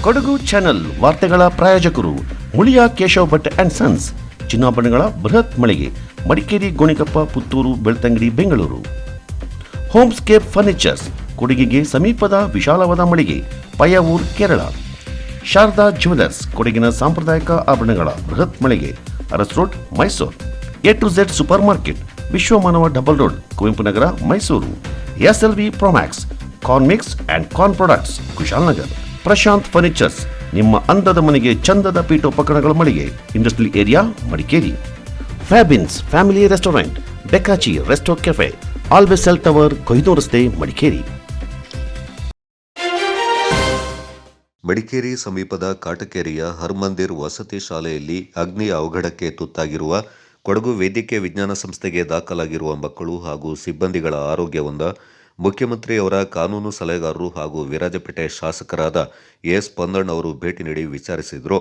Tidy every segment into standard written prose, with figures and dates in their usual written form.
Kodagu channel ವಾರ್ತೆಗಳ ಪ್ರಾಯೋಜಕರು Muliya Keshav Bhat and sons, ಚಿನ್ನಾಭರಣಗಳ ಬೃಹತ್ ಮಳಿಗೆ, ಮಡಿಕೇರಿ, ಗೋಣಿಕೊಪ್ಪ, ಪುತ್ತೂರು, ಬೆಳ್ತಂಗಡಿ, ಬೆಂಗಳೂರು. ಹೋಮ್ಸ್ಕೇಪ್ ಫರ್ನಿಚರ್ಸ್, ಕೊಡಗಿಗೆ ಸಮೀಪದ ವಿಶಾಲವಾದ ಮಳಿಗೆ, ಪಯ್ಯಾವೂರ್, ಕೇರಳ. ಶಾರದಾ ಜ್ಯುವೆಲರ್ಸ್, ಕೊಡಗಿನ ಸಾಂಪ್ರದಾಯಿಕ ಆಭರಣಗಳ ಬೃಹತ್ ಮಳಿಗೆ, Aras road, Mysuru. A to Z super market, Vishwamanava double road, Kuvempu Nagar, Mysuru. SLV Promax, corn mix and corn products, Kushalnagar. Prashanth furnitures, ನಿಮ್ಮ ಅಂದದ ಮನೆಗೆ ಚಂದದ ಪೀಠೋಪಕರಣಗಳ ಮಳಿಗೆ, industrial area, Madikeri. Fabins family restaurant, ಬೆಕಾಚಿ resto cafe, always cell tower, Kohinoor ರಸ್ತೆ, ಮಡಿಕೇರಿ. ಮಡಿಕೇರಿ ಸಮೀಪದ ಕಾಟಕೇರಿಯ ಹರ್ಮಂದಿರ್ ವಸತಿ ಶಾಲೆಯಲ್ಲಿ ಅಗ್ನಿ ಅವಘಡಕ್ಕೆ ತುತ್ತಾಗಿರುವ ಕೊಡಗು ವೈದ್ಯಕೀಯ ವಿಜ್ಞಾನ ಸಂಸ್ಥೆಗೆ ದಾಖಲಾಗಿರುವ ಮಕ್ಕಳು ಹಾಗೂ ಸಿಬ್ಬಂದಿಗಳ ಆರೋಗ್ಯವನ್ನ ಮುಖ್ಯಮಂತ್ರಿಯವರ ಕಾನೂನು ಸಲಹೆಗಾರರು ಹಾಗೂ ವಿರಾಜಪೇಟೆ ಶಾಸಕರಾದ ಎಸ್ ಪೊನ್ನಣ್ಣ ಅವರು ಭೇಟಿ ನೀಡಿ ವಿಚಾರಿಸಿದರು.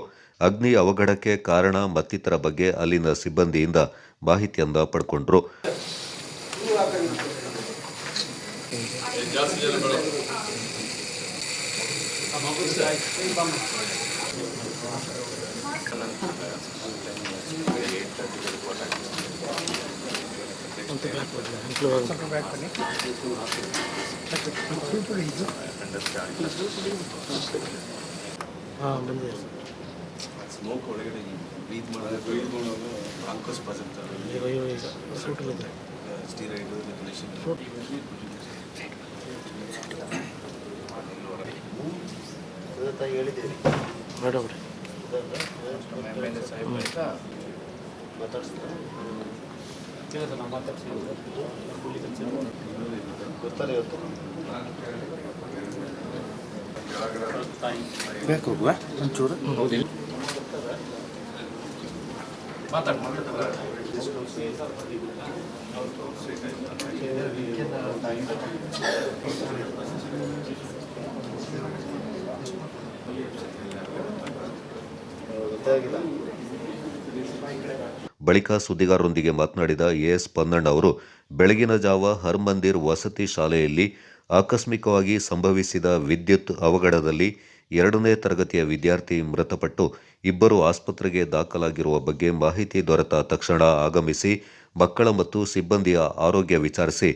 ಅಗ್ನಿ ಅವಘಡಕ್ಕೆ ಕಾರಣ ಮತ್ತಿತರ ಬಗ್ಗೆ ಅಲ್ಲಿನ ಸಿಬ್ಬಂದಿಯಿಂದ ಮಾಹಿತಿಯನ್ನ ಪಡ್ಕೊಂಡ್ರು. ಸ್ಮೋಕ್ ಒಳಗಡೆ ಬ್ರೀತ್ ಮಾಡೋದು ಬ್ರಾಂಕೋಸ್ ಸ್ಟೀರಾಯ್ಡ್ ಹೋಗುವ ಒಂಚೂರು ಬಳಿಕ ಸುದ್ದಿಗಾರರೊಂದಿಗೆ ಮಾತನಾಡಿದ ಎಸ್ ಪೊನ್ನಣ್ಣ ಅವರು ಬೆಳಗಿನ ಜಾವ ಹರ್ಮಂದಿರ್ ವಸತಿ ಶಾಲೆಯಲ್ಲಿ ಆಕಸ್ಮಿಕವಾಗಿ ಸಂಭವಿಸಿದ ವಿದ್ಯುತ್ ಅವಘಡದಲ್ಲಿ 2ನೇ ತರಗತಿಯ ವಿದ್ಯಾರ್ಥಿ ಮೃತಪಟ್ಟು ಇಬ್ಬರು ಆಸ್ಪತ್ರೆಗೆ ದಾಖಲಾಗಿರುವ ಬಗ್ಗೆ ಮಾಹಿತಿ ದೊರೆತ ತಕ್ಷಣ ಆಗಮಿಸಿ ಮಕ್ಕಳ ಮತ್ತು ಸಿಬ್ಬಂದಿಯ ಆರೋಗ್ಯ ವಿಚಾರಿಸಿ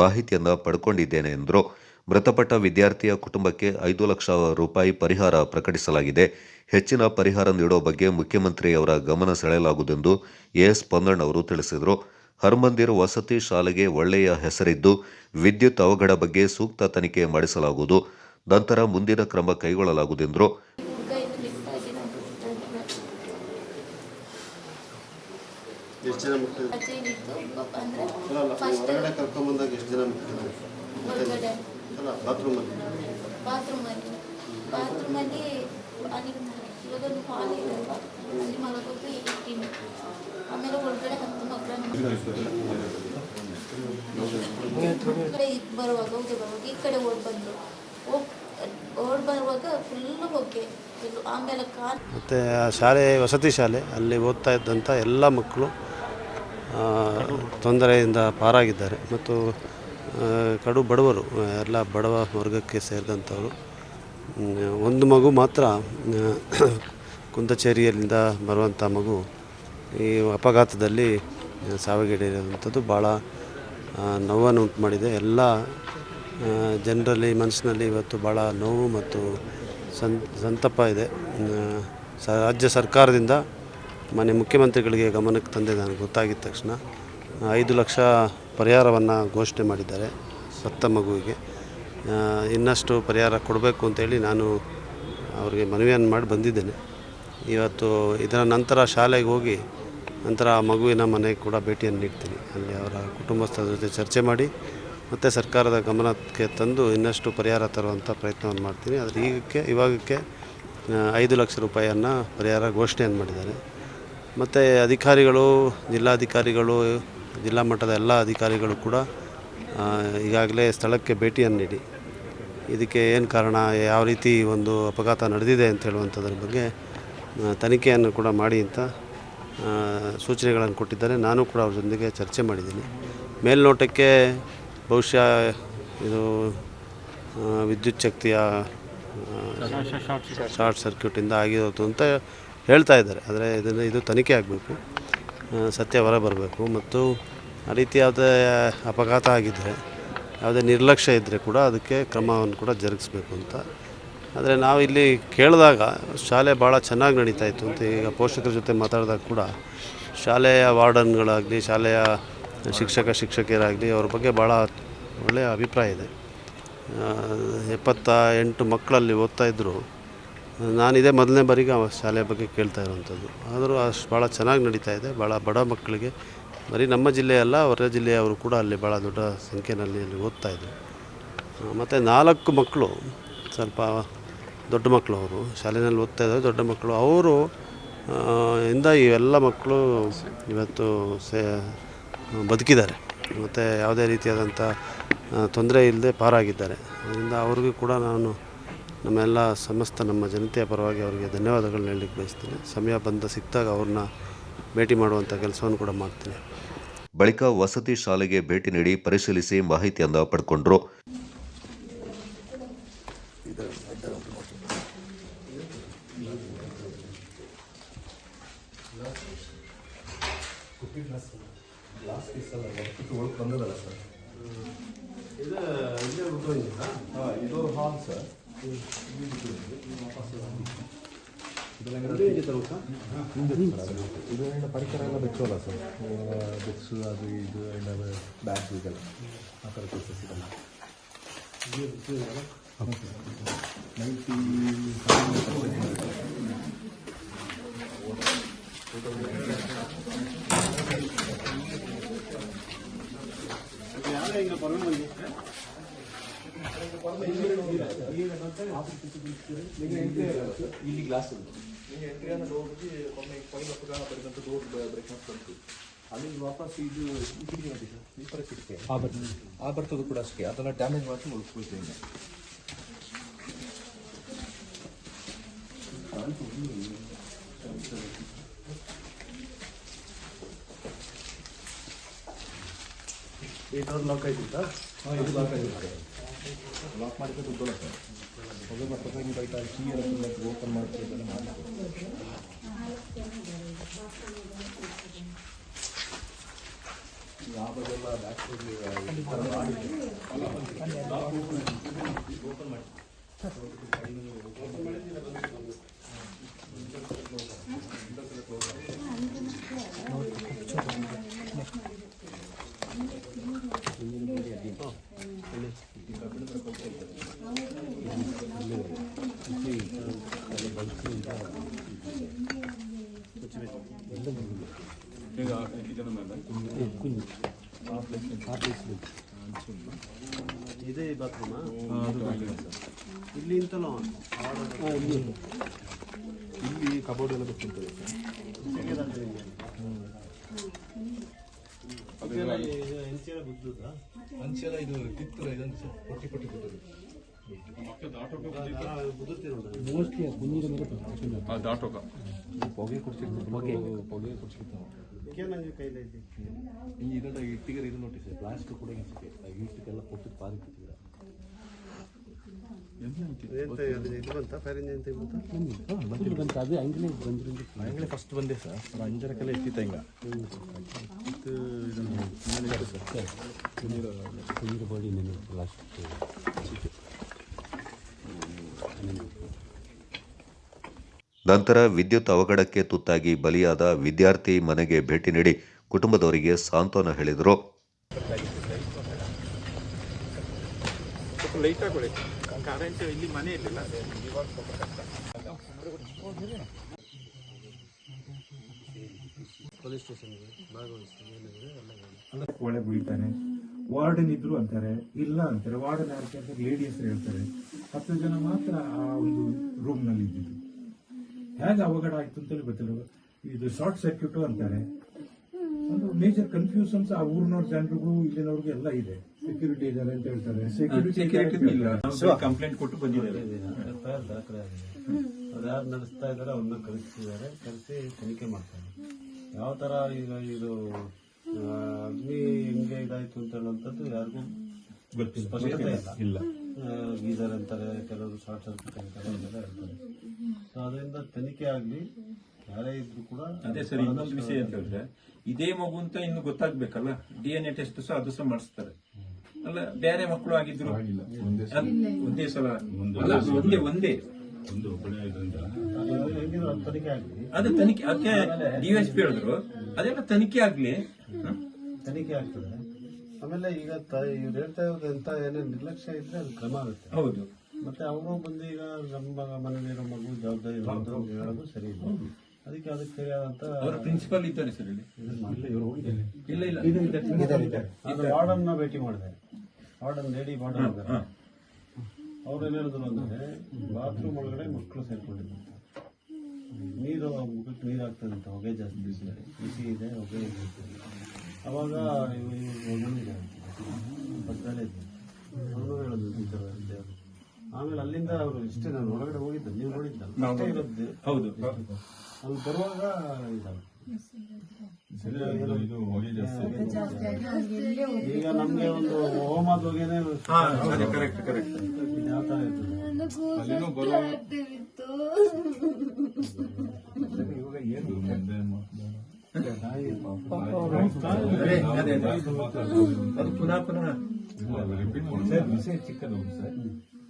ಮಾಹಿತಿಯನ್ನ ಪಡ್ಕೊಂಡಿದ್ದೇನೆ ಎಂದರು. ಮೃತಪಟ್ಟ ವಿದ್ಯಾರ್ಥಿಯ ಕುಟುಂಬಕ್ಕೆ 5 ಲಕ್ಷ ರೂಪಾಯಿ ಪರಿಹಾರ ಪ್ರಕಟಿಸಲಾಗಿದೆ. ಹೆಚ್ಚಿನ ಪರಿಹಾರ ನೀಡುವ ಬಗ್ಗೆ ಮುಖ್ಯಮಂತ್ರಿಯವರ ಗಮನ ಸೆಳೆಯಲಾಗುವುದೆಂದು ಎಸ್ ಪೊನ್ನಣ್ಣ ಅವರು ತಿಳಿಸಿದರು. ಹರ್ಮಂದಿರ್ ವಸತಿ ಶಾಲೆಗೆ ಒಳ್ಳೆಯ ಹೆಸರಿದ್ದು ವಿದ್ಯುತ್ ಅವಘಡ ಬಗ್ಗೆ ಸೂಕ್ತ ತನಿಖೆ ಮಾಡಿಸಲಾಗುವುದು. ನಂತರ ಮುಂದಿನ ಕ್ರಮ ಕೈಗೊಳ್ಳಲಾಗುವುದೆಂದರು. ಆಮೇಲೆ ಒಳಗಡೆ 10 ಮಕ್ಕಳನ್ನು ಬರುವಾಗ ಈ ಕಡೆ ಓಡ್ ಬರುವಾಗ ಫುಲ್ಲು ಹೊಗೆ. ಆಮೇಲೆ ಮತ್ತು ಶಾಲೆ ವಸತಿ ಶಾಲೆ ಅಲ್ಲಿ ಓದ್ತಾ ಇದ್ದಂಥ ಎಲ್ಲ ಮಕ್ಕಳು ತೊಂದರೆಯಿಂದ ಪಾರಾಗಿದ್ದಾರೆ ಮತ್ತು ಕಡು ಬಡವರು, ಎಲ್ಲ ಬಡವ ವರ್ಗಕ್ಕೆ ಸೇರಿದಂಥವರು. ಒಂದು ಮಗು ಮಾತ್ರ ಕುಂದಚೇರಿಯಲ್ಲಿಂದ ಬರುವಂಥ ಮಗು ಈ ಅಪಘಾತದಲ್ಲಿ ಸಾವಿಗೀಡಾದಂಥದ್ದು ಭಾಳ ನೋವನ್ನು ಉಂಟು ಮಾಡಿದೆ. ಎಲ್ಲ ಜನರಲ್ಲಿ ಮನಸ್ಸಿನಲ್ಲಿ ಇವತ್ತು ಭಾಳ ನೋವು ಮತ್ತು ಸಂತಾಪ ಇದೆ. ರಾಜ್ಯ ಸರ್ಕಾರದಿಂದ ಮಾನ್ಯ ಮುಖ್ಯಮಂತ್ರಿಗಳಿಗೆ ಗಮನಕ್ಕೆ ತಂದೆ ನನಗೆ ಗೊತ್ತಾಗಿದ್ದ ತಕ್ಷಣ 5 ಲಕ್ಷ ಪರಿಹಾರವನ್ನು ಘೋಷಣೆ ಮಾಡಿದ್ದಾರೆ ಸತ್ತ ಮಗುವಿಗೆ. ಇನ್ನಷ್ಟು ಪರಿಹಾರ ಕೊಡಬೇಕು ಅಂತೇಳಿ ನಾನು ಅವರಿಗೆ ಮನವಿಯನ್ನು ಮಾಡಿ ಬಂದಿದ್ದೇನೆ. ಇವತ್ತು ಇದರ ನಂತರ ಶಾಲೆಗೆ ಹೋಗಿ ನಂತರ ಆ ಮಗುವಿನ ಮನೆಗೆ ಕೂಡ ಭೇಟಿಯನ್ನು ನೀಡ್ತೀನಿ. ಅಲ್ಲಿ ಅವರ ಕುಟುಂಬಸ್ಥರ ಜೊತೆ ಚರ್ಚೆ ಮಾಡಿ ಮತ್ತು ಸರ್ಕಾರದ ಗಮನಕ್ಕೆ ತಂದು ಇನ್ನಷ್ಟು ಪರಿಹಾರ ತರುವಂಥ ಪ್ರಯತ್ನವನ್ನು ಮಾಡ್ತೀನಿ. ಆದರೆ ಇವಾಗಕ್ಕೆ 5 ಲಕ್ಷ ರೂಪಾಯಿಯನ್ನು ಪರಿಹಾರ ಘೋಷಣೆಯನ್ನು ಮಾಡಿದ್ದಾರೆ. ಮತ್ತು ಅಧಿಕಾರಿಗಳು, ಜಿಲ್ಲಾಧಿಕಾರಿಗಳು, ಜಿಲ್ಲಾ ಮಟ್ಟದ ಎಲ್ಲ ಅಧಿಕಾರಿಗಳು ಕೂಡ ಈಗಾಗಲೇ ಸ್ಥಳಕ್ಕೆ ಭೇಟಿಯನ್ನು ನೀಡಿ ಇದಕ್ಕೆ ಏನು ಕಾರಣ, ಯಾವ ರೀತಿ ಒಂದು ಅಪಘಾತ ನಡೆದಿದೆ ಅಂತ ಹೇಳುವಂಥದ್ರ ಬಗ್ಗೆ ತನಿಖೆಯನ್ನು ಕೂಡ ಮಾಡಿ ಅಂತ ಸೂಚನೆಗಳನ್ನು ಕೊಟ್ಟಿದ್ದಾರೆ. ನಾನು ಕೂಡ ಅವ್ರ ಜೊತೆಗೆ ಚರ್ಚೆ ಮಾಡಿದ್ದೀನಿ. ಮೇಲ್ನೋಟಕ್ಕೆ ಬಹುಶಃ ಇದು ವಿದ್ಯುತ್ ಶಕ್ತಿಯ ಶಾರ್ಟ್ ಸರ್ಕ್ಯೂಟಿಂದ ಆಗಿರೋದು ಅಂತ ಹೇಳ್ತಾ ಇದ್ದಾರೆ. ಆದರೆ ಇದು ತನಿಖೆ ಆಗಬೇಕು, ಸತ್ಯ ಹೊರ ಬರಬೇಕು. ಮತ್ತು ಆ ರೀತಿ ಯಾವುದೇ ಅಪಘಾತ ಆಗಿದ್ದರೆ, ಯಾವುದೇ ನಿರ್ಲಕ್ಷ್ಯ ಇದ್ದರೆ ಕೂಡ ಅದಕ್ಕೆ ಕ್ರಮವನ್ನು ಕೂಡ ಜರುಗಿಸ್ಬೇಕು ಅಂತ. ಆದರೆ ನಾವು ಇಲ್ಲಿ ಕೇಳಿದಾಗ ಶಾಲೆ ಭಾಳ ಚೆನ್ನಾಗಿ ನಡೀತಾ ಇತ್ತು ಅಂತ. ಈಗ ಪೋಷಕರ ಜೊತೆ ಮಾತಾಡಿದಾಗ ಕೂಡ ಶಾಲೆಯ ವಾರ್ಡನ್ಗಳಾಗಲಿ, ಶಾಲೆಯ ಶಿಕ್ಷಕಿಯರಾಗಲಿ ಅವ್ರ ಬಗ್ಗೆ ಭಾಳ ಒಳ್ಳೆಯ ಅಭಿಪ್ರಾಯ ಇದೆ. 78 ಮಕ್ಕಳಲ್ಲಿ ಓದ್ತಾಯಿದ್ರು. ನಾನಿದೇ ಮೊದಲನೇ ಬಾರಿಗೆ ಶಾಲೆಯ ಬಗ್ಗೆ ಕೇಳ್ತಾ ಇರೋವಂಥದ್ದು. ಆದರೂ ಅಷ್ಟು ಭಾಳ ಚೆನ್ನಾಗಿ ನಡೀತಾ ಇದೆ. ಭಾಳ ಬಡ ಮಕ್ಕಳಿಗೆ, ಬರೀ ನಮ್ಮ ಜಿಲ್ಲೆಯಲ್ಲ, ಹೊರ ಜಿಲ್ಲೆಯವರು ಕೂಡ ಅಲ್ಲಿ ಭಾಳ ದೊಡ್ಡ ಸಂಖ್ಯೆಯಲ್ಲಿ ಅಲ್ಲಿ ಓದ್ತಾಯಿದ್ರು. ಮತ್ತು 4 ಮಕ್ಕಳು ಸ್ವಲ್ಪ ದೊಡ್ಡ ಮಕ್ಕಳು, ಅವರು ಶಾಲೆಯಲ್ಲಿ ಓದ್ತಾಯಿದ್ದಾರೆ, ದೊಡ್ಡ ಮಕ್ಕಳು. ಅವರು ಇಂದ ಇವೆಲ್ಲ ಮಕ್ಕಳು ಇವತ್ತು ಬದುಕಿದ್ದಾರೆ ಮತ್ತು ಯಾವುದೇ ರೀತಿಯಾದಂಥ ತೊಂದರೆ ಇಲ್ಲದೆ ಪಾರಾಗಿದ್ದಾರೆ. ಅದರಿಂದ ಅವ್ರಿಗೂ ಕೂಡ ನಾನು ನಮ್ಮ ಜನತೆಯ ಪರವಾಗಿ ಅವರಿಗೆ ಧನ್ಯವಾದಗಳನ್ನ ಹೇಳಲಿಕ್ಕೆ ಬಯಸ್ತೀನಿ. ಸಮಯ ಸಿಕ್ಕಿದಾಗ ಅವ್ರನ್ನ ಭೇಟಿ ಮಾಡುವಂಥ ಕೆಲಸವನ್ನು ಕೂಡ ಮಾಡ್ತೀನಿ. ಬಳಿಕ ವಸತಿ ಶಾಲೆಗೆ ಭೇಟಿ ನೀಡಿ ಪರಿಶೀಲಿಸಿ ಮಾಹಿತಿಯನ್ನು ಪಡ್ಕೊಂಡ್ರು. ಇದು ಹಾಲ್ ಸರ್. ಇದರಿಂದ ಪರಿಕರ ಎಲ್ಲ ಬೆಚ್ಚೋಲ್ಲ ಸರ್, ಬೆಕ್ಸು ಅದು ಇದು ಎಲ್ಲ ಬ್ಯಾಗ್ ಇದೆಲ್ಲ ಆ ಥರ ಕೆಲಸ ಸಿಗಲ್ಲ. ಇಲ್ಲಿ ಗ್ಲಾಸ್ ಉಂಟು, ನೀವು ಎಂಟ್ರಿಯನ್ನು ಹೋಗಿ ಒಮ್ಮೆ ಫೈಲ್ ಬರೆದಂಥ ಡೋರ್ ಬ್ರೇಕ್ ಮಾಡ್ಕೊಂಡು ಅಲ್ಲಿ ವಾಪಸ್ ಇದು ಕಿಟಕಿ ನೋಡಿ ಸರ್, ಸ್ಲೀಪರ್ ಕಿಟಕಿ ಆ ಬರ್ತದ್ದು ಕೂಡ ಅಷ್ಟೇ. ಅದನ್ನು ಡ್ಯಾಮೇಜ್ ಮಾಡಿ ಉಳಿಸ್ಕೊಳ್ತೇನೆ. ಈ ಡೋರ್ ಲಾಕ್ ಆಯ್ತಿತ್ತಾ? ಹಾಂ, ಇದು ಲಾಕ್ ಆಗಿರುತ್ತೆ. ಲಾಕ್ ಮಾಡಿದ್ರೆ ದುಡ್ಡಲ್ಲ ಸರ್. ಹೊಗೆ ಬರ್ತದೆ, ನೀವು ಬೈತಾ ಕೀ ಎಲ್ಲ ಓಪನ್ ಮಾಡ್ತಿದ್ದೆಲ್ಲ ಮಾಡಬೇಕು. ಯಾವಾಗೆಲ್ಲ ಬ್ಯಾಕ್ ಓಪನ್ ಮಾಡಿ ಇದೇ ಬಾತ್ರೂಮಾ? ಇಲ್ಲಿ ಇಂತಲ್ಲ, ಇಲ್ಲಿ ಕಬೋರ್ಡ್ ಎಲ್ಲ ಗೊತ್ತಿರ್ತದೆ ಅಂಚೆಲ್ಲ ಇದು ಕಿತ್ತೂರ ಇದೊಂದು ಸರ್, ಪಟ್ಟಿ ಬಿದ್ದದು ಮೋಸ್ಟ್ಲಿ ಕುಂಜಿರ ಮೇಲೆ ದಾಟೋಕ ಹೊಗೆ ಕುಡಿಸಿರ್ತಾರೆ. ಇದೆಲ್ಲ ಇಟ್ಟಿಗೆ ಇದು ನೋಡಿ ಸರ್, ಪ್ಲಾಸ್ಟಿಕ್ ಕೂಡ ಇಷ್ಟಕ್ಕೆಲ್ಲ ಕೊಟ್ಟು ಪಾರಿಕ್ಕಿಲ್ಲ. ಅಂಗಡಿ ಫಸ್ಟ್ ಬಂದೆ ಸರ್, ಅಂಜರಕ್ಕೆಲ್ಲ ಎತ್ತಿತ್ತ ಹಿಂಗ ನಂತರ ವಿದ್ಯುತ್ ಅವಘಡಕ್ಕೆ ತುತ್ತಾಗಿ ಬಲಿಯಾದ ವಿದ್ಯಾರ್ಥಿ ಮನೆಗೆ ಭೇಟಿ ನೀಡಿ ಕುಟುಂಬದವರಿಗೆ ಸಾಂತ್ವನ ಹೇಳಿದರು. ಒಳಗೆ ಬೀಳ್ತಾನೆ, ವಾರ್ಡನ್ ಇದ್ರು ಅಂತಾರೆ, ಇಲ್ಲ ಅಂತಾರೆ. ವಾರ್ಡನ್ ಯಾಕೆ ಅಂತ ಲೇಡಿ ಹೆಸರು ಹೇಳ್ತಾರೆ. 10 ಜನ ಮಾತ್ರ ಆ ಒಂದು ರೂಮ್ ನಲ್ಲಿ ಇದ್ದಿದ್ದು. ಹೇಗೆ ಅವಘಡ ಆಯ್ತು ಅಂತೇಳಿ ಗೊತ್ತಿಲ್ಲ. ಇದು ಶಾರ್ಟ್ ಸರ್ಕ್ಯೂಟ್ ಅಂತಾರೆ. ಒಂದು ಮೇಜರ್ ಕನ್ಫ್ಯೂಷನ್ಸ್ ಆ ಊರಿನವ್ರ ಜನರಿಗೂ ಇಲ್ಲಿನವ್ರಿಗೂ ಎಲ್ಲ ಇದೆ. ಸೆಕ್ಯೂರಿಟಿ ಇದ್ದಾರೆ ಅಂತ ಹೇಳ್ತಾರೆ, ಸೆಕ್ಯೂರಿಟಿ ಇಲ್ಲ. ಕಂಪ್ಲೇಂಟ್ ಕೊಟ್ಟು ಬಂದಿದ್ದಾರೆ. ಅವ್ರು ಯಾರು ನಡೆಸ್ತಾ ಇದ್ದಾರೆ ಅವ್ರನ್ನ ಕರೆಸಿ ತನಿಖೆ ಮಾಡ್ತಾರೆ. ಯಾವ ಥರ ಈಗ ಇದು ಅಗ್ನಿ ಹೆಂಗೆ ಇದಾಯ್ತು ಅಂತ ಹೇಳುವಂಥದ್ದು ಯಾರಿಗೂ ಗೊತ್ತಿಲ್ಲ. ಗೀಸರ್ ಅಂತಾರೆ, ಕೆಲವರು ಶಾರ್ಟ್ ಸರ್ಕ್ಯೂಟ್ ಅಂತಾರೆ, ಇದೆಲ್ಲ ಹೇಳ್ತಾರೆ. ಸೊ ಅದರಿಂದ ತನಿಖೆ ಆಗಲಿ, ಯಾರೇ ಇದ್ರು ಕೂಡ. ಅದೇ ಸರ್, ಇನ್ನೊಂದು ವಿಷಯ ಅಂತ ಹೇಳಿದ್ರೆ, ಇದೇ ಮಗು ಅಂತ ಇನ್ನು ಗೊತ್ತಾಗ್ಬೇಕಲ್ಲ, DNA ಟೆಸ್ಟ್ ಸಹ ಅದು ಸಹ ಮಾಡಿಸ್ತಾರೆ ಅಲ್ಲ. ಬೇರೆ ಮಕ್ಕಳು ಆಗಿದ್ರು ಒಂದೇ ಸಲ ಒಂದೇ ತನಿಖೆ ಆಗಲಿ, ಅದು ತನಿಖೆ. ಅದಕ್ಕೆ DSP ಹೇಳಿದ್ರು ಅದೆಲ್ಲ ತನಿಖೆ ಆಗ್ಲಿ, ತನಿಖೆ ಆಗ್ತದೆ. ಆಮೇಲೆ ಈಗ ಇವ್ರು ಹೇಳ್ತಾ ಇರೋದು ಎಂತ ಏನೇ ನಿರ್ಲಕ್ಷ್ಯ ಇದ್ರೆ ಅದು ಕ್ರಮ ಆಗುತ್ತೆ. ಹೌದು. ಮತ್ತೆ ಅವರು ಬಂದು ಈಗ ನಮ್ಮ ಮನೇಲಿರೋ ಮಗು ಜವಾಬ್ದಾರಿ ಹೇಳೋದು ಸರಿ ಇಲ್ಲ. ಅದಕ್ಕೆ ಸರಿಯಾದಂತ ಅವ್ರ ಪ್ರಿನ್ಸಿಪಲ್ ಇದ್ದಾರೆ ಸರ್ ಇಲ್ಲಿ. ಅದು ವಾರ್ಡನ್ನ ಭೇಟಿ ಮಾಡಿದೆ, ವಾರ್ಡನ್ ಲೇಡಿ ವಾರ್ಡನ್ ಇದ್ದಾರೆ. ಅವ್ರು ಏನ್ ಹೇಳಿದ್ರು ಅಂದ್ರೆ, ಬಾತ್ರೂಮ್ ಒಳಗಡೆ ಮಕ್ಕಳು ಸೇರ್ಕೊಂಡಿದ್ದಂತ, ನೀರು ಮುಖಕ್ಕೆ ನೀರು ಆಗ್ತದೆ ಅಂತ, ಹೊಗೆ ಜಾಸ್ತಿ ಬಿಸಿ ಇದೆ, ಹೊಗೆ ಇರ್ತದೆ. ಅವಾಗ ಬಂದಿದೆ ಪಕ್ಕದಲ್ಲೇ ಇದ್ದೆ, ಅವರು ಹೇಳಿದ್ರು ಟೀಚರ್ ಅಂತ. ಆಮೇಲೆ ಅಲ್ಲಿಂದ ಅವರು ಇಷ್ಟೇ, ನಾನು ಹೊರಗಡೆ ಹೋಗಿದ್ದೆ, ನೀವು ನೋಡಿದ್ದಲ್ಲ, ಇರೋದು. ಹೌದು. ಅಲ್ಲಿ ಬರುವಾಗ ಈಗ ನಮ್ಗೆ ಒಂದು ಹೋಮದ ಹೊಗೆನೆ ಕರೆಕ್ಟ್ ಕರೆಕ್ಟ್ ಯಾವ ತರ ಇರ್ತದೆ. ಇವಾಗ ಏನು ಅದು ಪುನಃ ಸರ್, ವಿಷಯ ಚಿಕ್ಕದು ಸರ್.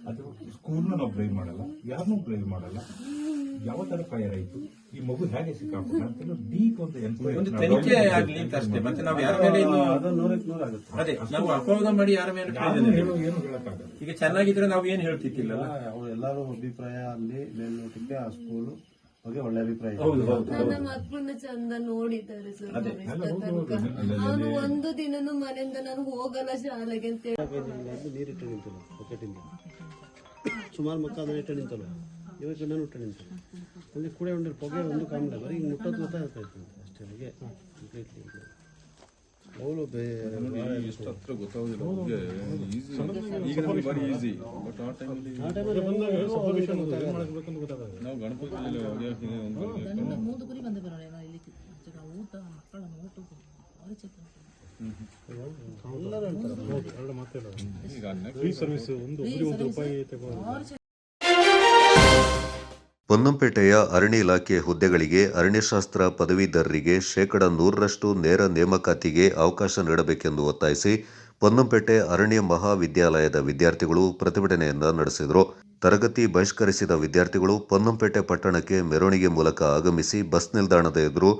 ಅದು ಸ್ಕೂಲ್ನ ನಾವು ಬ್ಲೇಮ್ ಮಾಡಲ್ಲ, ಯಾರನ್ನೂ ಬ್ಲೇಮ್ ಮಾಡಲ್ಲ. ಯಾವ ತರ ಫೈರ್ ಆಯ್ತು, ಈ ಮಗು ಹೇಗೆ ಸಿಕ್ಕಾಪಟ್ಟ ಅಂತ ಡೀಪ್ ಒಂದು ಒಂದು ತನಿಖೆ ಆಗ್ಲಿ ಅಂತ ಅಷ್ಟೇ. ಮತ್ತೆ ನಾವು ಯಾರ ಮೇಲೆ ಅದು 100ಕ್ಕೆ 100 ಆಗುತ್ತೆ. ಅದೇ ನಾವು ಅಪವಾದ ಮಾಡಿ ಯಾರ ಮೇಲೆ ಏನು ಹೇಳಕ್ಕಾಗಲ್ಲ. ಈಗ ಚೆನ್ನಾಗಿದ್ರೆ ನಾವು ಏನ್ ಹೇಳ್ತಿದ್ದಿಲ್ಲ. ಅವ್ರು ಎಲ್ಲರೂ ಅಭಿಪ್ರಾಯ ಅಲ್ಲಿ ಮೇಲ್ನೋಟಕ್ಕೆ ಆ ಸ್ಕೂಲು ಬಗ್ಗೆ ಒಳ್ಳೆ ಅಭಿಪ್ರಾಯ. ಹೌದು ಹೌದು. ನನ್ನ ಮಕ್ಕಳನ್ನ ಚಂದ ನೋಡಿದ್ದಾರೆ ಸರ್. ಅವನು ಒಂದು ದಿನನೂ ಮನೆಯಿಂದ ನಾನು ಹೋಗಲ್ಲ ಶಾಲೆಗೆ ಅಂತ ಹೇಳಿ ನೀರಿಟ್ಟು ನಿಂತಲ್ಲ ಬಕೆಟಿಂದ, ಸುಮಾರು ಮಕ್ಕಳು ಅದನ್ನ ಇಟ್ಟು ನಿಂತಲ್ಲ, ಇವಾಗ ನಾನು ಇಟ್ಟು ನಿಂತಲ್ಲ. ಅಲ್ಲಿ ಕೂಡ ಒಂದು ಪೊಗೆ ಒಂದು ಕಾಮಿಲ್ಲ, ಬರೀ ಈಗ ಮುಟ್ಟೋದು ಗೊತ್ತಾಗ್ತಾ ಇತ್ತು ಅಷ್ಟೇ. ಹಾಗೆ ಕಂಪ್ಲೀಟ್ಲಿ ಅವಳು ಎಷ್ಟು ಹತ್ರ ಗೊತ್ತಾಗೋದಿಲ್ಲ. ಈಗ ನಮ್ಗೆ ಬಾರಿ ಈಸಿ, ಬಟ್ ಆ ಟೈಮಲ್ಲಿ ನಾವು ಗಣಪತಿ ಈಗ ಪೊನ್ನಂಪೇಟೆಯ ಅರಣ್ಯ ಇಲಾಖೆ ಹುದ್ದೆಗಳಿಗೆ ಅರಣ್ಯಶಾಸ್ತ್ರ ಪದವೀಧರರಿಗೆ 100% ನೇರ ನೇಮಕಾತಿಗೆ ಅವಕಾಶ ನೀಡಬೇಕೆಂದು ಒತ್ತಾಯಿಸಿ ಪೊನ್ನಂಪೇಟೆ ಅರಣ್ಯ ಮಹಾವಿದ್ಯಾಲಯದ ವಿದ್ಯಾರ್ಥಿಗಳು ಪ್ರತಿಭಟನೆಯನ್ನ ನಡೆಸಿದರು. ತರಗತಿ ಬಹಿಷ್ಕರಿಸಿದ ವಿದ್ಯಾರ್ಥಿಗಳು ಪೊನ್ನಂಪೇಟೆ ಪಟ್ಟಣಕ್ಕೆ ಮೆರವಣಿಗೆ ಮೂಲಕ ಆಗಮಿಸಿ ಬಸ್ ನಿಲ್ದಾಣದ ಎದುರು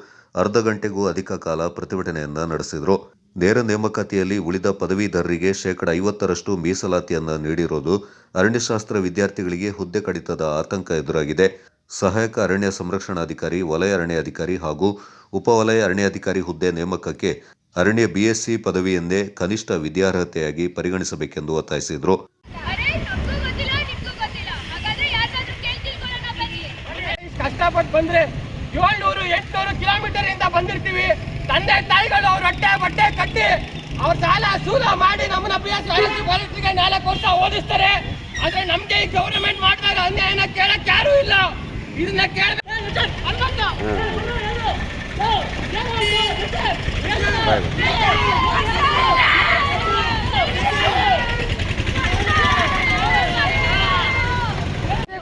ಅರ್ಧ ಗಂಟೆಗೂ ಅಧಿಕ ಕಾಲ ಪ್ರತಿಭಟನೆಯನ್ನ ನಡೆಸಿದರು. ನೇರ ನೇಮಕಾತಿಯಲ್ಲಿ ಉಳಿದ ಪದವೀಧರರಿಗೆ 50% ಮೀಸಲಾತಿಯನ್ನ ನೀಡಿರುವುದು ಅರಣ್ಯಶಾಸ್ತ್ರ ವಿದ್ಯಾರ್ಥಿಗಳಿಗೆ ಹುದ್ದೆ ಕಡಿತದ ಆತಂಕ ಎದುರಾಗಿದೆ. ಸಹಾಯಕ ಅರಣ್ಯ ಸಂರಕ್ಷಣಾಧಿಕಾರಿ, ವಲಯ ಅರಣ್ಯಾಧಿಕಾರಿ ಹಾಗೂ ಉಪವಲಯ ಅರಣ್ಯಾಧಿಕಾರಿ ಹುದ್ದೆ ನೇಮಕಕ್ಕೆ ಅರಣ್ಯ BSc ಪದವಿಯನ್ನೇ ಕನಿಷ್ಠ ವಿದ್ಯಾರ್ಹತೆಯಾಗಿ ಪರಿಗಣಿಸಬೇಕೆಂದು ಒತ್ತಾಯಿಸಿದರು. ಕಷ್ಟಪಟ್ಟು ಬಂದ್ರೆ 700-800 ಕಿಲೋಮೀಟರ್ ಇಂದ ಬಂದಿರ್ತೀವಿ. ತಂದೆ ತಾಯಿಗಳು ಅವ್ರ ಬಟ್ಟೆ ಕಟ್ಟಿ ಅವ್ರ ಸಾಲ ಸೂಲ ಮಾಡಿ ನಮ್ಮನ್ನ BSc 4 ವರ್ಷ ಓದಿಸ್ತಾರೆ. ಆದ್ರೆ ನಮ್ಗೆ ಈ ಗವರ್ಮೆಂಟ್ ಮಾಡಿದಾಗ ಅನ್ಯಾಯನ ಕೇಳಕ್ ಯಾರು ಇಲ್ಲ. ಇದನ್ನ ಕೇಳಬೇಕು.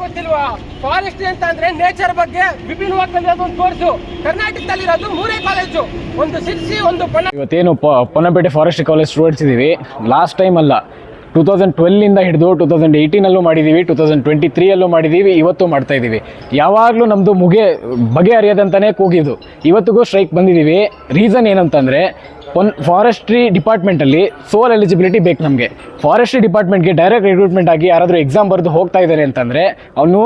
ಗೊತ್ತಿಲ್ವಾ? ಫಾರೆಸ್ಟ್ ಅಂತ ಅಂದ್ರೆ ನೇಚರ್ ಬಗ್ಗೆ ವಿಭಿನ್ನವಾಗಿ ಕಲಿಯೋದು ಒಂದು ಕೋರ್ಸು. ಕರ್ನಾಟಕದಲ್ಲಿರೋದು 3 ಕಾಲೇಜು, ಒಂದು ಸಿರ್ಸಿ, ಒಂದು ಇವತ್ತೇನು ಪೊನ್ನಂಪೇಟೆ ಫಾರೆಸ್ಟ್ ಕಾಲೇಜ್ ಸ್ಟೂಡೆಂಟ್ಸ್ ಇದ್ದೀವಿ. ಲಾಸ್ಟ್ ಟೈಮ್ ಅಲ್ಲ, 2012 ಹಿಡಿದು 2018 ಮಾಡಿದ್ದೀವಿ, 2023 ಮಾಡಿದ್ದೀವಿ, ಇವತ್ತು ಮಾಡ್ತಾ ಇದ್ದೀವಿ. ಯಾವಾಗಲೂ ನಮ್ಮದು ಬಗೆಹರಿಯದಂತಲೇ ಕೂಗಿದ್ದು. ಇವತ್ತಿಗೂ ಸ್ಟ್ರೈಕ್ ಬಂದಿದ್ದೀವಿ. ರೀಸನ್ ಏನಂತಂದರೆ, ಫಾರೆಸ್ಟ್ರಿ ಡಿಪಾರ್ಟ್ಮೆಂಟಲ್ಲಿ ಸೋಲ್ ಎಲಿಜಿಬಿಲಿಟಿ ಬೇಕು ನಮಗೆ. ಫಾರೆಸ್ಟ್ರಿ ಡಿಪಾರ್ಟ್ಮೆಂಟ್ಗೆ ಡೈರೆಕ್ಟ್ ರಿಕ್ರೂಟ್ಮೆಂಟ್ ಆಗಿ ಯಾರಾದರೂ ಎಕ್ಸಾಮ್ ಬರೆದು ಹೋಗ್ತಾ ಇದ್ದಾರೆ ಅಂತಂದರೆ ಅವನು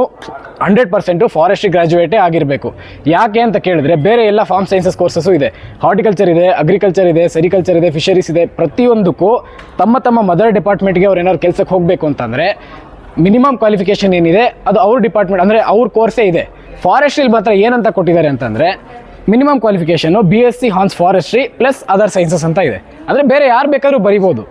100% ಫಾರೆಸ್ಟ್ರಿ ಗ್ರಾಜ್ಯುಯೇಟೇ ಆಗಿರಬೇಕು. ಯಾಕೆ ಅಂತ ಕೇಳಿದ್ರೆ, ಬೇರೆ ಎಲ್ಲ ಫಾರ್ಮ್ ಸೈನ್ಸಸ್ ಕೋರ್ಸಸ್ಸು ಇದೆ, ಹಾರ್ಟಿಕಲ್ಚರ್ ಇದೆ, ಅಗ್ರಿಕಲ್ಚರ್ ಇದೆ, ಸೆರಿಕಲ್ಚರ್ ಇದೆ, ಫಿಶರೀಸ್ ಇದೆ. ಪ್ರತಿಯೊಂದಕ್ಕೂ ತಮ್ಮ ಮದರ್ ಡಿಪಾರ್ಟ್ಮೆಂಟ್ಗೆ ಅವ್ರು ಏನಾದ್ರು ಕೆಲಸಕ್ಕೆ ಹೋಗಬೇಕು ಅಂತಂದರೆ ಮಿನಿಮಮ್ ಕ್ವಾಲಿಫಿಕೇಷನ್ ಏನಿದೆ ಅದು ಅವ್ರ ಡಿಪಾರ್ಟ್ಮೆಂಟ್ ಅಂದರೆ ಅವ್ರ ಕೋರ್ಸೇ ಇದೆ. ಫಾರೆಸ್ಟ್ರಿಲಿ ಮಾತ್ರ ಏನಂತ ಕೊಟ್ಟಿದ್ದಾರೆ ಅಂತಂದರೆ, minimum qualification BSc horns forestry plus other sciences ಅಂತ ಇದೆ. ಅಂದರೆ ಬೇರೆ ಯಾರು ಬೇಕಾದ್ರೂ ಬರಿಬೋದು.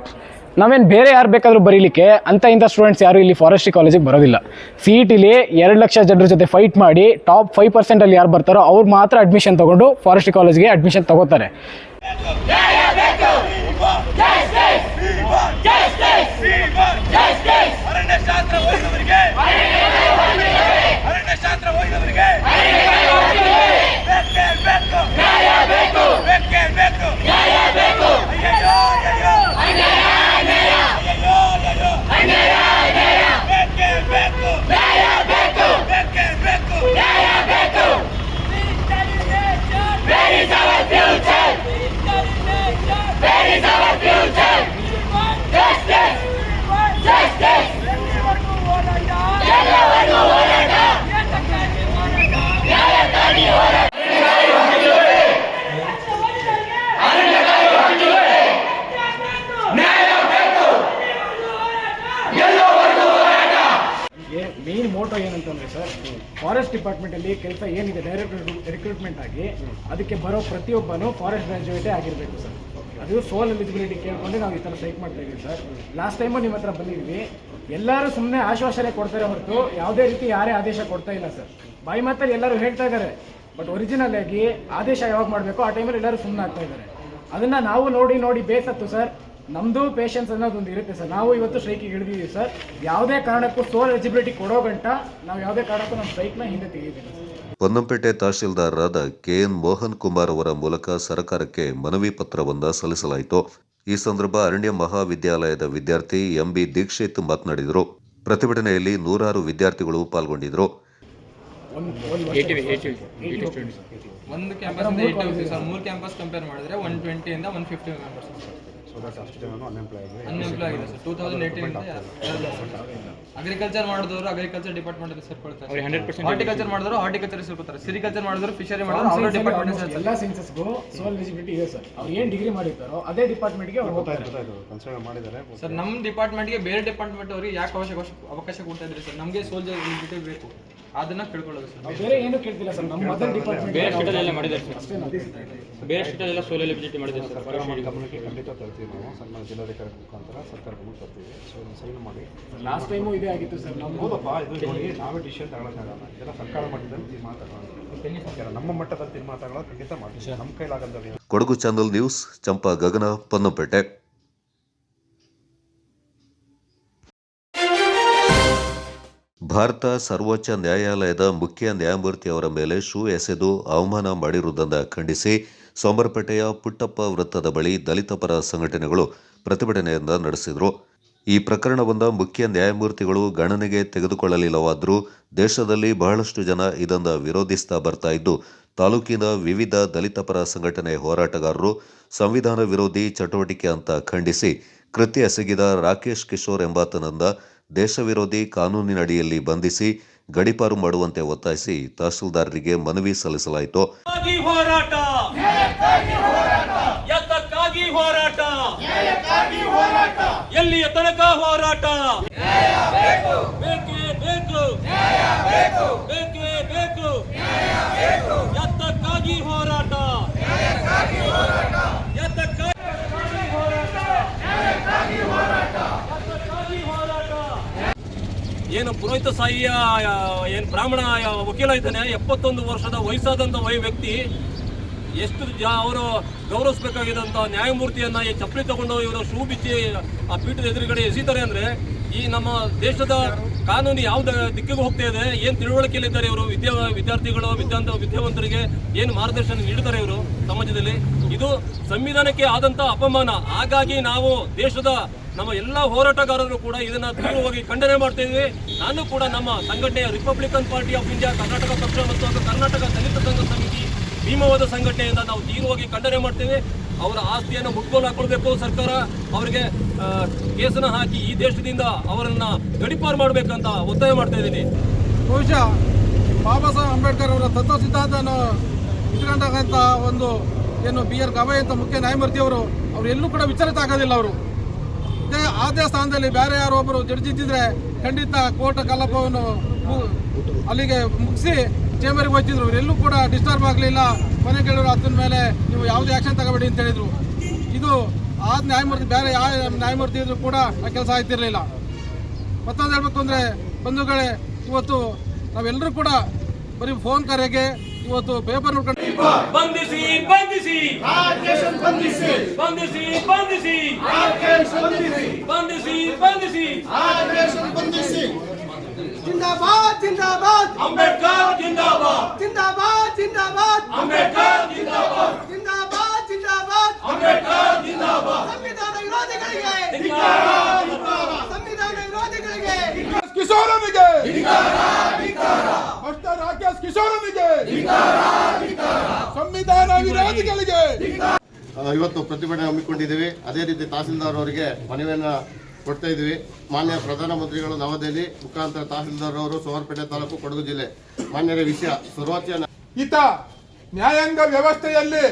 ನಾವೇನು ಬೇರೆ ಯಾರು ಬೇಕಾದರೂ ಬರೀಲಿಕ್ಕೆ ಇಂಥ ಸ್ಟೂಡೆಂಟ್ಸ್ ಯಾರು ಇಲ್ಲಿ ಫಾರೆಸ್ಟ್ರಿ ಕಾಲೇಜಿಗೆ ಬರೋದಿಲ್ಲ. CETಲಿ 2 ಲಕ್ಷ ಜನರ ಜೊತೆ ಫೈಟ್ ಮಾಡಿ ಟಾಪ್ 5% ಯಾರು ಬರ್ತಾರೋ ಅವ್ರು ಮಾತ್ರ ಅಡ್ಮಿಷನ್ ತಗೊಂಡು ಫಾರೆಸ್ಟ್ರಿ ಕಾಲೇಜ್ಗೆ ಅಡ್ಮಿಷನ್ ತಗೋತಾರೆ. ಅರಣ್ಯ ಶಾಸ್ತ್ರ ಓದಿದವರಿಗೆ ಅರಣ್ಯಶಾಸ್ತ್ರ ಓದಿದವರಿಗೆ ಬೇಕೇ ಬೇಕು ನ್ಯಾಯ ಬೇಕು ಬೇಕೇ ಬೇಕು ನ್ಯಾಯ ಬೇಕು ಅಯ್ಯಯ್ಯೋ ಅಯ್ಯಯ್ಯೋ ಅನ್ಯಾಯ ಅನ್ಯಾಯ ಅಯ್ಯಯ್ಯೋ ಅಯ್ಯಯ್ಯೋ ಅನ್ಯಾಯ ಅನ್ಯಾಯ ಬೇಕೇ ಬೇಕು ನ್ಯಾಯ ಬೇಕು ಬೇಕೇ ಬೇಕು ನ್ಯಾಯ ಬೇಕು Where is our future? Where is our future? Justice! Justice! ಎಲ್ಲವನ್ನೂ ಹೋರಾಟ ನ್ಯಾಯಕ್ಕಾಗಿ ಹೋರಾಟ ಮೇನ್ ಮೋಟೋ ಏನಂತಂದ್ರೆ ಸರ್, ಫಾರೆಸ್ಟ್ ಡಿಪಾರ್ಟ್ಮೆಂಟ್ ಅಲ್ಲಿ ಕೆಲಸ ಏನಿದೆ ಡೈರೆಕ್ಟ್ ರಿಕ್ರೂಟ್ಮೆಂಟ್ ಆಗಿ ಅದಕ್ಕೆ ಬರೋ ಪ್ರತಿಯೊಬ್ಬನು ಫಾರೆಸ್ಟ್ ಗ್ರಾಜ್ಯುಯೇಟೇ ಆಗಿರಬೇಕು ಸರ್. ಅದು ಸೋಲ್ ಎಲಿಜಿಬಿಲಿಟಿ ಕೇಳ್ಕೊಂಡು ನಾವು ಈ ಥರ ಸ್ಟ್ರೈಕ್ ಮಾಡ್ತಾ ಇದ್ದೀವಿ ಸರ್. ಲಾಸ್ಟ್ ಟೈಮು ನಿಮ್ಮ ಹತ್ರ ಬಂದಿದ್ವಿ, ಎಲ್ಲರೂ ಸುಮ್ಮನೆ ಆಶ್ವಾಸನೆ ಕೊಡ್ತಾರೆ ಹೊರತು ಯಾವುದೇ ರೀತಿ ಯಾರೇ ಆದೇಶ ಕೊಡ್ತಾ ಇಲ್ಲ ಸರ್. ಬಾಯಿ ಮಾತಲ್ಲಿ ಎಲ್ಲರೂ ಹೇಳ್ತಾ ಇದ್ದಾರೆ, ಬಟ್ ಒರಿಜಿನಲ್ ಆಗಿ ಆದೇಶ ಯಾವಾಗ ಮಾಡಬೇಕು ಆ ಟೈಮಲ್ಲಿ ಎಲ್ಲರೂ ಸುಮ್ಮನೆ ಆಗ್ತಾ ಇದ್ದಾರೆ. ಅದನ್ನು ನಾವು ನೋಡಿ ಬೇಸತ್ತು ಸರ್. ನಮ್ಮದು ಪೇಷನ್ಸ್ ಅನ್ನೋದೊಂದು ಇರುತ್ತೆ ಸರ್. ನಾವು ಇವತ್ತು ಸ್ಟ್ರೈಕಿಗೆ ಇಳಿದಿದ್ದೀವಿ ಸರ್. ಯಾವುದೇ ಕಾರಣಕ್ಕೂ ಸೋಲ್ ಎಲಿಜಿಬಿಲಿಟಿ ಕೊಡೋ ಗಂಟ ನಾವು ಯಾವುದೇ ಕಾರಣಕ್ಕೂ ನಮ್ಮ ಸ್ಟ್ರೈಕ್ನ ಹಿಂದೆ ತೆಗೆದಿದ್ದೀವಿ. ಪೊನ್ನಂಪೇಟೆ ತಹಶೀಲ್ದಾರರಾದ ಕೆಎನ್ ಮೋಹನ್ ಕುಮಾರ್ ಅವರ ಮೂಲಕ ಸರ್ಕಾರಕ್ಕೆ ಮನವಿ ಪತ್ರವೊಂದು ಸಲ್ಲಿಸಲಾಯಿತು. ಈ ಸಂದರ್ಭ ಅರಣ್ಯ ಮಹಾವಿದ್ಯಾಲಯದ ವಿದ್ಯಾರ್ಥಿ ಎಂಬಿ ದೀಕ್ಷಿತ್ ಮಾತನಾಡಿದರು. ಪ್ರತಿಭಟನೆಯಲ್ಲಿ 100 ವಿದ್ಯಾರ್ಥಿಗಳು ಪಾಲ್ಗೊಂಡಿದ್ದರು. ಒಂದು ಕ್ಯಾಂಪಸ್ 80 ಸರ್, 3 ಕ್ಯಾಂಪಸ್ ಕಂಪೇರ್ ಮಾಡಿದ್ರೆ 120 ಇಂದ 150 ಮೆಂಬರ್ಸ್ ಅನ್ಎಂಪ್ಲಾಯ್ ಆಗಿದೆ ಸರ್. 2018 ಇಂದ ಅಗ್ರಿಕಲ್ಚರ್ ಮಾಡಿದವರು ಅಗ್ರಿಕಲ್ಚರ್ ಡಿಪಾರ್ಟ್ಮೆಂಟ್ ಸೇರ್ಕೊಳ್ತಾರೆ, ಹಾರ್ಟಿಕಲ್ಚರ್ ಮಾಡಿದವರು ಹಾರ್ಟಿಕಲ್ಚರ್ ಸೇರ್ಕೊಳ್ತಾರೆ, ಸಿರಿಕಲ್ಚರ್ ಮಾಡಿದವರು ಫಿಶರಿ ಮಾಡಿದವರು ಅವರ ಡಿಪಾರ್ಟ್ಮೆಂಟ್ ಎಲ್ಲ ಸೈನ್ಸಸ್ಗೂ ಸೋಲ್ ಎಲಿಜಿಬಿಲಿಟಿ ಇದೆ ಸರ್. ಅವ್ರು ಏನು ಡಿಗ್ರಿ ಮಾಡಿರ್ತಾರೋ ಅದೇ ಡಿಪಾರ್ಟ್ಮೆಂಟ್ಗೆ ಅವ್ರು ಹೋಗ್ತಾರೆ ಸರ್. ನಮ್ಮ ಡಿಪಾರ್ಟ್ಮೆಂಟ್ಗೆ ಬೇರೆ ಡಿಪಾರ್ಟ್ಮೆಂಟ್ ಅವರಿಗೆ ಯಾಕೆ ಅವಕಾಶ ಕೊಡ್ತಾ ಇದ್ರಿ ಸರ್? ನಮಗೆ ಸೋಲ್ ಎಲಿಜಿಬಿಲಿಟಿ ಬೇಕು, ಅದನ್ನ ಕೇಳ್ಕೊಳ್ಳೋದು ಸರ್. ಬೇರೆ ಏನು ಕೇಳ್ತಿಲ್ಲ ಸರ್. ನಮ್ಮ ಮದರ್ ಡಿಪಾರ್ಟ್ಮೆಂಟ್ ಬೇರೆ ಸ್ಟೇಟಲ್ಲೆಲ್ಲ ಮಾಡಿದ್ದಾರೆ ಸರ್, ಬೇರೆ ಸ್ಟೇಟಲ್ಲೆಲ್ಲ ಸೋಲ್ ಎಲಿಜಿಬಿಲಿಟಿ ಮಾಡಿದ್ದಾರೆ ಸರ್. ಗಮನಕ್ಕೆ ಖಂಡಿತ ತರ್ತೀವಿ ನಾವು, ಸನ್ಮಾನ್ಯ ಜಿಲ್ಲಾಧಿಕಾರಿ ಮುಖಾಂತರ ಸರ್ಕಾರ ಗಮನ ತರ್ತೀವಿ. ಸೊ ಸೈನ್ ಮಾಡಿ. ಲಾಸ್ಟ್ ಟೈಮು ಇದೇ ಆಗಿತ್ತು ಸರ್. ನಮ್ಮ ಇದು ನೋಡಿ, ನಾವೇ ಡಿಸಿಷನ್ ತಗೊಳಕ್ಕಾಗಲ್ಲ, ಇದೆಲ್ಲ ಸರ್ಕಾರ ಮಟ್ಟದಲ್ಲಿ ತೀರ್ಮಾನ ತಗೊಳ್ಳೋದು, ನಮ್ಮ ಮಟ್ಟದಲ್ಲಿ ತೀರ್ಮಾನ ತಗೊಳ್ಳೋದು ಖಂಡಿತ ಮಾಡ್ತೀವಿ. ನಮ್ಮ ಕೈಲಾಗಂತ. ಕೊಡಗು ಚಾನಲ್ ನ್ಯೂಸ್, ಚಂಪಾ ಗಗನ, ಪೊನ್ನಂಪೇಟೆ. ಭಾರತ ಸರ್ವೋಚ್ಚ ನ್ಯಾಯಾಲಯದ ಮುಖ್ಯ ನ್ಯಾಯಮೂರ್ತಿಯವರ ಮೇಲೆ ಶೂ ಎಸೆದು ಅವಮಾನ ಮಾಡಿರುವುದನ್ನು ಖಂಡಿಸಿ ಸೋಮರಪೇಟೆಯ ಪುಟ್ಟಪ್ಪ ವೃತ್ತದ ಬಳಿ ದಲಿತ ಪರ ಸಂಘಟನೆಗಳು ಪ್ರತಿಭಟನೆಯನ್ನು ನಡೆಸಿದರು. ಈ ಪ್ರಕರಣವನ್ನು ಮುಖ್ಯ ನ್ಯಾಯಮೂರ್ತಿಗಳು ಗಣನೆಗೆ ತೆಗೆದುಕೊಳ್ಳಲಿಲ್ಲವಾದರೂ ದೇಶದಲ್ಲಿ ಬಹಳಷ್ಟು ಜನ ಇದನ್ನು ವಿರೋಧಿಸ್ತಾ ಬರ್ತಾ ಇದ್ದು, ತಾಲೂಕಿನ ವಿವಿಧ ದಲಿತ ಪರ ಸಂಘಟನೆ ಹೋರಾಟಗಾರರು ಸಂವಿಧಾನ ವಿರೋಧಿ ಚಟುವಟಿಕೆ ಅಂತ ಖಂಡಿಸಿ ಕೃತ್ಯ ಎಸಗಿದ ರಾಕೇಶ್ ಕಿಶೋರ್ ಎಂಬಾತನನ್ನ ದೇಶ ವಿರೋಧಿ ಕಾನೂನಿನಡಿಯಲ್ಲಿ ಬಂಧಿಸಿ ಗಡೀಪಾರು ಮಾಡುವಂತೆ ಒತ್ತಾಯಿಸಿ ತಹಶೀಲ್ದಾರರಿಗೆ ಮನವಿ ಸಲ್ಲಿಸಲಾಯಿತು. ಎಲ್ಲಿಯ ತನಕ ಹೋರಾಟ? ಬೇಕೇ ಬೇಕು, ಬೇಕೇ ಬೇಕು, ಎತ್ತಕ್ಕಾಗಿ ಹೋರಾಟ, ಏನು ಪುರೋಹಿತ ಸಾಯಿಯ ಏನು ಬ್ರಾಹ್ಮಣ ವಕೀಲ ಇದ್ದಾನೆ, 71 ವರ್ಷದ ವಯಸ್ಸಾದಂಥ ವ್ಯಕ್ತಿ, ಎಷ್ಟು ಅವರು ಗೌರವಿಸಬೇಕಾಗಿದ್ದಂಥ ನ್ಯಾಯಮೂರ್ತಿಯನ್ನ ಈ ಚಪ್ಪಲಿ ತಗೊಂಡು ಇವರು ಶೂ ಬಿಚ್ಚಿ ಆ ಪೀಠದ ಎದುರುಗಡೆ ಎಸಿತಾರೆ ಅಂದ್ರೆ ಈ ನಮ್ಮ ದೇಶದ ಕಾನೂನು ಯಾವ ದಿಕ್ಕಿಗೆ ಹೋಗ್ತಾ ಇದೆ, ಏನು ತಿಳುವಳಿಕೆಯಲ್ಲಿದ್ದಾರೆ ಇವರು, ವಿದ್ಯಾರ್ಥಿಗಳು ವಿದ್ಯಾವಂತರಿಗೆ ಏನು ಮಾರ್ಗದರ್ಶನ ನೀಡ್ತಾರೆ ಇವರು ಸಮಾಜದಲ್ಲಿ, ಇದು ಸಂವಿಧಾನಕ್ಕೆ ಆದಂತ ಅಪಮಾನ. ಹಾಗಾಗಿ ನಾವು ದೇಶದ ನಮ್ಮ ಎಲ್ಲ ಹೋರಾಟಗಾರರು ಕೂಡ ಇದನ್ನ ತೀವ್ರವಾಗಿ ಖಂಡನೆ ಮಾಡ್ತಾ ಇದ್ದೀವಿ. ನಾನು ಕೂಡ ನಮ್ಮ ಸಂಘಟನೆಯ Republican party of India Karnataka ಪಕ್ಷ ಮತ್ತು ಕರ್ನಾಟಕ ದಲಿತ ಸಂಘ ಸಮಿತಿ ಭೀಮವಾದ ಸಂಘಟನೆಯಿಂದ ನಾವು ತೀವ್ರವಾಗಿ ಖಂಡನೆ ಮಾಡ್ತೇವೆ. ಅವರ ಆಸ್ತಿಯನ್ನು ಮುಟ್ಗೋಲು ಹಾಕೊಳ್ಬೇಕು ಸರ್ಕಾರ, ಅವರಿಗೆ ಕೇಸನ್ನು ಹಾಕಿ ಈ ದೇಶದಿಂದ ಅವರನ್ನ ಗಡೀಪಾರು ಮಾಡಬೇಕಂತ ಒತ್ತಾಯ ಮಾಡ್ತಾ ಇದ್ದೀನಿ. ಬಹುಶಃ ಬಾಬಾ ಸಾಹೇಬ್ ಅಂಬೇಡ್ಕರ್ ಅವರ ತತ್ವ ಸಿದ್ಧಾಂತವನ್ನು ಇಟ್ಕೊಂಡಂತ ಒಂದು ಏನು BR ಗವಾಯಿ ಅಂತ ಮುಖ್ಯ ನ್ಯಾಯಮೂರ್ತಿಯವರು ಎಲ್ಲೂ ಕೂಡ ವಿಚಾರಿತ ಆಗೋದಿಲ್ಲ. ಅವರು ಆದ್ಯ ಸ್ಥಾನದಲ್ಲಿ ಬೇರೆ ಯಾರೋ ಒಬ್ಬರು ಜಡ್ಜ್ ಇದ್ದಿದ್ರೆ ಖಂಡಿತ ಕೋರ್ಟ್ ಕಲಾಪವನ್ನು ಅಲ್ಲಿಗೆ ಮುಗಿಸಿ ಚೇಂಬರ್ಗೆ ಹೋಗ್ತಿದ್ರು. ಇವರೆಲ್ಲೂ ಕೂಡ ಡಿಸ್ಟರ್ಬ್ ಆಗಲಿಲ್ಲ. ಮನೆ ಕೇಳಿದ್ರು ಅದನ್ನ ಮೇಲೆ ನೀವು ಯಾವುದೇ ಆ್ಯಕ್ಷನ್ ತಗೋಬೇಡಿ ಅಂತ ಹೇಳಿದ್ರು. ಇದು ಆದ ನ್ಯಾಯಮೂರ್ತಿ ಬೇರೆ ಯಾವ ನ್ಯಾಯಮೂರ್ತಿ ಇದ್ರು ಕೂಡ ಆ ಕೆಲಸ ಆಗ್ತಿರ್ಲಿಲ್ಲ. ಮತ್ತೊಂದು ಹೇಳ್ಬೇಕು ಅಂದರೆ ಬಂಧುಗಳೇ, ಇವತ್ತು ನಾವೆಲ್ಲರೂ ಕೂಡ ಬರೀ ಫೋನ್ ಕರೆಗೆ ಇವತ್ತು ಪೇಪರ್ ನೋಡ್ಕೊಂಡು ಬಂಧಿಸಿ ಬಂಧಿಸಿ ಬಂಧಿಸಿ ಬಂಧಿಸಿ ಬಂಧಿಸಿ ಬಂಧಿಸಿ ಬಂಧಿಸಿ ಜಿಂದಾಬಾದ್ ಜಿಂದಾಬಾದ್ ಅಂಬೇಡ್ಕರ್ ಜಿಂದಾಬಾದ್ ಜಿಂದಾಬಾದ್ ಜಿಂದಾಬಾದ್ ಅಂಬೇಡ್ಕರ್ ಜಿಂದಾಬಾದ್ ಜಿಂದಾಬಾದ್ ಜಿಂದಾಬಾದ್ ಅಂಬೇಡ್ಕರ್ ಜಿಂದಾಬಾದ್ ಸಂವಿಧಾನ ವಿರೋಧಿಗಳಿಗೆ ಧಿಕ್ಕಾರ ಸಂವಿಧಾನ ವಿರೋಧಿಗಳಿಗೆ ಕಿಶೋರನಿಗೆ ಮಾಸ್ಟರ್ ರಾಕೇಶ್ ಕಿಶೋರನಿಗೆ ಸಂವಿಧಾನ ವಿರೋಧಿಗಳಿಗೆ ಇವತ್ತು ಪ್ರತಿಭಟನೆ ಹಮ್ಮಿಕೊಂಡಿದ್ದೀವಿ. ಅದೇ ರೀತಿ ತಹಸೀಲ್ದಾರ್ ಅವರಿಗೆ ಮನವಿಯನ್ನು ಕೊಡ್ತಾ ಇದ್ದೀವಿ. ಮಾನ್ಯ ಪ್ರಧಾನಮಂತ್ರಿಗಳು ನವದೆಹಲಿ ಮುಖಾಂತರ ತಹಸೀಲ್ದಾರ್ ಅವರು ಸೋಮವಾರಪೇಟೆ ತಾಲೂಕು ಕೊಡಗು ಜಿಲ್ಲೆ ಮಾನ್ಯರ ವಿಷಯ ಸರ್ವೋಚ್ಚ ಈತ ನ್ಯಾಯಾಂಗ ವ್ಯವಸ್ಥೆಯಲ್ಲಿ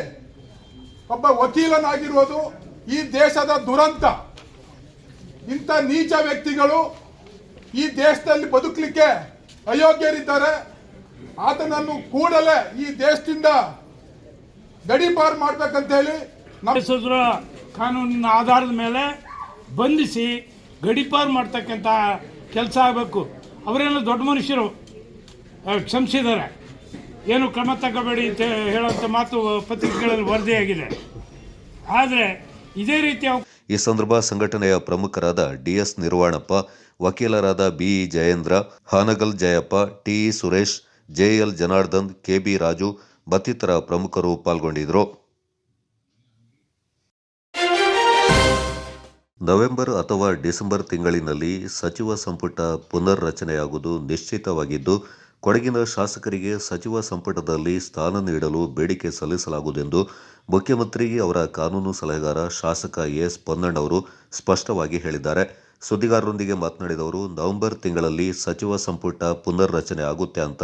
ಒಬ್ಬ ವಕೀಲನಾಗಿರುವುದು ಈ ದೇಶದ ದುರಂತ. ಇಂಥ ನೀಚ ವ್ಯಕ್ತಿಗಳು ಈ ದೇಶದಲ್ಲಿ ಬದುಕಲಿಕ್ಕೆ ಅಯೋಗ್ಯರಿದ್ದಾರೆ. ಆತನನ್ನು ಕೂಡಲೇ ಈ ದೇಶದಿಂದ ಗಡೀಪಾರು ಮಾಡ್ಬೇಕಂತ ಹೇಳಿ ನಮ್ಮ ಕಾನೂನಿನ ಆಧಾರದ ಮೇಲೆ ಬಂಧಿಸಿ ಗಡೀಪಾರು ಮಾಡ್ತಕ್ಕಂಥ ಕೆಲಸ ಆಗಬೇಕು. ಅವರೇನು ದೊಡ್ಡ ಮನುಷ್ಯರು, ಕ್ಷಮಿಸಿದ್ದಾರೆ, ಏನು ಕ್ರಮ ತಗೋಬೇಡಿ ಅಂತ ಹೇಳುವಂಥ ಮಾತು ಪತ್ರಿಕೆಗಳಲ್ಲಿ ವರದಿಯಾಗಿದೆ. ಆದರೆ ಇದೇ ರೀತಿಯ ಈ ಸಂದರ್ಭ ಸಂಘಟನೆಯ ಪ್ರಮುಖರಾದ ಡಿಎಸ್ ನಿರ್ವಾಣಪ್ಪ, ವಕೀಲರಾದ BE Jayendra, Hanagal Jayappa, TE Suresh, JL Janardhan, KB Raju ಮತ್ತಿತರ ಪ್ರಮುಖರು ಪಾಲ್ಗೊಂಡಿದ್ದರು. ನವೆಂಬರ್ ಅಥವಾ ಡಿಸೆಂಬರ್ ತಿಂಗಳಿನಲ್ಲಿ ಸಚಿವ ಸಂಪುಟ ಪುನರ್ ರಚನೆಯಾಗುವುದು ನಿಶ್ಚಿತವಾಗಿದ್ದು, ಕೊಡಗಿನ ಶಾಸಕರಿಗೆ ಸಚಿವ ಸಂಪುಟದಲ್ಲಿ ಸ್ಥಾನ ನೀಡಲು ಬೇಡಿಕೆ ಸಲ್ಲಿಸಲಾಗುವುದೆಂದು ಮುಖ್ಯಮಂತ್ರಿ ಅವರ ಕಾನೂನು ಸಲಹೆಗಾರ ಶಾಸಕ ಎಸ್ ಪೊನ್ನಣ್ಣವರು ಸ್ಪಷ್ಟವಾಗಿ ಹೇಳಿದ್ದಾರೆ. ಸುದ್ದಿಗಾರರೊಂದಿಗೆ ಮಾತನಾಡಿದ ಅವರು, ನವೆಂಬರ್ ತಿಂಗಳಲ್ಲಿ ಸಚಿವ ಸಂಪುಟ ಪುನರ್ ರಚನೆ ಆಗುತ್ತೆ ಅಂತ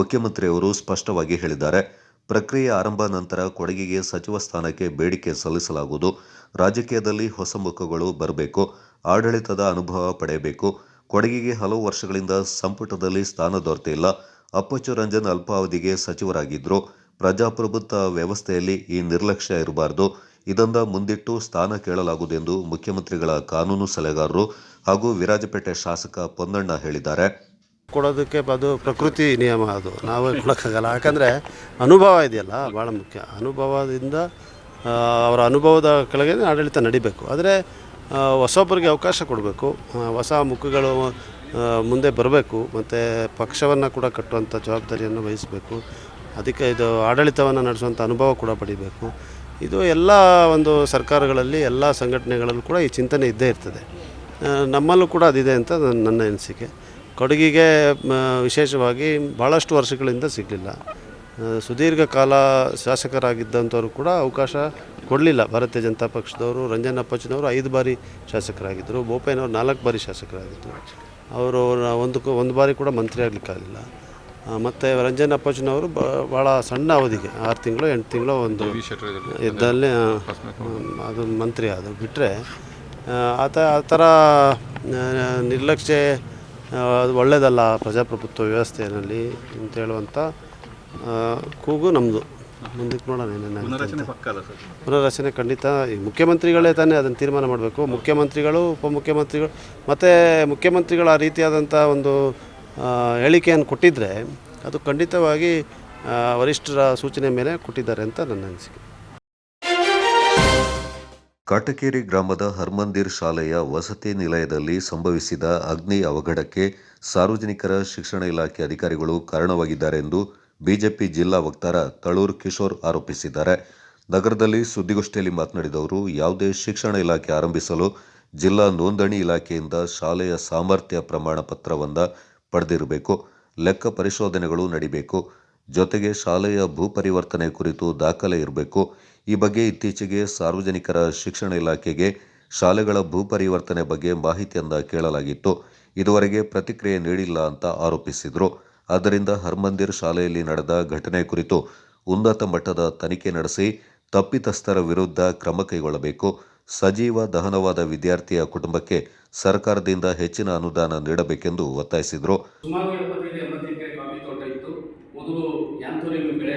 ಮುಖ್ಯಮಂತ್ರಿಯವರು ಸ್ಪಷ್ಟವಾಗಿ ಹೇಳಿದ್ದಾರೆ. ಪ್ರಕ್ರಿಯೆ ಆರಂಭ ನಂತರ ಕೊಡಗಿಗೆ ಸಚಿವ ಸ್ಥಾನಕ್ಕೆ ಬೇಡಿಕೆ ಸಲ್ಲಿಸಲಾಗುವುದು. ರಾಜಕೀಯದಲ್ಲಿ ಹೊಸ ಮುಖಗಳು ಬರಬೇಕು, ಆಡಳಿತದ ಅನುಭವ ಪಡೆಯಬೇಕು. ಕೊಡಗಿಗೆ ಹಲವು ವರ್ಷಗಳಿಂದ ಸಂಪುಟದಲ್ಲಿ ಸ್ಥಾನ ದೊರೆತಿಲ್ಲ. ಅಪ್ಪಚ್ಚು ರಂಜನ್ ಅಲ್ಪಾವಧಿಗೆ ಸಚಿವರಾಗಿದ್ದರು. ಪ್ರಜಾಪ್ರಭುತ್ವ ವ್ಯವಸ್ಥೆಯಲ್ಲಿ ಈ ನಿರ್ಲಕ್ಷ್ಯ ಇರಬಾರದು. ಇದನ್ನ ಮುಂದಿಟ್ಟು ಸ್ಥಾನ ಕೇಳಲಾಗುವುದೆಂದು ಮುಖ್ಯಮಂತ್ರಿಗಳ ಕಾನೂನು ಸಲಹೆಗಾರರು ಹಾಗೂ ವಿರಾಜಪೇಟೆ ಶಾಸಕ ಪೊನ್ನಣ್ಣ ಹೇಳಿದ್ದಾರೆ. ಕೊಡೋದಕ್ಕೆ ಅದು ಪ್ರಕೃತಿ ನಿಯಮ, ಅದು ನಾವೇ ಕೊಡೋಕ್ಕಾಗಲ್ಲ. ಯಾಕಂದರೆ ಅನುಭವ ಇದೆಯಲ್ಲ ಭಾಳ ಮುಖ್ಯ. ಅನುಭವದಿಂದ ಅವರ ಅನುಭವದ ಕೆಳಗೆ ಆಡಳಿತ ನಡಿಬೇಕು. ಆದರೆ ಹೊಸೊಬ್ಬರಿಗೆ ಅವಕಾಶ ಕೊಡಬೇಕು, ಹೊಸ ಮುಖಗಳು ಮುಂದೆ ಬರಬೇಕು, ಮತ್ತು ಪಕ್ಷವನ್ನು ಕೂಡ ಕಟ್ಟುವಂಥ ಜವಾಬ್ದಾರಿಯನ್ನು ವಹಿಸಬೇಕು. ಅದಕ್ಕೆ ಇದು ಆಡಳಿತವನ್ನು ನಡೆಸುವಂಥ ಅನುಭವ ಕೂಡ ಪಡಿಬೇಕು. ಇದು ಎಲ್ಲ ಒಂದು ಸರ್ಕಾರಗಳಲ್ಲಿ, ಎಲ್ಲ ಸಂಘಟನೆಗಳಲ್ಲೂ ಕೂಡ ಈ ಚಿಂತನೆ ಇದ್ದೇ ಇರ್ತದೆ. ನಮ್ಮಲ್ಲೂ ಕೂಡ ಅದಿದೆ ಅಂತ ನನ್ನ ಅನಿಸಿಕೆ. ಕೊಡಗಿಗೆ ವಿಶೇಷವಾಗಿ ಭಾಳಷ್ಟು ವರ್ಷಗಳಿಂದ ಸಿಗಲಿಲ್ಲ. ಸುದೀರ್ಘ ಕಾಲ ಶಾಸಕರಾಗಿದ್ದಂಥವ್ರು ಕೂಡ ಅವಕಾಶ ಕೊಡಲಿಲ್ಲ. ಭಾರತೀಯ ಜನತಾ ಪಕ್ಷದವರು ರಂಜನ್ ಅಪ್ಪಚ್ಚನವರು 5 ಬಾರಿ ಶಾಸಕರಾಗಿದ್ದರು. ಬೋಪಯ್ಯನವರು 4 ಬಾರಿ ಶಾಸಕರಾಗಿದ್ದರು. ಅವರು ಒಂದು ಬಾರಿ ಕೂಡ ಮಂತ್ರಿ ಆಗಲಿಕ್ಕಾಗಲಿಲ್ಲ. ಮತ್ತು ರಂಜನ್ ಅಪ್ಪಚ್ಚನವರು ಭಾಳ ಸಣ್ಣ ಅವಧಿಗೆ 6 ತಿಂಗಳು 8 ತಿಂಗಳು ಒಂದು ಇದ್ದಲ್ಲಿ ಅದು ಮಂತ್ರಿ ಅದು ಬಿಟ್ಟರೆ ಆ ಥರ ನಿರ್ಲಕ್ಷ್ಯ ಅದು ಒಳ್ಳೆಯದಲ್ಲ ಪ್ರಜಾಪ್ರಭುತ್ವ ವ್ಯವಸ್ಥೆಯಲ್ಲಿ ಅಂತ ಹೇಳುವಂಥ ಕೂಗು ನಮ್ಮದು. ಮುಂದಕ್ಕೆ ನೋಡೋಣ ಏನೇನು ಪುನರ್ರಚನೆ ಖಂಡಿತ. ಈ ಮುಖ್ಯಮಂತ್ರಿಗಳೇ ತಾನೇ ಅದನ್ನು ತೀರ್ಮಾನ ಮಾಡಬೇಕು. ಮುಖ್ಯಮಂತ್ರಿಗಳು, ಉಪಮುಖ್ಯಮಂತ್ರಿಗಳು ಮತ್ತು ಮುಖ್ಯಮಂತ್ರಿಗಳ ಆ ರೀತಿಯಾದಂಥ ಒಂದು ಹೇಳಿಕೆಯನ್ನು ಕೊಟ್ಟಿದ್ದರೆ ಅದು ಖಂಡಿತವಾಗಿ ವರಿಷ್ಠರ ಸೂಚನೆ ಮೇಲೆ ಕೊಟ್ಟಿದ್ದಾರೆ ಅಂತ ನನ್ನ ಅನಿಸಿಕೆ. ಕಾಟಕೇರಿ ಗ್ರಾಮದ ಹರ್ಮಂದಿರ್ ಶಾಲೆಯ ವಸತಿ ನಿಲಯದಲ್ಲಿ ಸಂಭವಿಸಿದ ಅಗ್ನಿ ಅವಘಡಕ್ಕೆ ಸಾರ್ವಜನಿಕರ ಶಿಕ್ಷಣ ಇಲಾಖೆ ಅಧಿಕಾರಿಗಳು ಕಾರಣವಾಗಿದ್ದಾರೆ ಎಂದು ಬಿಜೆಪಿ ಜಿಲ್ಲಾ ವಕ್ತಾರ ತಳೂರು ಕಿಶೋರ್ ಆರೋಪಿಸಿದ್ದಾರೆ. ನಗರದಲ್ಲಿ ಸುದ್ದಿಗೋಷ್ಠಿಯಲ್ಲಿ ಮಾತನಾಡಿದ ಅವರು, ಯಾವುದೇ ಶಿಕ್ಷಣ ಇಲಾಖೆ ಆರಂಭಿಸಲು ಜಿಲ್ಲಾ ನೋಂದಣಿ ಇಲಾಖೆಯಿಂದ ಶಾಲೆಯ ಸಾಮರ್ಥ್ಯ ಪ್ರಮಾಣ ಪತ್ರವನ್ನು ಪಡೆದಿರಬೇಕು, ಲೆಕ್ಕ ಪರಿಶೋಧನೆಗಳು ನಡೀಬೇಕು, ಜೊತೆಗೆ ಶಾಲೆಯ ಭೂ ಪರಿವರ್ತನೆ ಕುರಿತು ದಾಖಲೆ ಇರಬೇಕು. ಈ ಬಗ್ಗೆ ಇತ್ತೀಚೆಗೆ ಸಾರ್ವಜನಿಕರ ಶಿಕ್ಷಣ ಇಲಾಖೆಗೆ ಶಾಲೆಗಳ ಭೂ ಪರಿವರ್ತನೆ ಬಗ್ಗೆ ಮಾಹಿತಿಯನ್ನು ಕೇಳಲಾಗಿತ್ತು. ಇದುವರೆಗೆ ಪ್ರತಿಕ್ರಿಯೆ ನೀಡಿಲ್ಲ ಅಂತ ಆರೋಪಿಸಿದರು. ಆದ್ದರಿಂದ ಹರ್ಮಂದಿರ್ ಶಾಲೆಯಲ್ಲಿ ನಡೆದ ಘಟನೆ ಕುರಿತು ಉನ್ನತ ಮಟ್ಟದ ತನಿಖೆ ನಡೆಸಿ ತಪ್ಪಿತಸ್ಥರ ವಿರುದ್ಧ ಕ್ರಮ ಕೈಗೊಳ್ಳಬೇಕು. ಸಜೀವ ದಹನವಾದ ವಿದ್ಯಾರ್ಥಿಯ ಕುಟುಂಬಕ್ಕೆ ಸರ್ಕಾರದಿಂದ ಹೆಚ್ಚಿನ ಅನುದಾನ ನೀಡಬೇಕೆಂದು ಒತ್ತಾಯಿಸಿದರು. ಸುಮಾರು 75-80 ಎಕರೆ ಕಾಫಿ ತೋಟ ಇತ್ತು. ಮೊದಲು ಯಾಂಥೋರಿಯಂ ಬೆಳೆ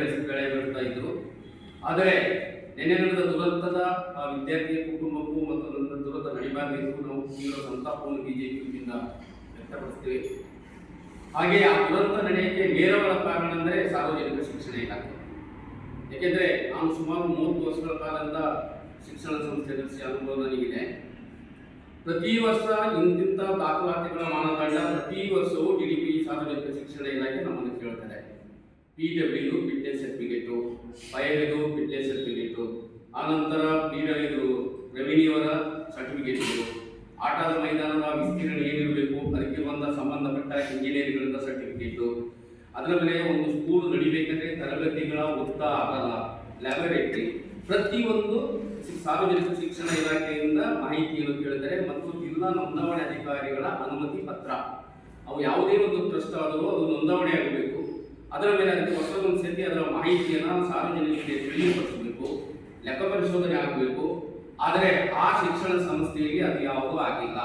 ಬೆಳೀತಾ ಇದ್ರು. ಆದರೆ ನಿನ್ನೆ ನಡೆದ ದುರಂತದ ಆ ವಿದ್ಯಾರ್ಥಿಯ ಕುಟುಂಬಕ್ಕೂ ಮತ್ತು ನನ್ನ ದುರಂತ ನಡಿಬಾರದೆಂದು ನಾವು ತೀವ್ರ ಸಂತಾಪವನ್ನು ಬಿಜೆಪಿಯಿಂದ ವ್ಯಕ್ತಪಡಿಸ್ತೇವೆ. ಹಾಗೆ ಆ ದುರಂತ ನಡೆಯಕ್ಕೆ ನೇರವಾದ ಕಾರಣ ಅಂದರೆ ಸಾರ್ವಜನಿಕ ಶಿಕ್ಷಣ ಇಲ್ಲ. ಯಾಕೆಂದರೆ ನಾನು ಸುಮಾರು 30 ವರ್ಷಗಳ ಕಾಲದಿಂದ ಶಿಕ್ಷಣ ಸಂಸ್ಥೆ ನಡೆಸಿ ಅನುಭವ ನನಗಿದೆ. ಪ್ರತಿ ವರ್ಷ ಇಂತಿಂಥ ದಾಖಲಾತಿಗಳ ಮಾನದಂಡ ಪ್ರತಿ ವರ್ಷವೂ DDP ಸಾರ್ವಜನಿಕ ಶಿಕ್ಷಣ ಇಲಾಖೆ ನಮ್ಮನ್ನು ಕೇಳ್ತಾರೆ. PW ಫಿಟ್ನೆಸ್ ಸರ್ಟಿಫಿಕೇಟು, ಫೈರ್ದು ಫಿಟ್ನೆಸ್ ಸರ್ಟಿಫಿಕೇಟು, ಆನಂತರ ಇದು ರೆವಿನ್ಯೂವರ ಸರ್ಟಿಫಿಕೇಟ್ಗಳು, ಆಟದ ಮೈದಾನದ ವಿಸ್ತೀರ್ಣ ಏನಿರಬೇಕು ಅದಕ್ಕೆ ಸಂಬಂಧಪಟ್ಟ ಇಂಜಿನಿಯರಿಂಗ್ಗಳಿಂದ ಸರ್ಟಿಫಿಕೇಟು, ಅದರ ಮೇಲೆ ಒಂದು ಸ್ಕೂಲ್ ನಡಿಬೇಕಂದ್ರೆ ತರಗತಿಗಳ ಒತ್ತ ಆಗಲ್ಲ, ಲ್ಯಾಬೊರೇಟರಿ, ಪ್ರತಿಯೊಂದು ಸಾರ್ವಜನಿಕ ಶಿಕ್ಷಣ ಇಲಾಖೆಯಿಂದ ಮಾಹಿತಿಯನ್ನು ಕೇಳಿದರೆ ಮತ್ತು ಜಿಲ್ಲಾ ನೋಂದಣಿ ಅಧಿಕಾರಿಗಳ ಅನುಮತಿ ಪತ್ರ, ಅವು ಯಾವುದೇ ಒಂದು ಟ್ರಸ್ಟ್ ಆದರೂ ಅದು ನೋಂದಣಿ ಆಗಬೇಕು. ಅದರ ಮೇಲೆ ಅದಕ್ಕೆ ವರ್ಷದೊಂದು ಸತಿ ಅದರ ಮಾಹಿತಿಯನ್ನು ಸಾರ್ವಜನಿಕರಿಗೆ ತಿಳಿಯಪಡಿಸಬೇಕು, ಲೆಕ್ಕ ಪರಿಶೋಧನೆ ಆಗಬೇಕು. ಆದರೆ ಆ ಶಿಕ್ಷಣ ಸಂಸ್ಥೆಯಲ್ಲಿ ಅದು ಯಾವುದೂ ಆಗಿಲ್ಲ.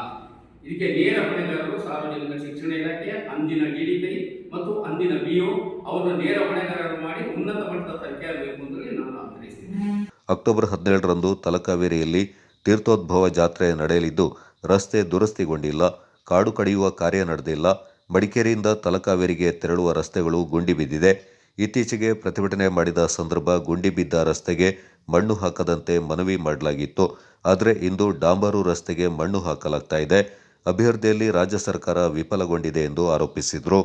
ಇದಕ್ಕೆ ನೇರ ಹೊಣೆಗಾರರು ಸಾರ್ವಜನಿಕ ಶಿಕ್ಷಣ ಇಲಾಖೆ, ಅಂದಿನ DDP ಮತ್ತು ಅಂದಿನ BO ಅವರನ್ನು ನೇರ ಹೊಣೆಗಾರರು ಮಾಡಿ ಉನ್ನತ ಮಟ್ಟದ ತನಿಖೆ ಆಗಬೇಕು ಅಂತೇಳಿ ನಾನು ಆಗ್ರಹಿಸ್ತೀನಿ. ಅಕ್ಟೋಬರ್ 17ರಂದು ತಲಕಾವೇರಿಯಲ್ಲಿ ತೀರ್ಥೋದ್ಭವ ಜಾತ್ರೆ ನಡೆಯಲಿದ್ದು ರಸ್ತೆ ದುರಸ್ತಿಗೊಂಡಿಲ್ಲ, ಕಾಡು ಕಡಿಯುವ ಕಾರ್ಯ ನಡೆದಿಲ್ಲ. ಮಡಿಕೇರಿಯಿಂದ ತಲಕಾವೇರಿಗೆ ತೆರಳುವ ರಸ್ತೆಗಳು ಗುಂಡಿ ಬಿದ್ದಿದೆ. ಇತ್ತೀಚೆಗೆ ಪ್ರತಿಭಟನೆ ಮಾಡಿದ ಸಂದರ್ಭ ಗುಂಡಿ ಬಿದ್ದ ರಸ್ತೆಗೆ ಮಣ್ಣು ಹಾಕದಂತೆ ಮನವಿ ಮಾಡಲಾಗಿತ್ತು. ಆದರೆ ಇಂದು ಡಾಂಬರು ರಸ್ತೆಗೆ ಮಣ್ಣು ಹಾಕಲಾಗ್ತಾ ಇದೆ. ಅಭಿವೃದ್ಧಿಯಲ್ಲಿ ರಾಜ್ಯ ಸರ್ಕಾರ ವಿಫಲಗೊಂಡಿದೆ ಎಂದು ಆರೋಪಿಸಿದರು.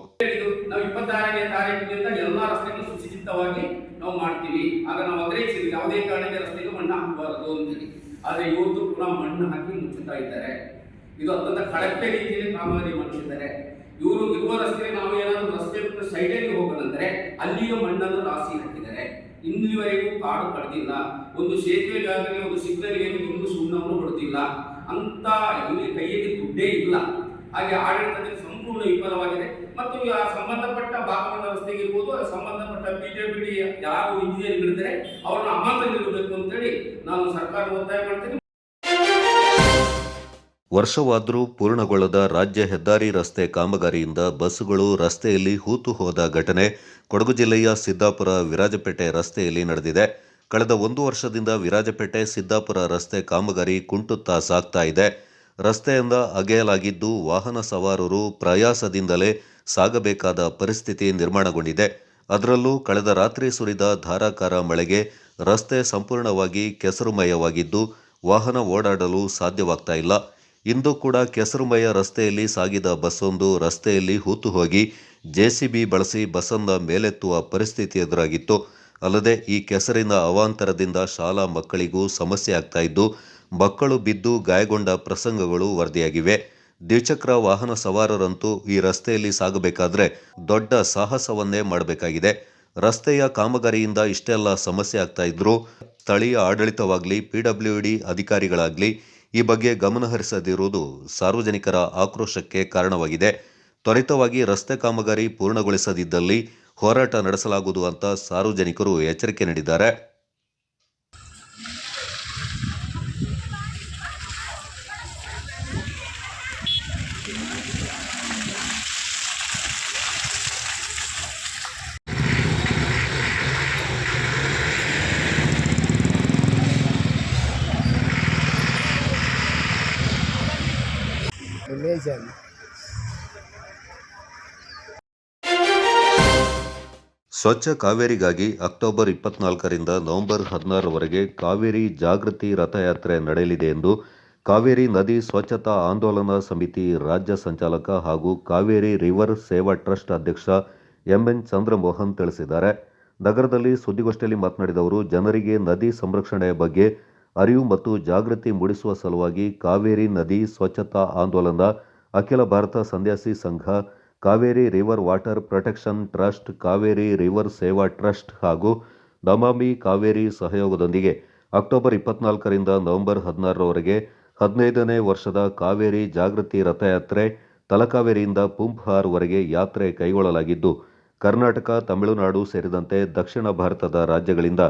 ನಾವು 26ನೇ ತಾರೀಕಿನಿಂದ ಎಲ್ಲ ರಸ್ತೆಗಳು ಸುಸಜ್ಜಿತವಾಗಿ ನಾವು ಮಾಡ್ತೀವಿ. ಆಗ ನಾವು ಆಗ್ರಹಿಸಿದ್ವಿ ಯಾವುದೇ ಕಾರಣಕ್ಕೆ ರಸ್ತೆಗೆ ಮಣ್ಣು ಹಾಕಬಾರದು ಅಂತೇಳಿ. ಆದರೆ ಇವತ್ತು ಪುನಃ ಮಣ್ಣು ಹಾಕಿ ಮುಚ್ಚುತ್ತಾ ಇದ್ದಾರೆ. ಇದು ಅತ್ಯಂತ ಕಳಪೆ ರೀತಿಯಲ್ಲಿ ಕಾಮಗಾರಿ ಮಾಡಿದ್ದಾರೆ. ಇವರು ಇರುವ ರಸ್ತೆ ನಾವು ಏನಾದರೂ ರಸ್ತೆ ಸೈಡಲ್ಲಿ ಹೋಗೋದಂದ್ರೆ ಅಲ್ಲಿಯೂ ಮಣ್ಣನ್ನು ರಾಶಿ ಹಾಕಿದ್ದಾರೆ. ಇಲ್ಲಿವರೆಗೂ ಕಾಡು ಕಡ್ದಿಲ್ಲ. ಒಂದು ಸೇತುವೆಗಾಗಲಿ ಒಂದು ಸಿಗ್ನಲ್ಗೆ ಒಂದು ಸುಣ್ಣವನ್ನು ಹೊಡೆದಿಲ್ಲ ಅಂತ ಇಲ್ಲಿ ಕೈಯಲ್ಲಿ ದುಡ್ಡೇ ಇಲ್ಲ. ಹಾಗೆ ಆಡಳಿತದಲ್ಲಿ ಸಂಪೂರ್ಣ ವಿಫಲವಾಗಿದೆ. ಮತ್ತು ಸಂಬಂಧಪಟ್ಟ ಭಾಗಮಂಡಲ ರಸ್ತೆಗೆ ಇರ್ಬೋದು, ಸಂಬಂಧಪಟ್ಟ PWD ಯಾರು ಇಂಜಿನಿಯರ್ ಇರ್ತಾರೆ ಅವ್ರನ್ನ ಅಮಾನತು ನಿಲ್ಲಬೇಕು ಅಂತೇಳಿ ನಾನು ಸರ್ಕಾರ ಒತ್ತಾಯ ಮಾಡ್ತೀನಿ. ವರ್ಷವಾದರೂ ಪೂರ್ಣಗೊಳ್ಳದ ರಾಜ್ಯ ಹೆದ್ದಾರಿ ರಸ್ತೆ ಕಾಮಗಾರಿಯಿಂದ ಬಸ್ಸುಗಳು ರಸ್ತೆಯಲ್ಲಿ ಹೂತು ಹೋದ ಘಟನೆ ಕೊಡಗು ಜಿಲ್ಲೆಯ ಸಿದ್ದಾಪುರ ವಿರಾಜಪೇಟೆ ರಸ್ತೆಯಲ್ಲಿ ನಡೆದಿದೆ. ಕಳೆದ 1 ವರ್ಷದಿಂದ ವಿರಾಜಪೇಟೆ ಸಿದ್ದಾಪುರ ರಸ್ತೆ ಕಾಮಗಾರಿ ಕುಂಟುತ್ತಾ ಸಾಗ್ತಾ ಇದೆ. ರಸ್ತೆಯಿಂದ ಅಗೆಯಲಾಗಿದ್ದು ವಾಹನ ಸವಾರರು ಪ್ರಯಾಸದಿಂದಲೇ ಸಾಗಬೇಕಾದ ಪರಿಸ್ಥಿತಿ ನಿರ್ಮಾಣಗೊಂಡಿದೆ. ಅದರಲ್ಲೂ ಕಳೆದ ರಾತ್ರಿ ಸುರಿದ ಧಾರಾಕಾರ ಮಳೆಗೆ ರಸ್ತೆ ಸಂಪೂರ್ಣವಾಗಿ ಕೆಸರುಮಯವಾಗಿದ್ದು ವಾಹನ ಓಡಾಡಲು ಸಾಧ್ಯವಾಗ್ತಾ ಇಲ್ಲ. ಇಂದು ಕೂಡ ಕೆಸರುಮಯ ರಸ್ತೆಯಲ್ಲಿ ಸಾಗಿದ ಬಸ್ಸೊಂದು ರಸ್ತೆಯಲ್ಲಿ ಹೂತು ಹೋಗಿ JCB ಬಳಸಿ ಬಸ್ಸನ್ನು ಮೇಲೆತ್ತುವ ಪರಿಸ್ಥಿತಿ ಎದುರಾಗಿತ್ತು. ಅಲ್ಲದೆ ಈ ಕೆಸರಿನ ಅವಾಂತರದಿಂದ ಶಾಲಾ ಮಕ್ಕಳಿಗೂ ಸಮಸ್ಯೆ ಆಗ್ತಾ ಇದ್ದು ಮಕ್ಕಳು ಬಿದ್ದು ಗಾಯಗೊಂಡ ಪ್ರಸಂಗಗಳು ವರದಿಯಾಗಿವೆ. ದ್ವಿಚಕ್ರ ವಾಹನ ಸವಾರರಂತೂ ಈ ರಸ್ತೆಯಲ್ಲಿ ಸಾಗಬೇಕಾದ್ರೆ ದೊಡ್ಡ ಸಾಹಸವನ್ನೇ ಮಾಡಬೇಕಾಗಿದೆ. ರಸ್ತೆಯ ಕಾಮಗಾರಿಯಿಂದ ಇಷ್ಟೆಲ್ಲ ಸಮಸ್ಯೆ ಆಗ್ತಾ ಇದ್ರೂ ಸ್ಥಳೀಯ ಆಡಳಿತವಾಗಲಿ PWD ಅಧಿಕಾರಿಗಳಾಗಲಿ ಈ ಬಗ್ಗೆ ಗಮನಹರಿಸದಿರುವುದು ಸಾರ್ವಜನಿಕರ ಆಕ್ರೋಶಕ್ಕೆ ಕಾರಣವಾಗಿದೆ. ತ್ವರಿತವಾಗಿ ರಸ್ತೆ ಕಾಮಗಾರಿ ಪೂರ್ಣಗೊಳಿಸದಿದ್ದಲ್ಲಿ ಹೋರಾಟ ನಡೆಸಲಾಗುವುದು ಅಂತ ಸಾರ್ವಜನಿಕರು ಎಚ್ಚರಿಕೆ ನೀಡಿದ್ದಾರೆ. ಸ್ವಚ್ಛ ಕಾವೇರಿಗಾಗಿ ಅಕ್ಟೋಬರ್ 24ರಿಂದ ನವೆಂಬರ್ 16ರವರೆಗೆ ಕಾವೇರಿ ಜಾಗೃತಿ ರಥಯಾತ್ರೆ ನಡೆಯಲಿದೆ ಎಂದು ಕಾವೇರಿ ನದಿ ಸ್ವಚ್ಛತಾ ಆಂದೋಲನ ಸಮಿತಿ ರಾಜ್ಯ ಸಂಚಾಲಕ ಹಾಗೂ ಕಾವೇರಿ ರಿವರ್ ಸೇವಾ ಟ್ರಸ್ಟ್ ಅಧ್ಯಕ್ಷ MN ಚಂದ್ರಮೋಹನ್ ತಿಳಿಸಿದ್ದಾರೆ. ನಗರದಲ್ಲಿ ಸುದ್ದಿಗೋಷ್ಠಿಯಲ್ಲಿ ಮಾತನಾಡಿದ ಅವರು, ಜನರಿಗೆ ನದಿ ಸಂರಕ್ಷಣೆಯ ಬಗ್ಗೆ ಅರಿವು ಮತ್ತು ಜಾಗೃತಿ ಮೂಡಿಸುವ ಸಲುವಾಗಿ ಕಾವೇರಿ ನದಿ ಸ್ವಚ್ಛತಾ ಆಂದೋಲನ, ಅಖಿಲ ಭಾರತ ಸನ್ಯಾಸಿ ಸಂಘ, Kaveri river water protection trust, Kaveri river ಸೇವಾ ಟ್ರಸ್ಟ್ ಹಾಗೂ ನಮಾಮಿ ಕಾವೇರಿ ಸಹಯೋಗದೊಂದಿಗೆ ಅಕ್ಟೋಬರ್ 24ರಿಂದ ನವೆಂಬರ್ 16ರವರೆಗೆ 15ನೇ ವರ್ಷದ ಕಾವೇರಿ ಜಾಗೃತಿ ರಥಯಾತ್ರೆ ತಲಕಾವೇರಿಯಿಂದ ಪುಂಪ್ಹಾರ್ವರೆಗೆ ಯಾತ್ರೆ ಕೈಗೊಳ್ಳಲಾಗಿದ್ದು, ಕರ್ನಾಟಕ, ತಮಿಳುನಾಡು ಸೇರಿದಂತೆ ದಕ್ಷಿಣ ಭಾರತದ ರಾಜ್ಯಗಳಿಂದ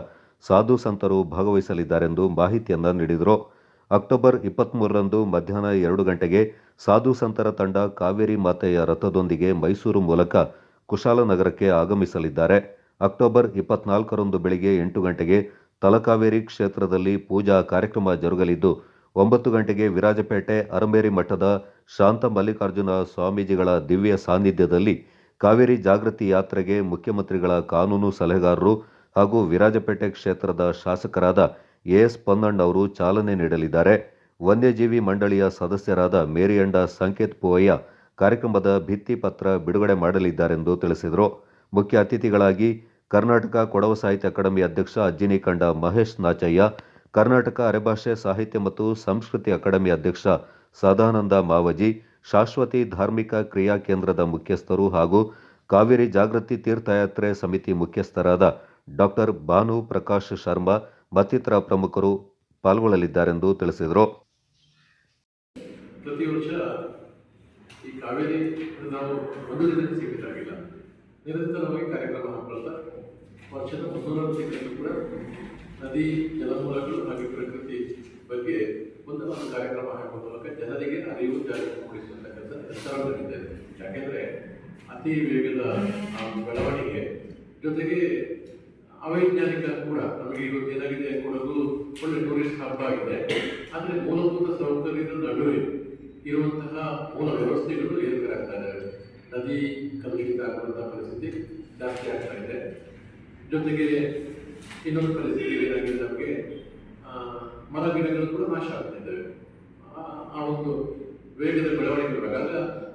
ಸಾಧು ಸಂತರು ಭಾಗವಹಿಸಲಿದ್ದಾರೆಂದು ಮಾಹಿತಿಯನ್ನು ನೀಡಿದರು. ಅಕ್ಟೋಬರ್ 23ರಂದು ಮಧ್ಯಾಹ್ನ 2 ಗಂಟೆಗೆ ಸಾಧು ಸಂತರ ತಂಡ ಕಾವೇರಿ ಮಾತೆಯ ರಥದೊಂದಿಗೆ ಮೈಸೂರು ಮೂಲಕ ಕುಶಾಲನಗರಕ್ಕೆ ಆಗಮಿಸಲಿದ್ದಾರೆ. ಅಕ್ಟೋಬರ್ 24ರಂದು ಬೆಳಿಗ್ಗೆ 8 ಗಂಟೆಗೆ ತಲಕಾವೇರಿ ಕ್ಷೇತ್ರದಲ್ಲಿ ಪೂಜಾ ಕಾರ್ಯಕ್ರಮ ಜರುಗಲಿದ್ದು 9 ಗಂಟೆಗೆ ವಿರಾಜಪೇಟೆ ಅರಮೇರಿ ಮಠದ ಶಾಂತ ಮಲ್ಲಿಕಾರ್ಜುನ ಸ್ವಾಮೀಜಿಗಳ ದಿವ್ಯ ಸಾನ್ನಿಧ್ಯದಲ್ಲಿ ಕಾವೇರಿ ಜಾಗೃತಿ ಯಾತ್ರೆಗೆ ಮುಖ್ಯಮಂತ್ರಿಗಳ ಕಾನೂನು ಸಲಹೆಗಾರರು, ಹಾಗೂ ವಿರಾಜಪೇಟೆ ಕ್ಷೇತ್ರದ ಶಾಸಕರಾದ ಎಎಸ್ ಪೊನ್ನಣ್ಣ ಅವರು ಚಾಲನೆ ನೀಡಲಿದ್ದಾರೆ. ವನ್ಯಜೀವಿ ಮಂಡಳಿಯ ಸದಸ್ಯರಾದ ಮೇರಿಯಂಡ ಸಂಕೇತ್ ಪೂವಯ್ಯ ಕಾರ್ಯಕ್ರಮದ ಭಿತ್ತಿ ಪತ್ರ ಬಿಡುಗಡೆ ಮಾಡಲಿದ್ದಾರೆಂದು ತಿಳಿಸಿದರು. ಮುಖ್ಯ ಅತಿಥಿಗಳಾಗಿ ಕರ್ನಾಟಕ ಕೊಡವ ಸಾಹಿತ್ಯ ಅಕಾಡೆಮಿ ಅಧ್ಯಕ್ಷ ಅಜ್ಜಿನಿಕಂಡ ಮಹೇಶ್ ನಾಚಯ್ಯ, ಕರ್ನಾಟಕ ಅರೆಭಾಷೆ ಸಾಹಿತ್ಯ ಮತ್ತು ಸಂಸ್ಕೃತಿ ಅಕಾಡೆಮಿ ಅಧ್ಯಕ್ಷ ಸದಾನಂದ ಮಾವಜಿ, ಶಾಶ್ವತಿ ಧಾರ್ಮಿಕ ಕ್ರಿಯಾ ಕೇಂದ್ರದ ಮುಖ್ಯಸ್ಥರು ಹಾಗೂ ಕಾವೇರಿ ಜಾಗೃತಿ ತೀರ್ಥಯಾತ್ರೆ ಸಮಿತಿ ಮುಖ್ಯಸ್ಥರಾದ ಡಾಕ್ಟರ್ ಭಾನು ಪ್ರಕಾಶ್ ಶರ್ಮಾ ಮತ್ತಿತರ ಪ್ರಮುಖರು ಪಾಲ್ಗೊಳ್ಳಲಿದ್ದಾರೆಂದು ತಿಳಿಸಿದರು. ಪ್ರತಿ ವರ್ಷ ಈ ಕಾವೇರಿ ನಾವು ಒಂದು ದಿನಕ್ಕೆ ಸೀಮಿತವಾಗಿಲ್ಲ, ನಿರಂತರವಾಗಿ ಕಾರ್ಯಕ್ರಮ ಹಮ್ಮಿಕೊಳ್ತಾ ವರ್ಷದ 360 ದಿನಗಳು ಕೂಡ ನದಿ ಜಲಮೂಲಗಳು ಹಾಗೆ ಪ್ರಕೃತಿ ಬಗ್ಗೆ ಒಂದು ಕಾರ್ಯಕ್ರಮ ಹಾಕುವ ಮೂಲಕ ಜನರಿಗೆ ಅರಿವು ಜಾಗೃತಿ ಮೂಡಿಸುವಂತಕ್ಕಂಥ ಎತ್ತರದಲ್ಲಿದೆ. ಯಾಕೆಂದರೆ ಅತಿ ವೇಗದ ಬೆಳವಣಿಗೆ ಜೊತೆಗೆ ಅವೈಜ್ಞಾನಿಕ ಕೂಡ ನಮಗೆ ಇವತ್ತು ಏನಾಗಿದೆ, ಕೊಡಗು ಒಳ್ಳೆ ಟೂರಿಸ್ಟ್ ಹಬ್ ಆಗಿದೆ. ಆದರೆ ಮೂಲಭೂತ ಸೌಕರ್ಯದ ನಡುವೆ ಇರುವಂತಹ ಮೂಲ ವ್ಯವಸ್ಥೆಗಳು ಏರ್ಪೇರಾಗ್ತಾ ಇದ್ದಾವೆ. ನದಿ ಕಲುಷಿತ ಆಗುವಂತಹ ಪರಿಸ್ಥಿತಿ ಜಾಸ್ತಿ ಆಗ್ತಾ ಇದೆ. ಜೊತೆಗೆ ಇನ್ನೊಂದು ಪರಿಸ್ಥಿತಿ ಏನಾಗಿದೆ, ನಮಗೆ ಮರ ಗಿಡಗಳು ಕೂಡ ನಾಶ ಆಗ್ತಾ ಇದ್ದಾವೆ. ಆ ಒಂದು ವೇಗದ ಬೆಳವಣಿಗೆ ಇರುವಾಗ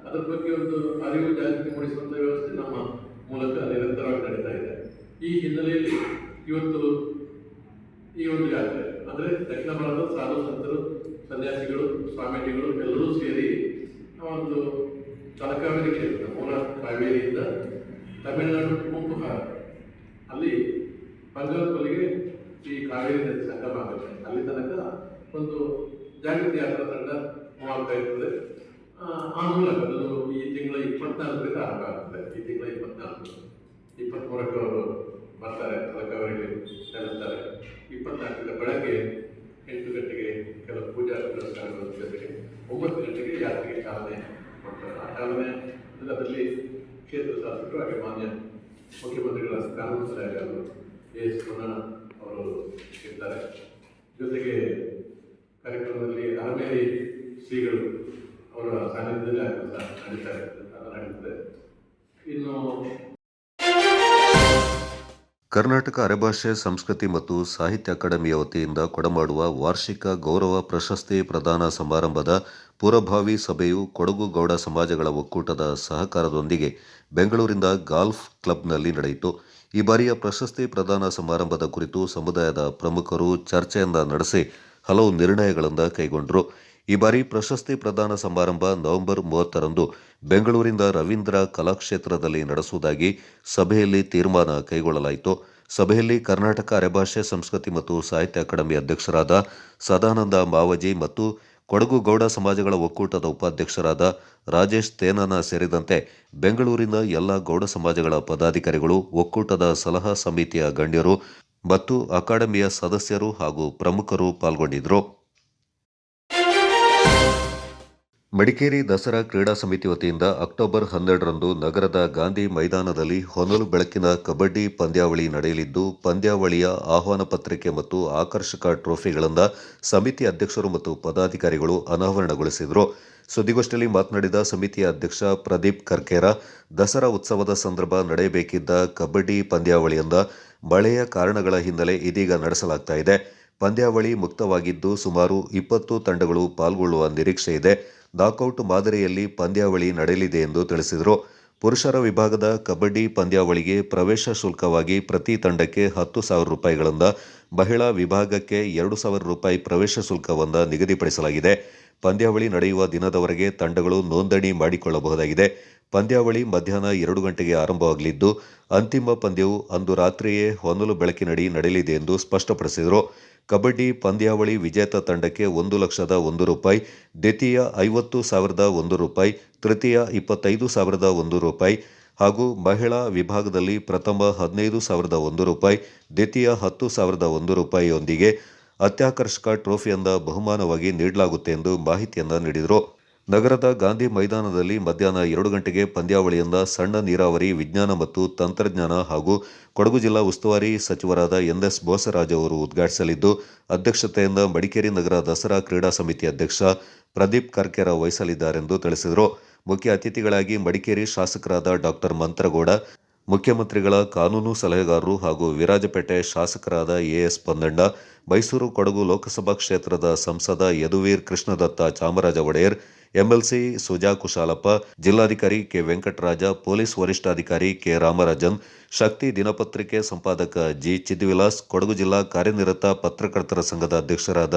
ಅದರ ಬಗ್ಗೆ ಒಂದು ಅರಿವು ಜಾಗೃತಿ ಮೂಡಿಸುವಂಥ ವ್ಯವಸ್ಥೆ ನಮ್ಮ ಮೂಲಕ ನಿರಂತರವಾಗಿ ನಡೀತಾ ಇದೆ. ಈ ಹಿನ್ನೆಲೆಯಲ್ಲಿ ಇವತ್ತು ಈ ಒಂದು ಯಾತ್ರೆ ಅಂದರೆ ದಕ್ಷಿಣ ಭಾರತದ ಸಾಧು ಸಂತರು, ಸನ್ಯಾಸಿಗಳು, ಸ್ವಾಮೀಜಿಗಳು ಎಲ್ಲರೂ ಸೇರಿ ಒಂದು ತಲಕಾವೇರಿ ಕ್ಷೇತ್ರ, ಮೂಲ ಕಾವೇರಿಯಿಂದ ತಮಿಳುನಾಡು ಕುಂಪುಹಾರ ಅಲ್ಲಿ ಬಂಗಾಳದೊಳಗೆ ಈ ಕಾವೇರಿ ನದಿ ಸಂಗಮ ಆಗುತ್ತೆ. ಅಲ್ಲಿ ತನಕ ಒಂದು ಜಾಗೃತಿ ಯಾತ್ರಾ ತಂಡ ಮಾಡ್ತಾ ಇರ್ತದೆ. ಆ ಮೂಲಕ ಅದು ಈ ತಿಂಗಳ 24ರಿಂದ ಆರಂಭ ಆಗುತ್ತೆ. ಈ ತಿಂಗಳ 23ಕ್ಕೆ ಅವರು ಬರ್ತಾರೆ, ತಲಕಾವೇರಿಗೆ ನೆಲೆಸ್ತಾರೆ. 24ರ ಬೆಳಗ್ಗೆ 8 ಗಂಟೆಗೆ ಕೆಲವು ಪೂಜಾ ಪುರಸ್ಕಾರಗಳ ಜೊತೆಗೆ 9 ಗಂಟೆಗೆ ಯಾತ್ರೆಗೆ ಚಾಲನೆ ಕೊಡ್ತಾರೆ. ಆ ಚಾಲನೆ ಅದರಲ್ಲಿ ಕ್ಷೇತ್ರ ಶಾಸಕರು ಹಾಗೆ ಮಾನ್ಯ ಮುಖ್ಯಮಂತ್ರಿಗಳ ಕಾನೂನು ಸಲಹೆಗಾರರು ಎಎಸ್ ಪೊನ್ನಣ್ಣ ಅವರು ಇರ್ತಾರೆ. ಜೊತೆಗೆ ಕಾರ್ಯಕ್ರಮದಲ್ಲಿ ಅರಮೇರಿ ಶ್ರೀಗಳು ಅವರ ಸಾನ್ನಿಧ್ಯದಲ್ಲಿ ನಡೀತಾರೆ. ಇನ್ನು ಕರ್ನಾಟಕ ಅರೆಭಾಷೆ ಸಂಸ್ಕೃತಿ ಮತ್ತು ಸಾಹಿತ್ಯ ಅಕಾಡೆಮಿಯ ವತಿಯಿಂದ ಕೊಡಮಾಡುವ ವಾರ್ಷಿಕ ಗೌರವ ಪ್ರಶಸ್ತಿ ಪ್ರದಾನ ಸಮಾರಂಭದ ಪೂರ್ವಭಾವಿ ಸಭೆಯು ಕೊಡಗು ಗೌಡ ಸಮಾಜಗಳ ಒಕ್ಕೂಟದ ಸಹಕಾರದೊಂದಿಗೆ ಬೆಂಗಳೂರಿನ ಗಾಲ್ಫ್ ಕ್ಲಬ್ನಲ್ಲಿ ನಡೆಯಿತು. ಈ ಬಾರಿಯ ಪ್ರಶಸ್ತಿ ಪ್ರದಾನ ಸಮಾರಂಭದ ಕುರಿತು ಸಮುದಾಯದ ಪ್ರಮುಖರು ಚರ್ಚೆಯನ್ನ ನಡೆಸಿ ಹಲವು ನಿರ್ಣಯಗಳನ್ನು ಕೈಗೊಂಡರು. ಈ ಬಾರಿ ಪ್ರಶಸ್ತಿ ಪ್ರದಾನ ಸಮಾರಂಭ ನವೆಂಬರ್ 30ರಂದು ಬೆಂಗಳೂರಿನ ರವೀಂದ್ರ ಕಲಾಕ್ಷೇತ್ರದಲ್ಲಿ ನಡೆಸುವುದಾಗಿ ಸಭೆಯಲ್ಲಿ ತೀರ್ಮಾನ ಕೈಗೊಳ್ಳಲಾಯಿತು. ಸಭೆಯಲ್ಲಿ ಕರ್ನಾಟಕ ಅರೆಭಾಷೆ ಸಂಸ್ಕೃತಿ ಮತ್ತು ಸಾಹಿತ್ಯ ಅಕಾಡೆಮಿ ಅಧ್ಯಕ್ಷರಾದ ಸದಾನಂದ ಮಾವಜಿ ಮತ್ತು ಕೊಡಗು ಗೌಡ ಸಮಾಜಗಳ ಒಕ್ಕೂಟದ ಉಪಾಧ್ಯಕ್ಷರಾದ ರಾಜೇಶ್ ತೇನನ ಸೇರಿದಂತೆ ಬೆಂಗಳೂರಿನ ಎಲ್ಲ ಗೌಡ ಸಮಾಜಗಳ ಪದಾಧಿಕಾರಿಗಳು, ಒಕ್ಕೂಟದ ಸಲಹಾ ಸಮಿತಿಯ ಗಣ್ಯರು ಮತ್ತು ಅಕಾಡೆಮಿಯ ಸದಸ್ಯರು ಹಾಗೂ ಪ್ರಮುಖರು ಪಾಲ್ಗೊಂಡಿದ್ದರು. ಮಡಿಕೇರಿ ದಸರಾ ಕ್ರೀಡಾ ಸಮಿತಿ ವತಿಯಿಂದ ಅಕ್ಟೋಬರ್ 12ರಂದು ನಗರದ ಗಾಂಧಿ ಮೈದಾನದಲ್ಲಿ ಹೊನಲು ಬೆಳಕಿನ ಕಬಡ್ಡಿ ಪಂದ್ಯಾವಳಿ ನಡೆಯಲಿದ್ದು, ಪಂದ್ಯಾವಳಿಯ ಆಹ್ವಾನ ಪತ್ರಿಕೆ ಮತ್ತು ಆಕರ್ಷಕ ಟ್ರೋಫಿಗಳನ್ನು ಸಮಿತಿ ಅಧ್ಯಕ್ಷರು ಮತ್ತು ಪದಾಧಿಕಾರಿಗಳು ಅನಾವರಣಗೊಳಿಸಿದರು. ಸುದ್ದಿಗೋಷ್ಠಿಯಲ್ಲಿ ಮಾತನಾಡಿದ ಸಮಿತಿಯ ಅಧ್ಯಕ್ಷ ಪ್ರದೀಪ್ ಕರ್ಕೇರ, ದಸರಾ ಉತ್ಸವದ ಸಂದರ್ಭ ನಡೆಯಬೇಕಿದ್ದ ಕಬಡ್ಡಿ ಪಂದ್ಯಾವಳಿಯಿಂದ ಮಳೆಯ ಕಾರಣಗಳ ಹಿನ್ನೆಲೆ ಇದೀಗ ನಡೆಸಲಾಗ್ತಾ ಇದೆ. ಪಂದ್ಯಾವಳಿ ಮುಕ್ತವಾಗಿದ್ದು ಸುಮಾರು 20 ತಂಡಗಳು ಪಾಲ್ಗೊಳ್ಳುವ ನಿರೀಕ್ಷೆ ಇದೆ. ನಾಕೌಟ್ ಮಾದರಿಯಲ್ಲಿ ಪಂದ್ಯಾವಳಿ ನಡೆಯಲಿದೆ ಎಂದು ತಿಳಿಸಿದರು. ಪುರುಷರ ವಿಭಾಗದ ಕಬಡ್ಡಿ ಪಂದ್ಯಾವಳಿಗೆ ಪ್ರವೇಶ ಶುಲ್ಕವಾಗಿ ಪ್ರತಿ ತಂಡಕ್ಕೆ 10,000 ರೂಪಾಯಿಗಳಿಂದ ಮಹಿಳಾ ವಿಭಾಗಕ್ಕೆ 2,000 ರೂಪಾಯಿ ಪ್ರವೇಶ ಶುಲ್ಕವನ್ನು ನಿಗದಿಪಡಿಸಲಾಗಿದೆ. ಪಂದ್ಯಾವಳಿ ನಡೆಯುವ ದಿನದವರೆಗೆ ತಂಡಗಳು ನೋಂದಣಿ ಮಾಡಿಕೊಳ್ಳಬಹುದಾಗಿದೆ. ಪಂದ್ಯಾವಳಿ ಮಧ್ಯಾಹ್ನ 2 ಗಂಟೆಗೆ ಆರಂಭವಾಗಲಿದ್ದು, ಅಂತಿಮ ಪಂದ್ಯವು ಅಂದು ರಾತ್ರಿಯೇ ಹೊನಲು ಬೆಳಕಿನಡಿ ನಡೆಯಲಿದೆ ಎಂದು ಸ್ಪಷ್ಟಪಡಿಸಿದರು. ಕಬಡ್ಡಿ ಪಂದ್ಯಾವಳಿ ವಿಜೇತ ತಂಡಕ್ಕೆ 1,01,000 ರೂಪಾಯಿ, ದ್ವಿತೀಯ 50,001 ರೂಪಾಯಿ, ತೃತೀಯ 25,001 ರೂಪಾಯಿ ಹಾಗೂ ಮಹಿಳಾ ವಿಭಾಗದಲ್ಲಿ ಪ್ರಥಮ 15,001 ರೂಪಾಯಿ, ದ್ವಿತೀಯ 10,001 ರೂಪಾಯಿಯೊಂದಿಗೆ ಅತ್ಯಾಕರ್ಷಕ ಟ್ರೋಫಿಯಿಂದ ಬಹುಮಾನವಾಗಿ ನೀಡಲಾಗುತ್ತೆ ಎಂದು ಮಾಹಿತಿಯನ್ನು ನೀಡಿದರು. ನಗರದ ಗಾಂಧಿ ಮೈದಾನದಲ್ಲಿ ಮಧ್ಯಾಹ್ನ 2 ಗಂಟೆಗೆ ಪಂದ್ಯಾವಳಿಯಿಂದ ಸಣ್ಣ ನೀರಾವರಿ, ವಿಜ್ಞಾನ ಮತ್ತು ತಂತ್ರಜ್ಞಾನ ಹಾಗೂ ಕೊಡಗು ಜಿಲ್ಲಾ ಉಸ್ತುವಾರಿ ಸಚಿವರಾದ ಎನ್ಎಸ್ ಬೋಸರಾಜ್ ಅವರು ಉದ್ಘಾಟಿಸಲಿದ್ದು, ಅಧ್ಯಕ್ಷತೆಯಿಂದ ಮಡಿಕೇರಿ ನಗರ ದಸರಾ ಕ್ರೀಡಾ ಸಮಿತಿ ಅಧ್ಯಕ್ಷ ಪ್ರದೀಪ್ ಕರ್ಕೇರ ವಹಿಸಲಿದ್ದಾರೆಂದು ತಿಳಿಸಿದರು. ಮುಖ್ಯ ಅತಿಥಿಗಳಾಗಿ ಮಡಿಕೇರಿ ಶಾಸಕರಾದ ಡಾಕ್ಟರ್ ಮಂತ್ರಗೌಡ, ಮುಖ್ಯಮಂತ್ರಿಗಳ ಕಾನೂನು ಸಲಹೆಗಾರರು ಹಾಗೂ ವಿರಾಜಪೇಟೆ ಶಾಸಕರಾದ ಎಎಸ್ ಪೊನ್ನಣ್ಣ, ಮೈಸೂರು ಕೊಡಗು ಲೋಕಸಭಾ ಕ್ಷೇತ್ರದ ಸಂಸದ ಯದುವೀರ್ ಕೃಷ್ಣದತ್ತ ಚಾಮರಾಜ ಒಡೆಯರ್, ಎಂಎಲ್ಸಿ ಸುಜಾ ಕುಶಾಲಪ್ಪ, ಜಿಲ್ಲಾಧಿಕಾರಿ ಕೆ ವೆಂಕಟರಾಜ, ಪೊಲೀಸ್ ವರಿಷ್ಠಾಧಿಕಾರಿ ಕೆ ರಾಮರಾಜನ್, ಶಕ್ತಿ ದಿನಪತ್ರಿಕೆ ಸಂಪಾದಕ ಜಿ ಚಿದ್ವಿಲಾಸ್, ಕೊಡಗು ಜಿಲ್ಲಾ ಕಾರ್ಯನಿರತ ಪತ್ರಕರ್ತರ ಸಂಘದ ಅಧ್ಯಕ್ಷರಾದ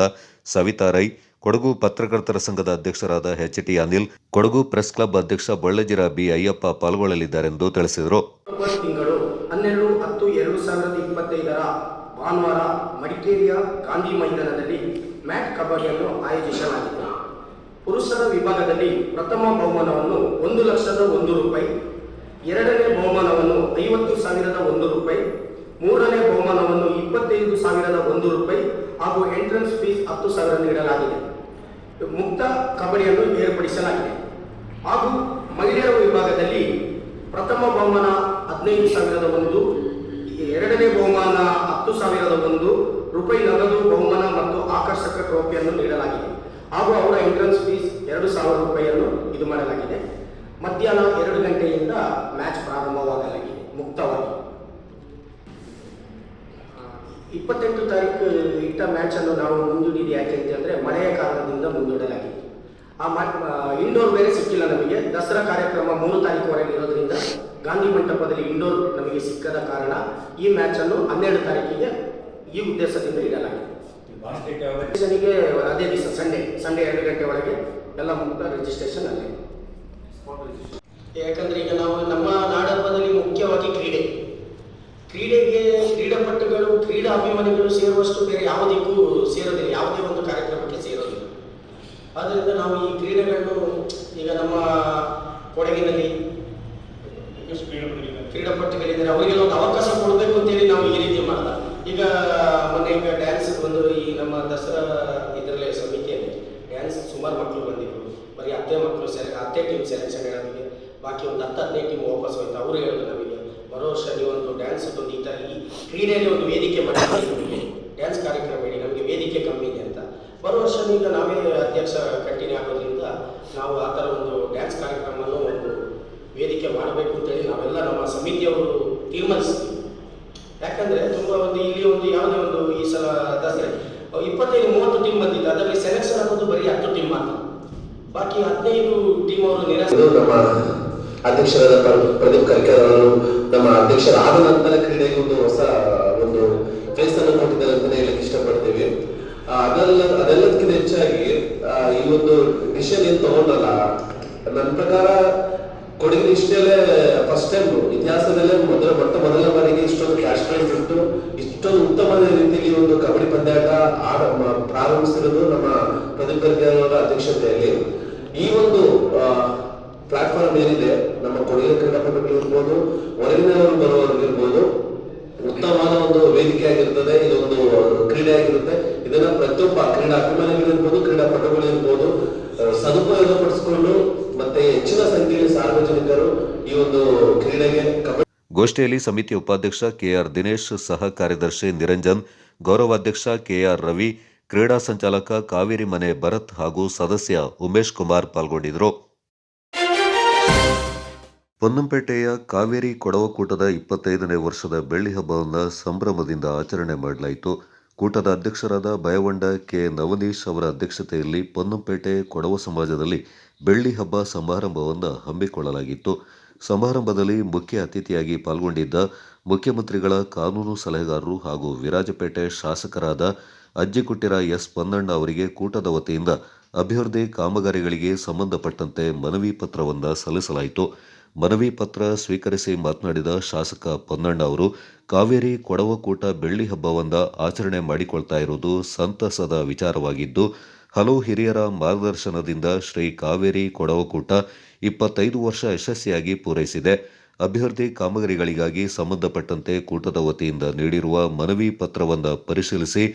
ಸವಿತಾ ರೈ, ಕೊಡಗು ಪತ್ರಕರ್ತರ ಸಂಘದ ಅಧ್ಯಕ್ಷರಾದ HT Anil, Kodagu press club ಅಧ್ಯಕ್ಷ ಬೊಳ್ಳೆಜಿರ ಬಿ ಅಯ್ಯಪ್ಪ ಪಾಲ್ಗೊಳ್ಳಲಿದ್ದಾರೆಂದು ತಿಳಿಸಿದರು. ತಿಂಗಳು 12/10/2025 ಭಾನುವಾರ ಮಡಿಕೇರಿಯ ಗಾಂಧಿ ಮೈದಾನದಲ್ಲಿ ಮ್ಯಾಟ್ ಕಬಡ್ಡಿಯನ್ನು ಆಯೋಜಿಸಲಾಗಿದೆ. ಪುರುಷರ ವಿಭಾಗದಲ್ಲಿ ಪ್ರಥಮ ಬಹುಮಾನವನ್ನು 1,01,000 ರೂಪಾಯಿ, ಎರಡನೇ ಬಹುಮಾನವನ್ನು 50,001 ರೂಪಾಯಿ, ಮೂರನೇ ಬಹುಮಾನವನ್ನು 25,001 ರೂಪಾಯಿ ಹಾಗೂ ಎಂಟ್ರೆನ್ಸ್ ಫೀಸ್ 10,000 ನೀಡಲಾಗಿದೆ. ಮುಕ್ತ ಕಬಡ್ಡಿಯನ್ನು ಏರ್ಪಡಿಸಲಾಗಿದೆ. ಹಾಗೂ ಮಹಿಳೆಯರ ವಿಭಾಗದಲ್ಲಿ ಪ್ರಥಮ ಬಹುಮಾನ 15,001, ಎರಡನೇ ಬಹುಮಾನ 10,001 ರೂಪಾಯಿ ನಗದು ಬಹುಮಾನ ಮತ್ತು ಆಕರ್ಷಕ ಟ್ರೋಫಿಯನ್ನು ನೀಡಲಾಗಿದೆ. ಹಾಗೂ ಅವರ ಎಂಟ್ರೆನ್ಸ್ ಫೀಸ್ 2,000 ರೂಪಾಯಿಯನ್ನು ಇದು ಮಾಡಲಾಗಿದೆ. ಮಧ್ಯಾಹ್ನ 2 ಗಂಟೆಯಿಂದ ಮ್ಯಾಚ್ ಪ್ರಾರಂಭವಾಗಲಾಗಿದೆ ಮುಕ್ತವಾಗಿ. 28 ತಾರೀಕು ಇಟ್ಟ ಮ್ಯಾಚ್ ಅನ್ನು ನಾವು ಮುಂದೂಡಿದ್ದು ಯಾಕೆ ಅಂತಂದ್ರೆ ಮಳೆಯ ಕಾರಣದಿಂದ ಮುಂದೂಡಲಾಗಿದೆ. ಇಂಡೋರ್ ಬೇರೆ ಸಿಕ್ಕಿಲ್ಲ ನಮಗೆ. ದಸರಾ ಕಾರ್ಯಕ್ರಮ 3 ತಾರೀಕುವರೆಗೆ ಇರೋದ್ರಿಂದ ಗಾಂಧಿ ಮಂಟಪದಲ್ಲಿ ಇಂಡೋರ್ ನಮಗೆ ಸಿಕ್ಕದ ಕಾರಣ ಈ ಮ್ಯಾಚ್ ಅನ್ನು 12 ತಾರೀಕಿಗೆ ಈ ಉದ್ದೇಶದಿಂದ ಇಡಲಾಗಿದೆ. ಅದೇ ದಿವಸ ಸಂಡೇ 2 ಗಂಟೆ ಒಳಗೆ ಎಲ್ಲ ಮುಕ್ತ ರಿಜಿಸ್ಟ್ರೇಷನ್ ಅಲ್ಲೇ. ಯಾಕಂದ್ರೆ ಈಗ ನಾವು ನಮ್ಮ ನಾಡಹಬ್ಬದಲ್ಲಿ ಮುಖ್ಯವಾಗಿ ಕ್ರೀಡೆಗೆ ಕ್ರೀಡಾಪಟುಗಳು ಕ್ರೀಡಾ ಅಭಿಮಾನಿಗಳು ಸೇರುವಷ್ಟು ಬೇರೆ ಯಾವುದಕ್ಕೂ ಸೇರೋದಿಲ್ಲ, ಯಾವುದೇ ಒಂದು ಕಾರ್ಯಕ್ರಮಕ್ಕೆ ಸೇರೋದಿಲ್ಲ. ಆದ್ದರಿಂದ ನಾವು ಈ ಕ್ರೀಡೆಗಳನ್ನು ಈಗ ನಮ್ಮ ಕೊಡಗಿನಲ್ಲಿ ಕ್ರೀಡಾಪಟುಗಳಿದ್ದಾರೆ, ಅವರಿಗೆಲ್ಲ ಒಂದು ಅವಕಾಶ ಕೊಡಬೇಕು ಅಂತೇಳಿ ನಾವು ಈ ರೀತಿ ಮಾಡಿದ. ಈಗ ಡ್ಯಾನ್ಸ್ ಒಂದು ಈ ನಮ್ಮ ದಸರಾ ಇದರಲ್ಲೇ ಸಮಿತಿಯಲ್ಲಿ ಡ್ಯಾನ್ಸ್ ಸುಮಾರು ಮಕ್ಕಳು ಬಂದಿದ್ರು. ಬರೀ 10 ಟೀಮ್ ಸೆಲೆಕ್ಷನ್ ನಮಗೆ, ಬಾಕಿ ಒಂದು 10-15 ಟೀಮ್ ವಾಪಸ್ ಹೋಯ್ತು. ಅವರು ಹೇಳಿದ್ರು ನಮಗೆ ಬರೋ ವರ್ಷ ನೀವೊಂದು ಡ್ಯಾನ್ಸ್ ಒಂದು ಈ ಥರ ಈ ಕ್ರೀಡೆಯಲ್ಲಿ ಒಂದು ವೇದಿಕೆ ಮಾಡಿದ್ದೀವಿ, ನಮಗೆ ಡ್ಯಾನ್ಸ್ ಕಾರ್ಯಕ್ರಮ ಹೇಳಿ ನಮಗೆ ವೇದಿಕೆ ಕಮ್ಮಿ ಇದೆ ಅಂತ. ಬರೋ ವರ್ಷ ಈಗ ನಾವೇ ಅಧ್ಯಕ್ಷ ಕಂಟಿನ್ಯೂ ಆಗೋದ್ರಿಂದ ನಾವು ಆ ಥರ ಒಂದು ಡ್ಯಾನ್ಸ್ ಕಾರ್ಯಕ್ರಮವನ್ನು ಒಂದು ವೇದಿಕೆ ಮಾಡಬೇಕು ಅಂತೇಳಿ ನಾವೆಲ್ಲ ನಮ್ಮ ಸಮಿತಿಯವರು ತೀರ್ಮಾನಿಸ್ತೀವಿ. ಯಾಕಂದರೆ ತುಂಬ ಒಂದು ಇಲ್ಲಿ ಒಂದು ಯಾವುದೇ ಒಂದು ಈ ಸಲ ದಸರೆ 25-30 ಟೀಮ್ ಬಂದಿದ್ದು, ಅದರಲ್ಲಿ ಸೆಲೆಕ್ಷನ್ ಆಗೋದು ಬರೀ 10 ಟೀಮ್ ಮಾತ್ರ, ಬಾಕಿ 15 ಟೀಮ್ ಅವರು ನಿರಾಶೆ. ನಮ್ಮ ಅಧ್ಯಕ್ಷರಾದ ಪ್ರದೀಪ್ ಕರ್ಕರ್ ಅವರು ನಮ್ಮ ಅಧ್ಯಕ್ಷರಾದ ನಂತರ ಕ್ರೀಡೆಗೆ ಒಂದು ಹೊಸ ಒಂದು ಫೇಸ್ ಅನ್ನು ಕೊಟ್ಟಿದ್ದಾರೆ ಅಂತಲೇ ಹೇಳಕ್ಕೆ ಇಷ್ಟಪಡ್ತೀವಿ. ಅದೆಲ್ಲದಕ್ಕಿಂತ ಹೆಚ್ಚಾಗಿ ಈ ಒಂದು ಡಿಸಿಷನ್ ಏನು ತಗೊಂಡಲ್ಲ, ನನ್ನ ಪ್ರಕಾರ ಕೊಡಗಿನ ಇಷ್ಟೇ ಫಸ್ಟ್ ಟೈಮ್ ಇತಿಹಾಸದಲ್ಲೇ ಮೊಟ್ಟ ಮೊದಲ ಬಾರಿಗೆ ಇಷ್ಟೊಂದು ಕ್ಯಾಶ್ ಪ್ರೈಸ್ ಇಟ್ಟು ಇಷ್ಟೊಂದು ಉತ್ತಮವಾದ ರೀತಿಯಲ್ಲಿ ಒಂದು ಕಬಡ್ಡಿ ಪಂದ್ಯಾಟ ಪ್ರಾರಂಭಿಸಿರೋದು ನಮ್ಮ ಪ್ರದೀಪ್ ಕರ್ಕರ್ ಅವರ ಅಧ್ಯಕ್ಷತೆಯಲ್ಲಿ. ಈ ಒಂದು ಪ್ಲಾಟ್ಫಾರ್ಮ್ ಏನಿದೆ ನಮ್ಮ ಕೊಡಗಿನ ಕ್ರೀಡಾಪಟುಗಳು ಇರ್ಬೋದು, ಹೊರಗಿನವರು ಬರುವವರಿಗಿರ್ಬೋದು, ಉತ್ತಮವಾದ ಒಂದು ವೇದಿಕೆ ಆಗಿರ್ತದೆ. ಇದೊಂದು ಕ್ರೀಡೆ ಆಗಿರುತ್ತೆ. ಇದನ್ನ ಪ್ರತಿಯೊಬ್ಬ ಕ್ರೀಡಾ ಅಭಿಮಾನಿಗಳಿರ್ಬೋದು, ಕ್ರೀಡಾಪಟುಗಳಿರ್ಬೋದು ಸದುಪಯೋಗ ಪಡಿಸಿಕೊಂಡು ಮತ್ತೆ ಹೆಚ್ಚಿನ ಸಂಖ್ಯೆಯಲ್ಲಿ ಸಾರ್ವಜನಿಕರು ಈ ಒಂದು ಕ್ರೀಡೆಗೆ ಗೋಷ್ಠಿಯಲ್ಲಿ ಸಮಿತಿ ಉಪಾಧ್ಯಕ್ಷ ಕೆಆರ್ ದಿನೇಶ್, ಸಹ ಕಾರ್ಯದರ್ಶಿ ನಿರಂಜನ್, ಗೌರವಾಧ್ಯಕ್ಷ ಕೆಆರ್ ರವಿ, ಕ್ರೀಡಾ ಸಂಚಾಲಕ ಕಾವೇರಿ ಮನೆ ಭರತ್ ಹಾಗೂ ಸದಸ್ಯ ಉಮೇಶ್ ಕುಮಾರ್ ಪಾಲ್ಗೊಂಡಿದ್ದರು. ಪೊನ್ನಂಪೇಟೆಯ ಕಾವೇರಿ ಕೊಡವ ಕೂಟದ 25ನೇ ವರ್ಷದ ಬೆಳ್ಳಿ ಹಬ್ಬವನ್ನು ಸಂಭ್ರಮದಿಂದ ಆಚರಣೆ ಮಾಡಲಾಯಿತು. ಕೂಟದ ಅಧ್ಯಕ್ಷರಾದ ಬಯವೊಂಡ ಕೆ ನವನೀಶ್ ಅವರ ಅಧ್ಯಕ್ಷತೆಯಲ್ಲಿ ಪೊನ್ನಂಪೇಟೆ ಕೊಡವ ಸಮಾಜದಲ್ಲಿ ಬೆಳ್ಳಿ ಹಬ್ಬ ಸಮಾರಂಭವನ್ನು ಹಮ್ಮಿಕೊಳ್ಳಲಾಗಿತ್ತು. ಸಮಾರಂಭದಲ್ಲಿ ಮುಖ್ಯ ಅತಿಥಿಯಾಗಿ ಪಾಲ್ಗೊಂಡಿದ್ದ ಮುಖ್ಯಮಂತ್ರಿಗಳ ಕಾನೂನು ಸಲಹೆಗಾರರು ಹಾಗೂ ವಿರಾಜಪೇಟೆ ಶಾಸಕರಾದ ಅಜ್ಜಿಕುಟ್ಟಿರ ಎಸ್ ಪೊನ್ನಣ್ಣ ಅವರಿಗೆ ಕೂಟದ ವತಿಯಿಂದ ಅಭಿವೃದ್ಧಿ ಕಾಮಗಾರಿಗಳಿಗೆ ಸಂಬಂಧಪಟ್ಟಂತೆ ಮನವಿ ಪತ್ರವನ್ನು ಸಲ್ಲಿಸಲಾಯಿತು. ಮನವಿ ಪತ್ರ ಸ್ವೀಕರಿಸಿ ಮಾತನಾಡಿದ ಶಾಸಕ ಪೊನ್ನಣ್ಣ ಅವರು, ಕಾವೇರಿ ಕೊಡವ ಕೂಟ ಬೆಳ್ಳಿ ಹಬ್ಬವನ್ನು ಆಚರಣೆ ಮಾಡಿಕೊಳ್ತಾ ಇರುವುದು ಸಂತಸದ ವಿಚಾರವಾಗಿದ್ದು, ಹಲವು ಹಿರಿಯರ ಮಾರ್ಗದರ್ಶನದಿಂದ ಶ್ರೀ ಕಾವೇರಿ ಕೊಡವ ಕೂಟ 25 ವರ್ಷ ಯಶಸ್ವಿಯಾಗಿ ಪೂರೈಸಿದೆ. ಅಭಿವೃದ್ಧಿ ಕಾಮಗಾರಿಗಳಿಗಾಗಿ ಸಂಬಂಧಪಟ್ಟಂತೆ ಕೂಟದ ವತಿಯಿಂದ ನೀಡಿರುವ ಮನವಿ ಪತ್ರವನ್ನು ಪರಿಶೀಲಿಸಿ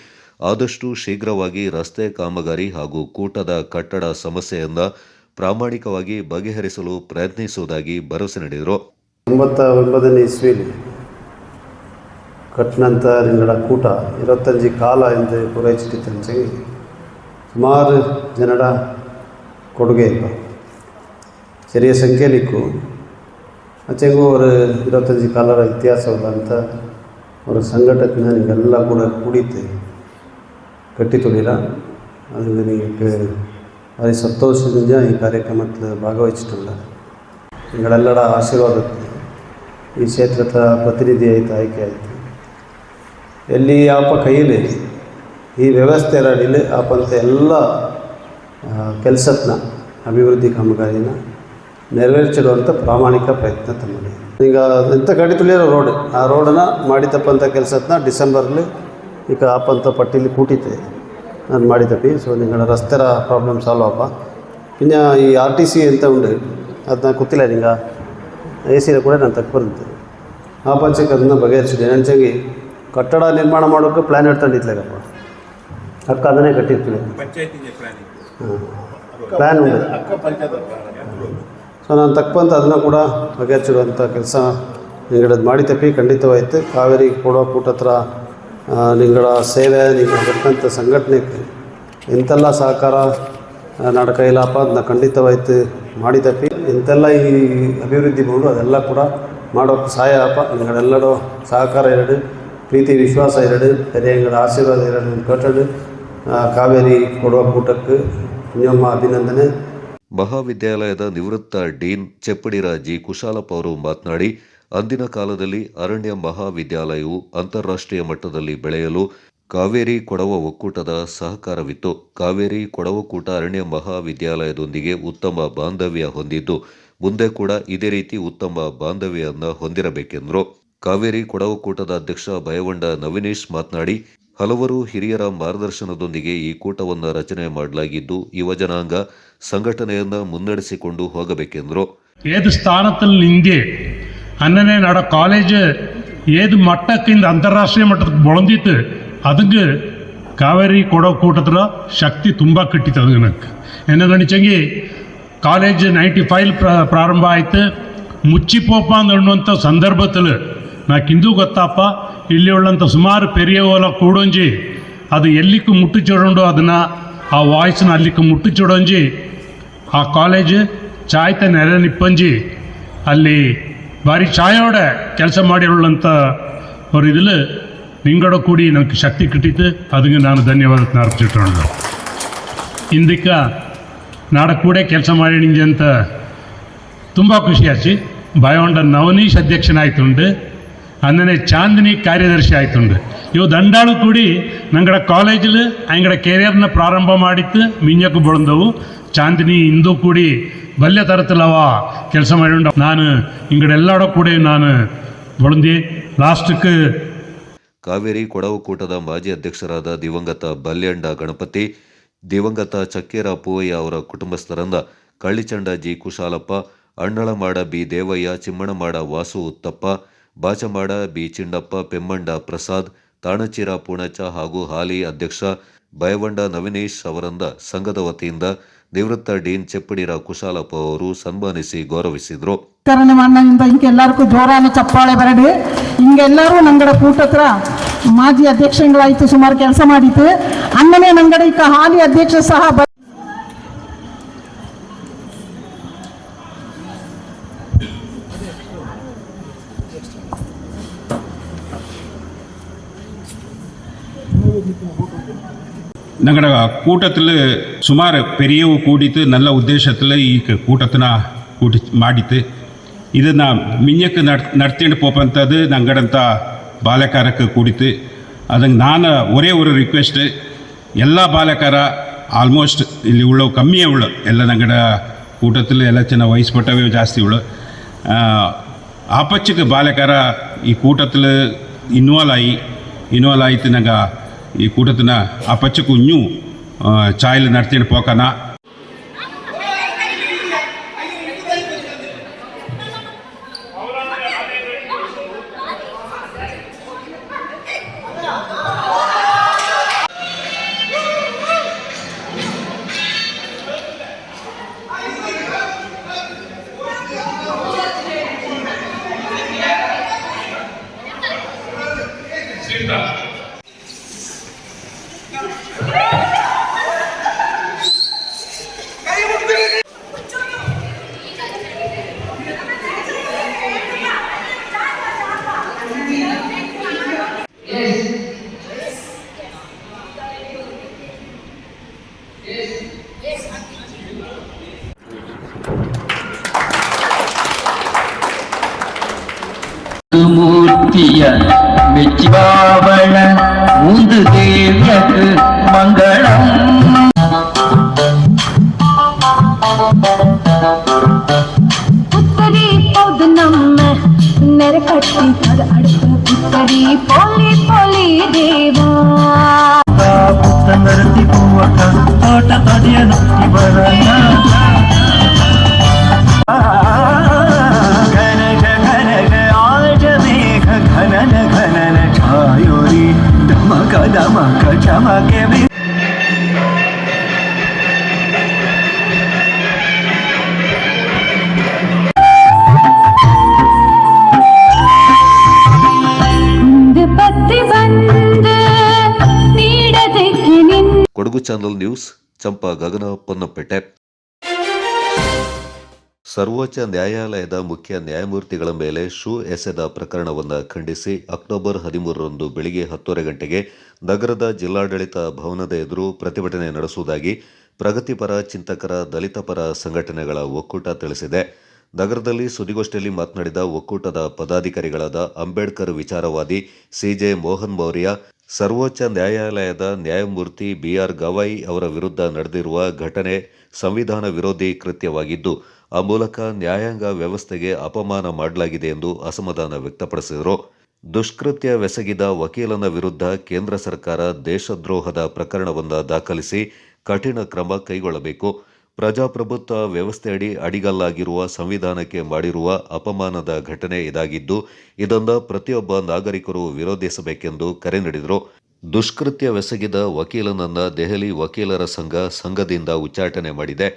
ಆದಷ್ಟು ಶೀಘ್ರವಾಗಿ ರಸ್ತೆ ಕಾಮಗಾರಿ ಹಾಗೂ ಕೂಟದ ಕಟ್ಟಡ ಸಮಸ್ಯೆಯನ್ನು ಪ್ರಾಮಾಣಿಕವಾಗಿ ಬಗೆಹರಿಸಲು ಪ್ರಯತ್ನಿಸುವುದಾಗಿ ಭರವಸೆ ನೀಡಿದರು. 99ನೇ ಇಸ್ವಿಲಿ ಕಟ್ಟಿನಂಥ ನಿಂಗಡ ಕೂಟ 25 ಕಾಲ ಎಂದು ಪೂರೈಸಿದಂತೆ ಸುಮಾರು ಜನರ ಕೊಡುಗೆ ಚೆರಿಯ ಸಂಖ್ಯೆಲಿಕ್ಕು ஆச்சேங்கும் ஒரு 25 கால வித்தியாசம் உள்ளಂಥ ஒரு சங்கடத்தின நீங்கள்லாம் கூட கூடித்து கட்டி ತೊಡಿರ ಅದು ನಿಮಗೆ ಭಾರಿ ಸಂತೋಷದಿಂದ ಈ ಕಾರ್ಯಕ್ರಮದಲ್ಲಿ ಭಾಗವಹಿಸಿಲ್ಲ ನಿಗಳೆಲ್ಲರ ಆಶೀರ್ವಾದಕ್ಕೆ ಈ ಕ್ಷೇತ್ರದ ಪ್ರತಿನಿಧಿ ಆಯಿತು ಆಯ್ಕೆ ಆಯಿತು ಎಲ್ಲಿ ಆಪ ಕೈಯಲ್ಲಿ ಈ ವ್ಯವಸ್ಥೆ ಅಡಿಯಲ್ಲಿ ಆಪಂತ ಎಲ್ಲ ಕೆಲಸನ ಅಭಿವೃದ್ಧಿ ಕಾಮಗಾರಿನ ನೆರವೇರಿಸಿಡುವಂಥ ಪ್ರಾಮಾಣಿಕ ಪ್ರಯತ್ನ ತಮ್ಮಲ್ಲಿ ಈಗ ಎಂಥ ಕಡಿತುಳಿರೋ ರೋಡ್ ಆ ರೋಡನ್ನು ಮಾಡಿದ್ದಪ್ಪಂಥ ಕೆಲಸನ ಡಿಸೆಂಬರ್ಲಿ ಈಗ ಆಪಂಥ ಪಟ್ಟಿಲಿ ಕೂಟಿತೆ ನಾನು ಮಾಡಿದ್ದಪ್ಪಿ ಸೊ ನಿಂಗಳ ರಸ್ತೆರ ಪ್ರಾಬ್ಲಮ್ ಸಾಲ್ವ್ ಅಪ್ಪ ಇನ್ನು ಈ RTC ಅಂತ ಉಂಡು ಅದನ್ನ ಗೊತ್ತಿಲ್ಲ ನಿಂಗೆ AC ಕೂಡ ನಾನು ತಕ್ಬರ್ತೆ ಆ ಪಂಚಕ್ಕೆ ಅದನ್ನ ಬಗೆಹರಿಸಿದೆ ನಂಚಾಗಿ ಕಟ್ಟಡ ನಿರ್ಮಾಣ ಮಾಡೋಕ್ಕೆ ಪ್ಲ್ಯಾನ್ ಇಟ್ಕೊಂಡಿತ್ಲಾಗಪ್ಪ ಅಕ್ಕ ಅದನ್ನೇ ಕಟ್ಟಿರ್ತೀವಿ ಪ್ಲ್ಯಾನ್ ಉಂಟು ಸೊ ನಾನು ತಕ್ಕಂತ ಅದನ್ನು ಕೂಡ ಬಗೆಹರಿಸಿಡುವಂಥ ಕೆಲಸ ನಿಂಗಡದು ಮಾಡಿತಪ್ಪಿ ಖಂಡಿತವಾಯ್ತು ಕಾವೇರಿ ಕೊಡೋ ಕೂಟ ಹತ್ರ ನಿಂಗಳ ಸೇವೆ ನಿಂಗೆ ಬರ್ತಂಥ ಸಂಘಟನೆಗೆ ಎಂತೆಲ್ಲ ಸಹಕಾರ ನಾಡ ಕೈಲಪ್ಪ ಅದನ್ನ ಖಂಡಿತವಾಯ್ತು ಮಾಡಿತಪ್ಪಿ ಎಂತೆಲ್ಲ ಈ ಅಭಿವೃದ್ಧಿ ಬೋರ್ಡು ಅದೆಲ್ಲ ಕೂಡ ಮಾಡೋಕ್ಕೆ ಸಹಾಯ ಅಪ್ಪ ನಿಂಗಳೆಲ್ಲರೂ ಸಹಕಾರ ಎರಡು ಪ್ರೀತಿ ವಿಶ್ವಾಸ ಎರಡು ಹಿರಿಯಂಗಳ ಆಶೀರ್ವಾದ ಎರಡು ಕಟ್ಟಡು ಕಾವೇರಿ ಕೊಡುವ ಕೂಟಕ್ಕೆ ನಿಮ್ಮ ಅಭಿನಂದನೆ. ಮಹಾವಿದ್ಯಾಲಯದ ನಿವೃತ್ತ ಡೀನ್ ಚೆಪ್ಪಡಿರ ಜಿ ಕುಶಾಲಪ್ಪ ಅವರು ಮಾತನಾಡಿ, ಅಂದಿನ ಕಾಲದಲ್ಲಿ ಅರಣ್ಯ ಮಹಾವಿದ್ಯಾಲಯವು ಅಂತಾರಾಷ್ಟ್ರೀಯ ಮಟ್ಟದಲ್ಲಿ ಬೆಳೆಯಲು ಕಾವೇರಿ ಕೊಡವ ಒಕ್ಕೂಟದ ಸಹಕಾರವಿತ್ತು. ಕಾವೇರಿ ಕೊಡವ ಒಕ್ಕೂಟ ಅರಣ್ಯ ಮಹಾವಿದ್ಯಾಲಯದೊಂದಿಗೆ ಉತ್ತಮ ಬಾಂಧವ್ಯ ಹೊಂದಿದ್ದು ಮುಂದೆ ಕೂಡ ಇದೇ ರೀತಿ ಉತ್ತಮ ಬಾಂಧವ್ಯವನ್ನು ಹೊಂದಿರಬೇಕೆಂದರು. ಕಾವೇರಿ ಕೊಡವ ಒಕ್ಕೂಟದ ಅಧ್ಯಕ್ಷ ಬಯವೊಂಡ ನವಿನೇಶ್ ಮಾತನಾಡಿ, ಹಲವರು ಹಿರಿಯರ ಮಾರ್ಗದರ್ಶನದೊಂದಿಗೆ ಈ ಕೂಟವನ್ನು ರಚನೆ ಮಾಡಲಾಗಿದ್ದು ಯುವಜನಾಂಗ ಸಂಘಟನೆಯನ್ನು ಮುನ್ನಡೆಸಿಕೊಂಡು ಹೋಗಬೇಕೆಂದರು. ഏത് സ്ഥാനത്തിൽ നിന്ദേ അന്നനെ നട കോളേജ് ഏത് മട്ടക്കിಂದ ಅಂತಾರಾಷ್ಟ್ರೀಯ ಮಟ್ಟಕ್ಕೆ ಬಳಂದಿತ್ತು ಅದಕ್ಕೆ ಕಾವೇರಿ ಕೊಡೋ ಕೂಟದ ಶಕ್ತಿ ತುಂಬ ಕಿಟ್ಟಿತ್ತು ಅದು ನನಗೆ ಏನಂಚಂಗಿ ಕಾಲೇಜ್ 95 ಪ್ರಾರಂಭ ಆಯ್ತು ಮುಚ್ಚಿಪೋಪ ಅನ್ನುವಂಥ ಸಂದರ್ಭದಲ್ಲಿ ನಾಕಿಂದು ಗೊತ್ತಪ್ಪ ಇಲ್ಲಿ ಉಳ್ಳಂಥ ಸುಮಾರು ಪೆರಿಯವಲ ಕೂಡೊಂಜಿ ಅದು ಎಲ್ಲಿಕ್ಕೂ ಮುಟ್ಟು ಚೂಡೊಂಡು ಅದನ್ನು ಆ ವಾಯ್ಸ್ನ ಅಲ್ಲಿಕ್ಕೆ ಮುಟ್ಟು ಚೂಡೊಂಜಿ ಆ ಕಾಲೇಜ್ ಚಾಯ್ತ ನೆಲೆ ನಿಪ್ಪಂಜಿ ಅಲ್ಲಿ ಭಾರಿ ಛಾಯೋಡೆ ಕೆಲಸ ಮಾಡಿರುಳ್ಳಂಥ ಅವ್ರ ಇದಿಲ್ ನಿಂಗಡ ಕೂಡಿ ನನಗೆ ಶಕ್ತಿ ಕಿಟ್ಟಿತ್ತು ಅದಕ್ಕೆ ನಾನು ಧನ್ಯವಾದ ಅರ್ಪಿಸಿಟ್ಟುಕೊಂಡು ಇಂದಕ್ಕ ನಾಡ ಕೂಡ ಕೆಲಸ ಮಾಡಿ ನಿಂಗೆ ಅಂತ ತುಂಬ ಖುಷಿ ಆಚಿ ಬಯವೊಂಡ ನವನೀಶ್ ಅಧ್ಯಕ್ಷನಾಯ್ತುಂಡು ಅನ್ನನೆ ಚಾಂದಿನಿ ಕಾರ್ಯದರ್ಶಿ ಆಯ್ತುಂಡು ಇವು ದಂಡಾಳು ಕೂಡಿ ನಂಗಡ ಕಾಲೇಜಲ್ಲಿ ಅಂಗಡ ಕೆರಿಯರ್ನ ಪ್ರಾರಂಭ ಮಾಡಿತ್ತು ಮಿಂಜಕ್ಕೆ ಬಳಂದವು ಚಾಂದಿನಿ ಇಂದು ಕೂಡಿ ಬಲ್ಯ ತರತಿಲ್ಲವ ಕೆಲಸ ಮಾಡಿಕೊಂಡು ನಾನು ಇಂಗಡೆಲ್ಲಾಡ ಕೂಡ ನಾನು ಬಳಂದಿ ಲಾಸ್ಟ್ಕ್ಕೆ ಕಾವೇರಿ ಕೊಡವ ಒಕ್ಕೂಟದ ಮಾಜಿ ಅಧ್ಯಕ್ಷರಾದ ದಿವಂಗತ ಬಲ್ಯಂಡ ಗಣಪತಿ, ದಿವಂಗತ ಚಕ್ಕೇರ ಪೂವಯ್ಯ ಅವರ ಕುಟುಂಬಸ್ಥರಿಂದ Kallichanda G Kushalappa, Annalamada B Devaiah, Chimmanamada Vasu Uthappa, Bachamada B Chindappa, Pemmanda Prasad, Thanachira Poonacha ಹಾಗೂ ಹಾಲಿ ಅಧ್ಯಕ್ಷ ಬಯವೊಂಡ ನವಿನೇಶ್ ಅವರಿಂದ ಸಂಘದ ವತಿಯಿಂದ ನಿವೃತ್ತ ಡೀನ್ ಚೆಪ್ಪಡಿರ ಕುಶಾಲಪ್ಪ ಅವರು ಸನ್ಮಾನಿಸಿ ಗೌರವಿಸಿದರು. ಎಲ್ಲರಿಗೂ ಜೋರಾನ ಚಪ್ಪಾಳೆ ಬರಡಿ. ಹಿಂಗೆಲ್ಲರೂ ನಂಗಡ ಕೂಟ ಹತ್ರ ಮಾಜಿ ಅಧ್ಯಕ್ಷಗಳಾಯ್ತು, ಸುಮಾರು ಕೆಲಸ ಮಾಡಿತ್ತು. ಅನ್ನನೇ ನಂಗಡ ಈಗ ಹಾಲಿ ಅಧ್ಯಕ್ಷ ಸಹ ഞങ്ങളുടെ കൂട്ടത്തിൽ സുമാറ് പെരിയവ് കൂടിയിട്ട് നല്ല ഉദ്ദേശത്തിൽ ഈ കൂട്ടത്തിന കൂട്ടി ಮಾಡಿತ್ತು. ಇದನ್ನು ಮಿಂಜಕ್ಕೆ ನಡ್ತಿಂಡು ಪೋಪಂಥದ್ದು ನಂಗಡಂಥ ಬಾಲಕರಕ್ಕೆ ಕೂಡಿತ್ತು. ಅದಕ್ಕೆ ನಾನು ಒರೇ ಒಂದು ರಿಕ್ವೆಸ್ಟ್, ಎಲ್ಲ ಬಾಲಕರ ಆಲ್ಮೋಸ್ಟ್ ಇಲ್ಲಿ ಉಳ್ಳವು ಕಮ್ಮಿಯೇ ಉಳ್ಳು, ಎಲ್ಲ ನಂಗಡ ಕೂಟത്തിൽ ಎಲ್ಲ ಚೆನ್ನಾಗಿ ವಹಿಸ್ಪಟ್ಟವೇ ಜಾಸ್ತಿ ಉಳ್ಳು. ಆಪಚ್ಚಕ್ಕೆ ಬಾಲಕರ ಈ ಕೂಟത്തിൽ ಇನ್ವಾಲ್ವ್ ಆಯಿತು. ನಂಗೆ ಈ ಕೂಟത്തിನ ಆಪಚ್ಚಕ್ಕೂ ಇನ್ನೂ ಚಾಯ್ಲು ನಡ್ತಿಂಡು ಪೋಕನ. வெச்சிபாவள ஊந்து தேவியக்கு மங்களம். புத்தரி போது நம்ம நெருக்கட்டி அது அடுத்து புத்தரி போலி போலி தேவா புத்தங்கருத்தி பூவக்க தோட்ட பதிய நோக்கி வரங்க. ಘನಘ ಘನಘ ಆಜ ಮೇಘ ಘನನ ಘನನ ಛಾಯೋರಿ ದಮಕ ದಮಕ ಚಮಕೆ ಕೊಡಗು ಚಾನಲ್ ನ್ಯೂಸ್ ಚಂಪಾ ಗಗನ ಪೊನ್ನಪೇಟೆ. ಸರ್ವೋಚ್ಚ ನ್ಯಾಯಾಲಯದ ಮುಖ್ಯ ನ್ಯಾಯಮೂರ್ತಿಗಳ ಮೇಲೆ ಶೂ ಎಸೆದ ಪ್ರಕರಣವನ್ನು ಖಂಡಿಸಿ ಅಕ್ಟೋಬರ್ 13ರಂದು ಬೆಳಿಗ್ಗೆ 10 ಗಂಟೆಗೆ ನಗರದ ಜಿಲ್ಲಾಡಳಿತ ಭವನದ ಎದುರು ಪ್ರತಿಭಟನೆ ನಡೆಸುವುದಾಗಿ ಪ್ರಗತಿಪರ ಚಿಂತಕರ ದಲಿತ ಪರ ಸಂಘಟನೆಗಳ ಒಕ್ಕೂಟ ತಿಳಿಸಿದೆ. ನಗರದಲ್ಲಿ ಸುದ್ದಿಗೋಷ್ಠಿಯಲ್ಲಿ ಮಾತನಾಡಿದ ಒಕ್ಕೂಟದ ಪದಾಧಿಕಾರಿಗಳಾದ ಅಂಬೇಡ್ಕರ್ ವಿಚಾರವಾದಿ ಸಿಜೆ ಮೋಹನ್ ಮೌರ್ಯ, ಸರ್ವೋಚ್ಚ ನ್ಯಾಯಾಲಯದ ನ್ಯಾಯಮೂರ್ತಿ ಬಿಆರ್ ಗವಾಯಿ ಅವರ ವಿರುದ್ಧ ನಡೆದಿರುವ ಘಟನೆ ಸಂವಿಧಾನ ವಿರೋಧಿ ಕೃತ್ಯವಾಗಿದ್ದು, ಆ ಮೂಲಕ ನ್ಯಾಯಾಂಗ ವ್ಯವಸ್ಥೆಗೆ ಅಪಮಾನ ಮಾಡಲಾಗಿದೆ ಎಂದು ಅಸಮಾಧಾನ ವ್ಯಕ್ತಪಡಿಸಿದರು. ದುಷ್ಕೃತ್ಯವೆಸಗಿದ ವಕೀಲನ ವಿರುದ್ಧ ಕೇಂದ್ರ ಸರ್ಕಾರ ದೇಶದ್ರೋಹದ ಪ್ರಕರಣವನ್ನು ದಾಖಲಿಸಿ ಕಠಿಣ ಕ್ರಮ ಕೈಗೊಳ್ಳಬೇಕು. ಪ್ರಜಾಪ್ರಭುತ್ವ ವ್ಯವಸ್ಥೆಯಡಿ ಅಡಿಗಲ್ಲಾಗಿರುವ ಸಂವಿಧಾನಕ್ಕೆ ಮಾಡಿರುವ ಅಪಮಾನದ ಘಟನೆ ಇದಾಗಿದ್ದು, ಇದನ್ನು ಪ್ರತಿಯೊಬ್ಬ ನಾಗರಿಕರು ವಿರೋಧಿಸಬೇಕೆಂದು ಕರೆ ನೀಡಿದರು. ದುಷ್ಕೃತ್ಯವೆಸಗಿದ ವಕೀಲನನ್ನ ದೆಹಲಿ ವಕೀಲರ ಸಂಘದಿಂದ ಉಚ್ಚಾಟನೆ ಮಾಡಿದೆ.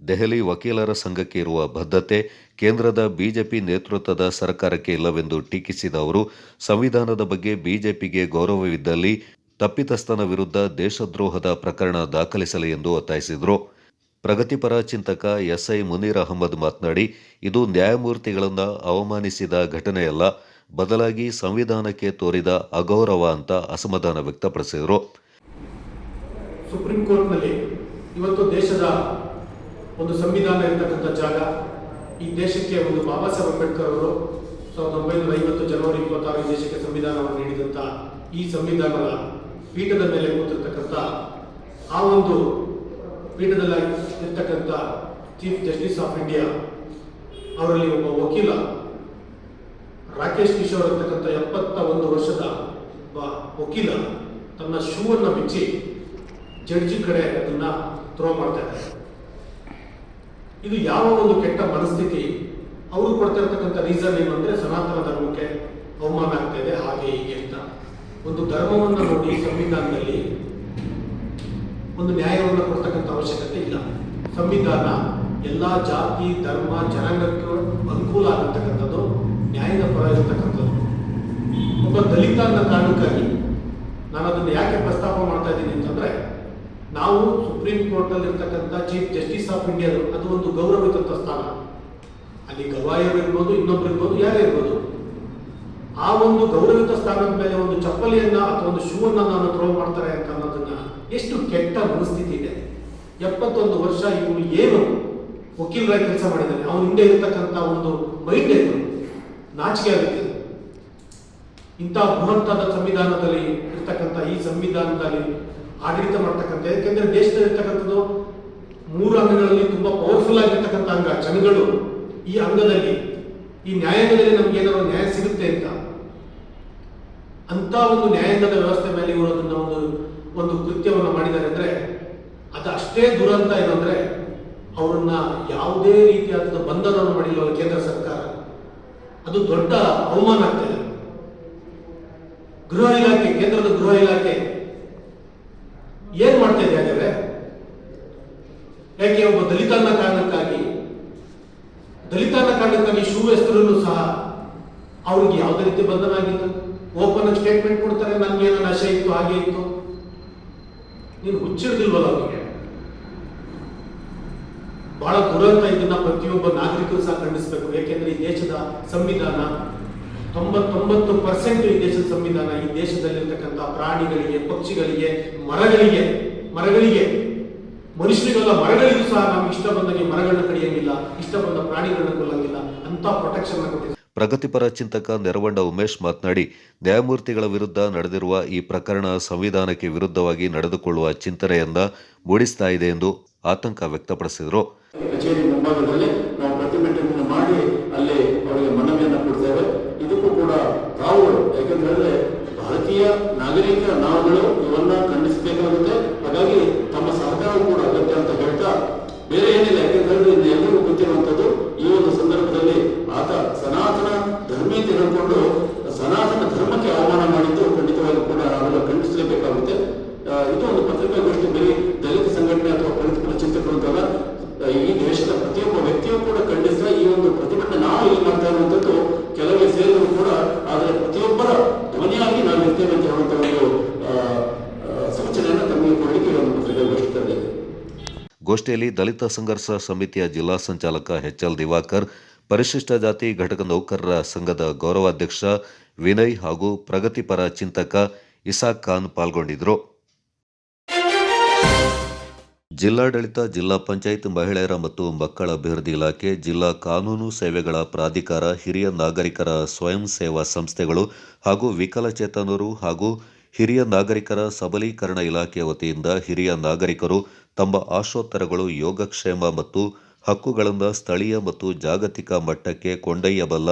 ದೆಹಲಿ ವಕೀಲರ ಸಂಘಕ್ಕೆ ಇರುವ ಬದ್ಧತೆ ಕೇಂದ್ರದ ಬಿಜೆಪಿ ನೇತೃತ್ವದ ಸರ್ಕಾರಕ್ಕೆ ಇಲ್ಲವೆಂದು ಟೀಕಿಸಿದ ಅವರು, ಸಂವಿಧಾನದ ಬಗ್ಗೆ ಬಿಜೆಪಿಗೆ ಗೌರವವಿದ್ದಲ್ಲಿ ತಪ್ಪಿತಸ್ಥನ ವಿರುದ್ಧ ದೇಶದ್ರೋಹದ ಪ್ರಕರಣ ದಾಖಲಿಸಲಿ ಎಂದು ಒತ್ತಾಯಿಸಿದರು. ಪ್ರಗತಿಪರ ಚಿಂತಕ ಎಸ್ಐ ಮುನೀರ್ ಅಹಮದ್ ಮಾತನಾಡಿ, ಇದು ನ್ಯಾಯಮೂರ್ತಿಗಳನ್ನು ಅವಮಾನಿಸಿದ ಘಟನೆಯಲ್ಲ, ಬದಲಾಗಿ ಸಂವಿಧಾನಕ್ಕೆ ತೋರಿದ ಅಗೌರವ ಅಂತ ಅಸಮಾಧಾನ ವ್ಯಕ್ತಪಡಿಸಿದರು. ಸುಪ್ರೀಂ ಕೋರ್ಟ್ನಲ್ಲಿ ಇವತ್ತು ದೇಶದ ಒಂದು ಸಂವಿಧಾನ ಇರತಕ್ಕಂಥ ಜಾಗ, ಈ ದೇಶಕ್ಕೆ ಒಂದು ಬಾಬಾ ಸಾಹೇಬ್ ಅಂಬೇಡ್ಕರ್ ಅವರು 1950 ಜನವರಿ 26 ದೇಶಕ್ಕೆ ಸಂವಿಧಾನವನ್ನು ನೀಡಿದಂಥ ಈ ಸಂವಿಧಾನದ ಪೀಠದ ಮೇಲೆ ಕೂತಿರ್ತಕ್ಕಂಥ ಆ ಒಂದು ಪೀಠದಲ್ಲಿ ಇರ್ತಕ್ಕಂಥ ಚೀಫ್ ಜಸ್ಟಿಸ್ ಆಫ್ ಇಂಡಿಯಾ ಅವರಲ್ಲಿ ಒಬ್ಬ ವಕೀಲ ರಾಕೇಶ್ ಕಿಶೋರ್ ಅಂತಕ್ಕಂಥ 71 ವರ್ಷದ ಒಬ್ಬ ವಕೀಲ ತನ್ನ ಶೂವನ್ನು ಬಿಚ್ಚಿ ಜಡ್ಜಿ ಕಡೆ ಅದನ್ನ ಥ್ರೋ ಮಾಡ್ತಾ ಇದ್ದಾರೆ. ಇದು ಯಾವ ಒಂದು ಕೆಟ್ಟ ಮನಸ್ಥಿತಿ. ಅವರು ಕೊಡ್ತಾ ಇರ್ತಕ್ಕಂಥ ರೀಸನ್ ಏನು ಅಂದ್ರೆ ಸನಾತನ ಧರ್ಮಕ್ಕೆ ಅವಮಾನ ಆಗ್ತಾ ಇದೆ, ಹಾಗೆ ಹೀಗೆ ಅಂತ. ಒಂದು ಧರ್ಮವನ್ನು ನೋಡಿ ಸಂವಿಧಾನದಲ್ಲಿ ಒಂದು ನ್ಯಾಯವನ್ನು ಕೊಡ್ತಕ್ಕಂಥ ಅವಶ್ಯಕತೆ ಇಲ್ಲ. ಸಂವಿಧಾನ ಎಲ್ಲಾ ಜಾತಿ ಧರ್ಮ ಜನಾಂಗಕ್ಕೆ ಅನುಕೂಲ ಆಗಿರ್ತಕ್ಕಂಥದ್ದು, ನ್ಯಾಯದ ಪರ ಇರತಕ್ಕಂಥದ್ದು. ಒಬ್ಬ ದಲಿತ ಅನ್ನೋ ಕಾರಣಕ್ಕಾಗಿ ನಾನು ಅದನ್ನು ಯಾಕೆ ಪ್ರಸ್ತಾಪ ಮಾಡ್ತಾ ಇದ್ದೀನಿ ಅಂತಂದ್ರೆ, ನಾವು ಸುಪ್ರೀಂ ಕೋರ್ಟ್ ಅಲ್ಲಿ ಇರ್ತಕ್ಕಂಥ ಚೀಫ್ ಜಸ್ಟಿಸ್ ಆಫ್ ಇಂಡಿಯಾ ಅದು ಒಂದು ಗೌರವಿತ ಸ್ಥಾನ. ಅಲ್ಲಿ ಗವಾಯಿಯರು ಇರ್ಬೋದು, ಇನ್ನೊಬ್ರು ಇರ್ಬೋದು, ಯಾರೇ ಇರ್ಬೋದು. ಆ ಒಂದು ಗೌರವಿತ ಸ್ಥಾನದ ಮೇಲೆ ಒಂದು ಚಪ್ಪಲಿಯನ್ನ ಅಥವಾ ಒಂದು ಶೂ ಅನ್ನ ನಾನು ಥ್ರೋ ಮಾಡ್ತಾರೆ ಅಂತ ಅನ್ನೋದನ್ನ ಎಷ್ಟು ಕೆಟ್ಟ ಮನಸ್ಥಿತಿ ಇದೆ. 71 ವರ್ಷ ಇವನು ಏನು ವಕೀಲರಾಗಿ ಕೆಲಸ ಮಾಡಿದ್ದಾನೆ, ಅವನ ಹಿಂದೆ ಇರತಕ್ಕಂಥ ಒಂದು ಮೈಂಡ್ ಏನು, ನಾಚಿಕೆ ಆಗುತ್ತೆ. ಇಂಥ ಬೃಹತ್ತಾದ ಸಂವಿಧಾನದಲ್ಲಿ ಇರ್ತಕ್ಕಂಥ ಈ ಸಂವಿಧಾನದಲ್ಲಿ ಆಡಳಿತ ಮಾಡ್ತಕ್ಕಂಥ, ಯಾಕೆಂದ್ರೆ ದೇಶದಲ್ಲಿ ಇರ್ತಕ್ಕಂಥದ್ದು 3 ಅಂಗಗಳಲ್ಲಿ ತುಂಬಾ ಪವರ್ಫುಲ್ ಆಗಿರ್ತಕ್ಕಂಥ ಅಂಗ ಜನಗಳು. ಈ ಅಂಗದಲ್ಲಿ ಈ ನ್ಯಾಯಾಂಗದಲ್ಲಿ ನಮ್ಗೆ ಏನಾದ್ರು ನ್ಯಾಯ ಸಿಗುತ್ತೆ ಅಂತ ಒಂದು ನ್ಯಾಯಾಂಗದ ವ್ಯವಸ್ಥೆ ಮೇಲೆ ಇವರು ಅದನ್ನ ಒಂದು ಕೃತ್ಯವನ್ನು ಮಾಡಿದ್ದಾರೆ ಅಂದ್ರೆ ಅದು ಅಷ್ಟೇ ದುರಂತ ಏನಂದ್ರೆ ಅವರನ್ನ ಯಾವುದೇ ರೀತಿಯಾದ ಬಂಧನವನ್ನು ಮಾಡಿಲ್ಲ ಕೇಂದ್ರ ಸರ್ಕಾರ. ಅದು ದೊಡ್ಡ ಅವಮಾನ ಆಗ್ತದೆ. ಗೃಹ ಇಲಾಖೆ, ಕೇಂದ್ರದ ಗೃಹ ಇಲಾಖೆ ಏನ್ ಮಾಡ್ತಾ ಇದೆ ಹಾಗಾದ್ರೆ? ಯಾಕೆ ಒಬ್ಬ ದಲಿತನ ಕಾರಣಕ್ಕಾಗಿ ಶೂ ಹೆಸರಲ್ಲೂ ಸಹ ಅವ್ರಿಗೆ ಯಾವುದೇ ರೀತಿ ಬಂಧನ ಆಗಿಲ್ಲ. ಓಪನ್ ಆಗಿ ಸ್ಟೇಟ್ಮೆಂಟ್ ಕೊಡ್ತಾರೆ, ನನ್ಗೇನೋ ನಶೆ ಇತ್ತು, ಹಾಗೆ ಇತ್ತು. ನೀನು ಹುಚ್ಚಿಡ್ದಿಲ್ವಲ್ಲ ಅವರಿಗೆ? ಬಹಳ ದುರಂತ. ಇದನ್ನ ಪ್ರತಿಯೊಬ್ಬ ನಾಗರಿಕರು ಸಹ ಖಂಡಿಸಬೇಕು. ಯಾಕೆಂದ್ರೆ ಈ ದೇಶದ ಸಂವಿಧಾನ 99% ಈ ದೇಶದ ಸಂವಿಧಾನ ಈ ದೇಶದಲ್ಲಿರ್ತಕ್ಕಂಥ ಪ್ರಾಣಿಗಳಿಗೆ, ಪಕ್ಷಿಗಳಿಗೆ, ಮರಗಳಿಗೆ ಮನುಷ್ಯರಿಗೆಲ್ಲ ಮರಗಳಿಗೂ ಸಹ ನಮ್ಗೆ ಇಷ್ಟ ಬಂದಂಗೆ ಮರಗಳನ್ನ ಕಡಿಯಂಗಿಲ್ಲ, ಇಷ್ಟ ಬಂದ ಪ್ರಾಣಿಗಳನ್ನ ಕೊಲ್ಲಂಗಿಲ್ಲ ಅಂತ ಪ್ರೊಟೆಕ್ಷನ್ ಕೊಟ್ಟಿದೆ. ಪ್ರಗತಿಪರ ಚಿಂತಕ ನೆರವಂಡ ಉಮೇಶ್ ಮಾತನಾಡಿ, ನ್ಯಾಯಮೂರ್ತಿಗಳ ವಿರುದ್ಧ ನಡೆದಿರುವ ಈ ಪ್ರಕರಣ ಸಂವಿಧಾನಕ್ಕೆ ವಿರುದ್ಧವಾಗಿ ನಡೆದುಕೊಳ್ಳುವ ಚಿಂತನೆಯನ್ನ ಮೂಡಿಸ್ತಾ ಇದೆ ಎಂದು ಆತಂಕ ವ್ಯಕ್ತಪಡಿಸಿದರು. ಕಚೇರಿ ಮುಂಭಾಗದಲ್ಲಿ ನಾವು ಪ್ರತಿಭಟನೆಯನ್ನು ಮಾಡಿ ಅಲ್ಲಿ ಅವರಿಗೆ ಮನವಿಯನ್ನು ಕೊಡ್ತೇವೆ. ಇದಕ್ಕೂ ಕೂಡ ತಾವು ಯಾಕಂತ ಹೇಳಿದ್ರೆ ಭಾರತೀಯ ನಾಗರಿಕ ನಾವುಗಳು ಇವನ್ನ ಖಂಡಿಸಬೇಕಾಗುತ್ತೆ. ಹಾಗಾಗಿ ತಮ್ಮ ಸಹಕಾರ ಕೂಡ ಅಗತ್ಯ ಅಂತ ಹೇಳ್ತಾ ಬೇರೆ ಏನಿಲ್ಲ. ಯಾಕಂತ ಹೇಳಿದ್ರೆ ಇದು ಎಲ್ಲರಿಗೂ ಗೊತ್ತಿರುವಂತದ್ದು. ಈ ಒಂದು ಸಂದರ್ಭದಲ್ಲಿ ಆತ ಸನಾತನ ಧರ್ಮಿ ಅಂತ ಹೇಳ್ಕೊಂಡು ಸನಾತನ ಧರ್ಮಕ್ಕೆ ಅವಮಾನ ಮಾಡಿದ್ದು ಖಂಡಿತವಾಗಿ ಕೂಡ ನಾವೆಲ್ಲ ಖಂಡಿಸಲೇಬೇಕಾಗುತ್ತೆ. ಇದು ಒಂದು ಪತ್ರಿಕಾಗೋಷ್ಠಿ ಬರೀ ದಲಿತ ಸಂಘಟನೆ ಅಥವಾ ಪ್ರಗತಿಪರ ಚಿಂತಕರು ಅಂತಲ್ಲ, ಈ ದೇಶದ ಪ್ರತಿಯೊಬ್ಬ ವ್ಯಕ್ತಿಯೂ ಕೂಡ ಖಂಡಿಸಿದ ಈ ಒಂದು ಪ್ರತಿಭಟನೆ ನಾವು ಇಲ್ಲಿ ಮಾಡ್ತಾ ಇರುವಂತದ್ದು ಕೆಲವೇ ಸೇರಿದ್ರು ಕೂಡ, ಆದರೆ ಪ್ರತಿಯೊಬ್ಬರ ಧ್ವನಿಯಾಗಿ ನಾವು ಇರ್ತೇವೆ ಅಂತ ಹೇಳುವಂತ ಒಂದು ಸೂಚನೆಯನ್ನು ತಮಗೆ ಕೊಡಲಿಕ್ಕೆ ಒಂದು ಪತ್ರಿಕಾಗೋಷ್ಠಿ ತಂದಿದೆ. ಗೋಷ್ಠಿಯಲ್ಲಿ ದಲಿತ ಸಂಘರ್ಷ ಸಮಿತಿಯ ಜಿಲ್ಲಾ ಸಂಚಾಲಕ ಎಚ್ಎಲ್ ದಿವಾಕರ್, ಪರಿಶಿಷ್ಟ ಜಾತಿ ಘಟಕ ನೌಕರರ ಸಂಘದ ಗೌರವಾಧ್ಯಕ್ಷ ವಿನಯ್ ಹಾಗೂ ಪ್ರಗತಿಪರ ಚಿಂತಕ ಇಸಾಕ್ ಖಾನ್ ಪಾಲ್ಗೊಂಡಿದ್ದರು. ಜಿಲ್ಲಾಡಳಿತ, ಜಿಲ್ಲಾ ಪಂಚಾಯತ್, ಮಹಿಳೆಯರ ಮತ್ತು ಮಕ್ಕಳ ಅಭಿವೃದ್ಧಿ ಇಲಾಖೆ, ಜಿಲ್ಲಾ ಕಾನೂನು ಸೇವೆಗಳ ಪ್ರಾಧಿಕಾರ, ಹಿರಿಯ ನಾಗರಿಕರ ಸ್ವಯಂ ಸೇವಾ ಸಂಸ್ಥೆಗಳು ಹಾಗೂ ವಿಕಲಚೇತನರು ಹಾಗೂ ಹಿರಿಯ ನಾಗರಿಕರ ಸಬಲೀಕರಣ ಇಲಾಖೆಯ ವತಿಯಿಂದ ಹಿರಿಯ ನಾಗರಿಕರು ತಮ್ಮ ಆಶೋತ್ತರಗಳು, ಯೋಗಕ್ಷೇಮ ಮತ್ತು ಹಕ್ಕುಗಳನ್ನು ಸ್ಥಳೀಯ ಮತ್ತು ಜಾಗತಿಕ ಮಟ್ಟಕ್ಕೆ ಕೊಂಡೊಯ್ಯಬಲ್ಲ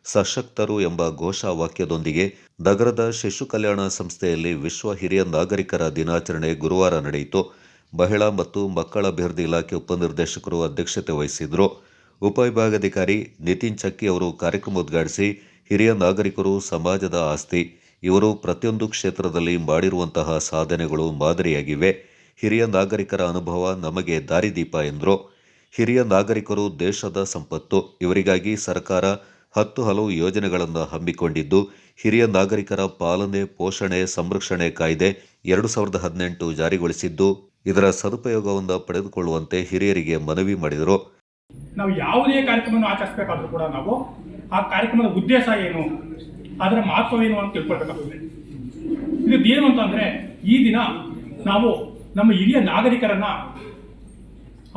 ಸಶಕ್ತರು ಎಂಬ ಘೋಷವಾಕ್ಯದೊಂದಿಗೆ ನಗರದ ಶಿಶು ಕಲ್ಯಾಣ ಸಂಸ್ಥೆಯಲ್ಲಿ ವಿಶ್ವ ಹಿರಿಯ ನಾಗರಿಕರ ದಿನಾಚರಣೆ ಗುರುವಾರ ನಡೆಯಿತು. ಮಹಿಳಾ ಮತ್ತು ಮಕ್ಕಳ ಅಭಿವೃದ್ಧಿ ಇಲಾಖೆ ಉಪನಿರ್ದೇಶಕರು ಅಧ್ಯಕ್ಷತೆ ವಹಿಸಿದ್ರು. ಉಪವಿಭಾಗಾಧಿಕಾರಿ ನಿತಿನ್ ಚಕ್ಕಿ ಅವರು ಕಾರ್ಯಕ್ರಮ ಉದ್ಘಾಟಿಸಿ, ಹಿರಿಯ ನಾಗರಿಕರು ಸಮಾಜದ ಆಸ್ತಿ. ಇವರು ಪ್ರತಿಯೊಂದು ಕ್ಷೇತ್ರದಲ್ಲಿ ಮಾಡಿರುವಂತಹ ಸಾಧನೆಗಳು ಮಾದರಿಯಾಗಿವೆ. ಹಿರಿಯ ನಾಗರಿಕರ ಅನುಭವ ನಮಗೆ ದಾರಿದೀಪ ಎಂದರು. ಹಿರಿಯ ನಾಗರಿಕರು ದೇಶದ ಸಂಪತ್ತು. ಇವರಿಗಾಗಿ ಸರ್ಕಾರ 10 ಹಲವು ಯೋಜನೆಗಳನ್ನು ಹಮ್ಮಿಕೊಂಡಿದ್ದು, ಹಿರಿಯ ನಾಗರಿಕರ ಪಾಲನೆ, ಪೋಷಣೆ, ಸಂರಕ್ಷಣೆ ಕಾಯ್ದೆ 2018 ಜಾರಿಗೊಳಿಸಿದ್ದು, ಇದರ ಸದುಪಯೋಗವನ್ನು ಪಡೆದುಕೊಳ್ಳುವಂತೆ ಹಿರಿಯರಿಗೆ ಮನವಿ ಮಾಡಿದರು. ನಾವು ಯಾವುದೇ ಕಾರ್ಯಕ್ರಮವನ್ನು ಆಚರಿಸಬೇಕಾದ್ರೂ ಕೂಡ ನಾವು ಆ ಕಾರ್ಯಕ್ರಮದ ಉದ್ದೇಶ ಏನು, ಅದರ ಮಹತ್ವವೇನು ಅಂತ ತಿಳ್ಕೊಳ್ಬೇಕಾಗ್ತದೆ. ಇದೇನು ಅಂತಂದ್ರೆ, ಈ ದಿನ ನಾವು ನಮ್ಮ ಹಿರಿಯ ನಾಗರಿಕರನ್ನ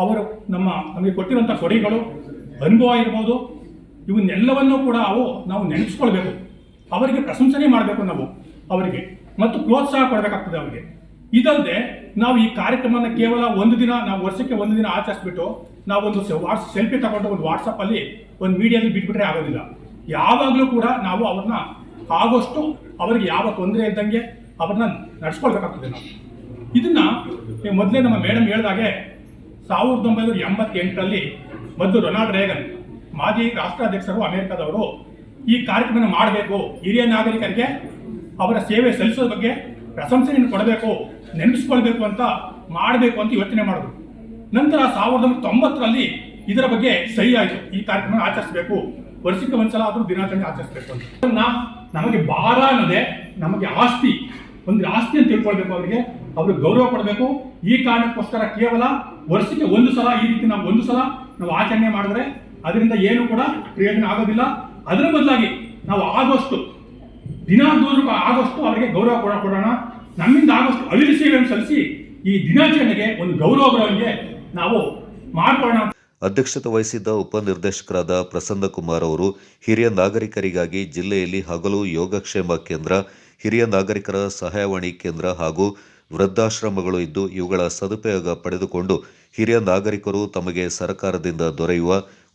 ಅವರು ನಮಗೆ ಕೊಟ್ಟಿರುವಂಥ ಕೊಡುಗೆಗಳು, ಅನುಭವ ಇರ್ಬೋದು, ಇವನ್ನೆಲ್ಲವನ್ನೂ ಕೂಡ ನಾವು ನೆನಪಿಸ್ಕೊಳ್ಬೇಕು. ಅವರಿಗೆ ಪ್ರಶಂಸನೆ ಮಾಡಬೇಕು ನಾವು ಅವರಿಗೆ, ಮತ್ತು ಪ್ರೋತ್ಸಾಹ ಕೊಡಬೇಕಾಗ್ತದೆ ಅವರಿಗೆ. ಇದಲ್ಲದೆ ನಾವು ಈ ಕಾರ್ಯಕ್ರಮನ ಕೇವಲ ಒಂದು ದಿನ, ನಾವು ವರ್ಷಕ್ಕೆ ಒಂದು ದಿನ ಆಚರಿಸ್ಬಿಟ್ಟು ನಾವೊಂದು ಸೆಲ್ಫಿ ತಗೊಂಡು ಒಂದು ವಾಟ್ಸಪ್ಪಲ್ಲಿ ಒಂದು ಮೀಡಿಯಾದಲ್ಲಿ ಬಿಟ್ಬಿಟ್ರೆ ಆಗೋದಿಲ್ಲ. ಯಾವಾಗಲೂ ಕೂಡ ನಾವು ಅವ್ರನ್ನ ಆಗೋಷ್ಟು ಅವರಿಗೆ ಯಾವ ತೊಂದರೆ ಇದ್ದಂಗೆ ಅವ್ರನ್ನ ನಡೆಸ್ಕೊಳ್ಬೇಕಾಗ್ತದೆ ನಾವು. ಇದನ್ನ ಮೊದಲೇ ನಮ್ಮ ಮೇಡಮ್ ಹೇಳಿದಾಗೆ 1988ರಲ್ಲಿ ಮೊದಲು ರೊನಾಲ್ಡ್ ರೇಗನ್ ಮಾಜಿ ರಾಷ್ಟ್ರಾಧ್ಯಕ್ಷರು ಅಮೆರಿಕದವರು ಈ ಕಾರ್ಯಕ್ರಮ ಮಾಡಬೇಕು, ಹಿರಿಯ ನಾಗರಿಕರಿಗೆ ಅವರ ಸೇವೆ ಸಲ್ಲಿಸೋದ್ರ ಬಗ್ಗೆ ಪ್ರಶಂಸೆಯನ್ನು ಕೊಡಬೇಕು, ನೆನಪಿಸ್ಕೊಳ್ಬೇಕು ಅಂತ ಮಾಡಬೇಕು ಅಂತ ಯೋಚನೆ ಮಾಡಿದ್ರು. ನಂತರ 1990ರಲ್ಲಿ ಇದರ ಬಗ್ಗೆ ಸಹಿ ಆಯಿತು. ಈ ಕಾರ್ಯಕ್ರಮ ಆಚರಿಸಬೇಕು, ವರ್ಷಕ್ಕೆ ಒಂದ್ಸಲ ಆದರೂ ದಿನಾಚರಣೆ ಆಚರಿಸಬೇಕು ಅಂತ. ನಮಗೆ ಭಾರ ಅನ್ನೋದೇ ನಮಗೆ ಆಸ್ತಿ, ಒಂದು ಆಸ್ತಿ ಅಂತ ತಿಳ್ಕೊಳ್ಬೇಕು. ಅವ್ರಿಗೆ ಗೌರವ ಕೊಡಬೇಕು. ಈ ಕಾರಣಕ್ಕೋಸ್ಕರ ಕೇವಲ ವರ್ಷಕ್ಕೆ ಒಂದು ಸಲ ಈ ರೀತಿ ನಾವು ಆಚರಣೆ ಮಾಡಿದ್ರೆ ಅದರಿಂದ ಏನು ಕೂಡ ಪ್ರಯೋಜನ ಆಗೋದಿಲ್ಲ. ಅದರ ಬದಲಾಗಿ ನಾವು ಆಗೋಷ್ಟು ಅವರಿಗೆ ಗೌರವ ಕೊಡೋಣ. ನಮ್ಮಿಂದ ಆಗೋಷ್ಟು ಅಳಿಲು ಸೇವೆಯನ್ನು ಸಲ್ಲಿಸಿ ಈ ದಿನಾಚರಣೆಗೆ ಒಂದು ಗೌರವಕ್ಕೆ ನಾವು ಮಾಡ್ಕೊಳ್ಳೋಣ. ಅಧ್ಯಕ್ಷತೆ ವಹಿಸಿದ್ದ ಉಪನಿರ್ದೇಶಕರಾದ ಪ್ರಸನ್ನ ಕುಮಾರ್ ಅವರು ಹಿರಿಯ ನಾಗರಿಕರಿಗಾಗಿ ಜಿಲ್ಲೆಯಲ್ಲಿ ಹಗಲು ಯೋಗಕ್ಷೇಮ ಕೇಂದ್ರ, ಹಿರಿಯ ನಾಗರಿಕರ ಸಹಾಯವಾಣಿ ಕೇಂದ್ರ ಹಾಗೂ ವೃದ್ಧಾಶ್ರಮಗಳು ಇದ್ದು, ಇವುಗಳ ಸದುಪಯೋಗ ಪಡೆದುಕೊಂಡು ಹಿರಿಯ ನಾಗರಿಕರು ತಮಗೆ ಸರ್ಕಾರದಿಂದ ದೊರೆಯುವ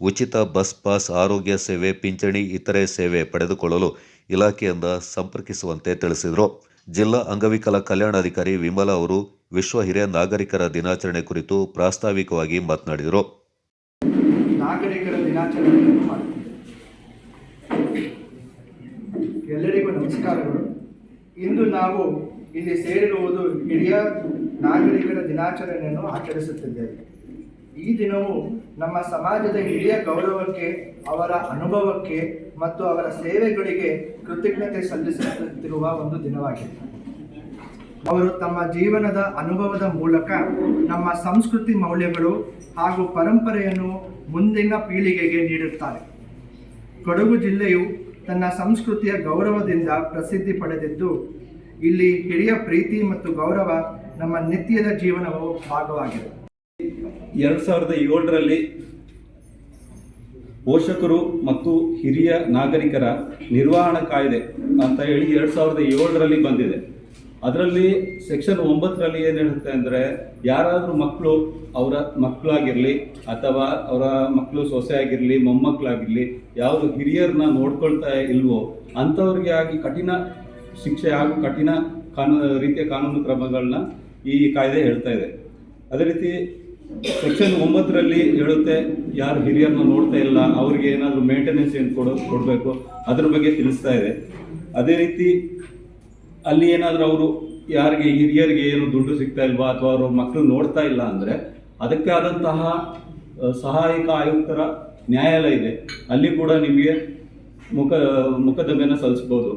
ಉಚಿತ ಬಸ್ ಪಾಸ್, ಆರೋಗ್ಯ ಸೇವೆ, ಪಿಂಚಣಿ, ಇತರೆ ಸೇವೆ ಪಡೆದುಕೊಳ್ಳಲು ಇಲಾಖೆಯಿಂದ ಸಂಪರ್ಕಿಸುವಂತೆ ತಿಳಿಸಿದರು. ಜಿಲ್ಲಾ ಅಂಗವಿಕಲ ಕಲ್ಯಾಣಾಧಿಕಾರಿ ವಿಮಲಾ ಅವರು ವಿಶ್ವ ಹಿರಿಯ ನಾಗರಿಕರ ದಿನಾಚರಣೆ ಕುರಿತು ಪ್ರಾಸ್ತಾವಿಕವಾಗಿ ಮಾತನಾಡಿದರು. ನಾಗರಿಕರ ದಿನಾಚರಣೆಯನ್ನು ಮಾಡುತ್ತೇವೆ. ಎಲ್ಲರಿಗೂ ನಮಸ್ಕಾರಗಳು. ಇಂದು ನಾವು ಇಲ್ಲಿ ಸೇರಿರುವುದು ಹಿರಿಯ ನಾಗರಿಕರ ದಿನಾಚರಣೆಯನ್ನು ಆಚರಿಸುತ್ತಿದ್ದೇವೆ. ಈ ದಿನವು ನಮ್ಮ ಸಮಾಜದ ಹಿರಿಯ ಗೌರವಕ್ಕೆ, ಅವರ ಅನುಭವಕ್ಕೆ ಮತ್ತು ಅವರ ಸೇವೆಗಳಿಗೆ ಕೃತಜ್ಞತೆ ಸಲ್ಲಿಸುತ್ತಿರುವ ಒಂದು ದಿನವಾಗಿದೆ. ಅವರು ತಮ್ಮ ಜೀವನದ ಅನುಭವದ ಮೂಲಕ ನಮ್ಮ ಸಂಸ್ಕೃತಿ ಮೌಲ್ಯಗಳು ಹಾಗೂ ಪರಂಪರೆಯನ್ನು ಮುಂದಿನ ಪೀಳಿಗೆಗೆ ನೀಡುತ್ತಾರೆ. ಕೊಡಗು ಜಿಲ್ಲೆಯು ತನ್ನ ಸಂಸ್ಕೃತಿಯ ಗೌರವದಿಂದ ಪ್ರಸಿದ್ಧಿ ಪಡೆದಿದ್ದು, ಇಲ್ಲಿ ಹಿರಿಯ ಪ್ರೀತಿ ಮತ್ತು ಗೌರವ ನಮ್ಮ ನಿತ್ಯದ ಜೀವನವು ಭಾಗವಾಗಿದೆ. 2007ರಲ್ಲಿ ಪೋಷಕರು ಮತ್ತು ಹಿರಿಯ ನಾಗರಿಕರ ನಿರ್ವಹಣಾ ಕಾಯ್ದೆ ಅಂತ ಹೇಳಿ 2007ರಲ್ಲಿ ಬಂದಿದೆ. ಅದರಲ್ಲಿ ಸೆಕ್ಷನ್ 9ರಲ್ಲಿ ಏನು ಹೇಳುತ್ತೆ ಅಂದರೆ, ಯಾರಾದರೂ ಮಕ್ಕಳು ಅವರ ಮಕ್ಕಳಾಗಿರಲಿ ಅಥವಾ ಅವರ ಮಕ್ಕಳು ಸೊಸೆ ಆಗಿರಲಿ ಮೊಮ್ಮಕ್ಕಳಾಗಿರಲಿ ಯಾವುದು ಹಿರಿಯರನ್ನ ನೋಡ್ಕೊಳ್ತಾ ಇಲ್ವೋ ಅಂಥವ್ರಿಗೆ ಆಗಿ ಕಠಿಣ ಶಿಕ್ಷೆ ಹಾಗೂ ಕಠಿಣ ರೀತಿಯ ಕಾನೂನು ಕ್ರಮಗಳನ್ನ ಈ ಕಾಯ್ದೆ ಹೇಳ್ತಾ ಇದೆ. ಅದೇ ರೀತಿ ಸೆಕ್ಷನ್ 9ರಲ್ಲಿ ಹೇಳುತ್ತೆ, ಯಾರು ಹಿರಿಯರನ್ನ ನೋಡ್ತಾ ಇಲ್ಲ ಅವ್ರಿಗೆ ಏನಾದರೂ ಮೇಂಟೆನೆನ್ಸ್ ಏನು ಕೊಡಬೇಕು ಅದ್ರ ಬಗ್ಗೆ ತಿಳಿಸ್ತಾ ಇದೆ. ಅದೇ ರೀತಿ ಅಲ್ಲಿ ಏನಾದರೂ ಅವರು ಯಾರಿಗೆ ಹಿರಿಯರಿಗೆ ಏನು ದುಡ್ಡು ಸಿಗ್ತಾ ಇಲ್ವಾ ಅಥವಾ ಅವರು ಮಕ್ಕಳು ನೋಡ್ತಾ ಇಲ್ಲ ಅಂದರೆ ಅದಕ್ಕೆ ಆದಂತಹ ಸಹಾಯಕ ಆಯುಕ್ತರ ನ್ಯಾಯಾಲಯ ಇದೆ, ಅಲ್ಲಿ ಕೂಡ ನಿಮಗೆ ಮೊಕದ್ದಮೆಯನ್ನು ಸಲ್ಲಿಸ್ಬೋದು.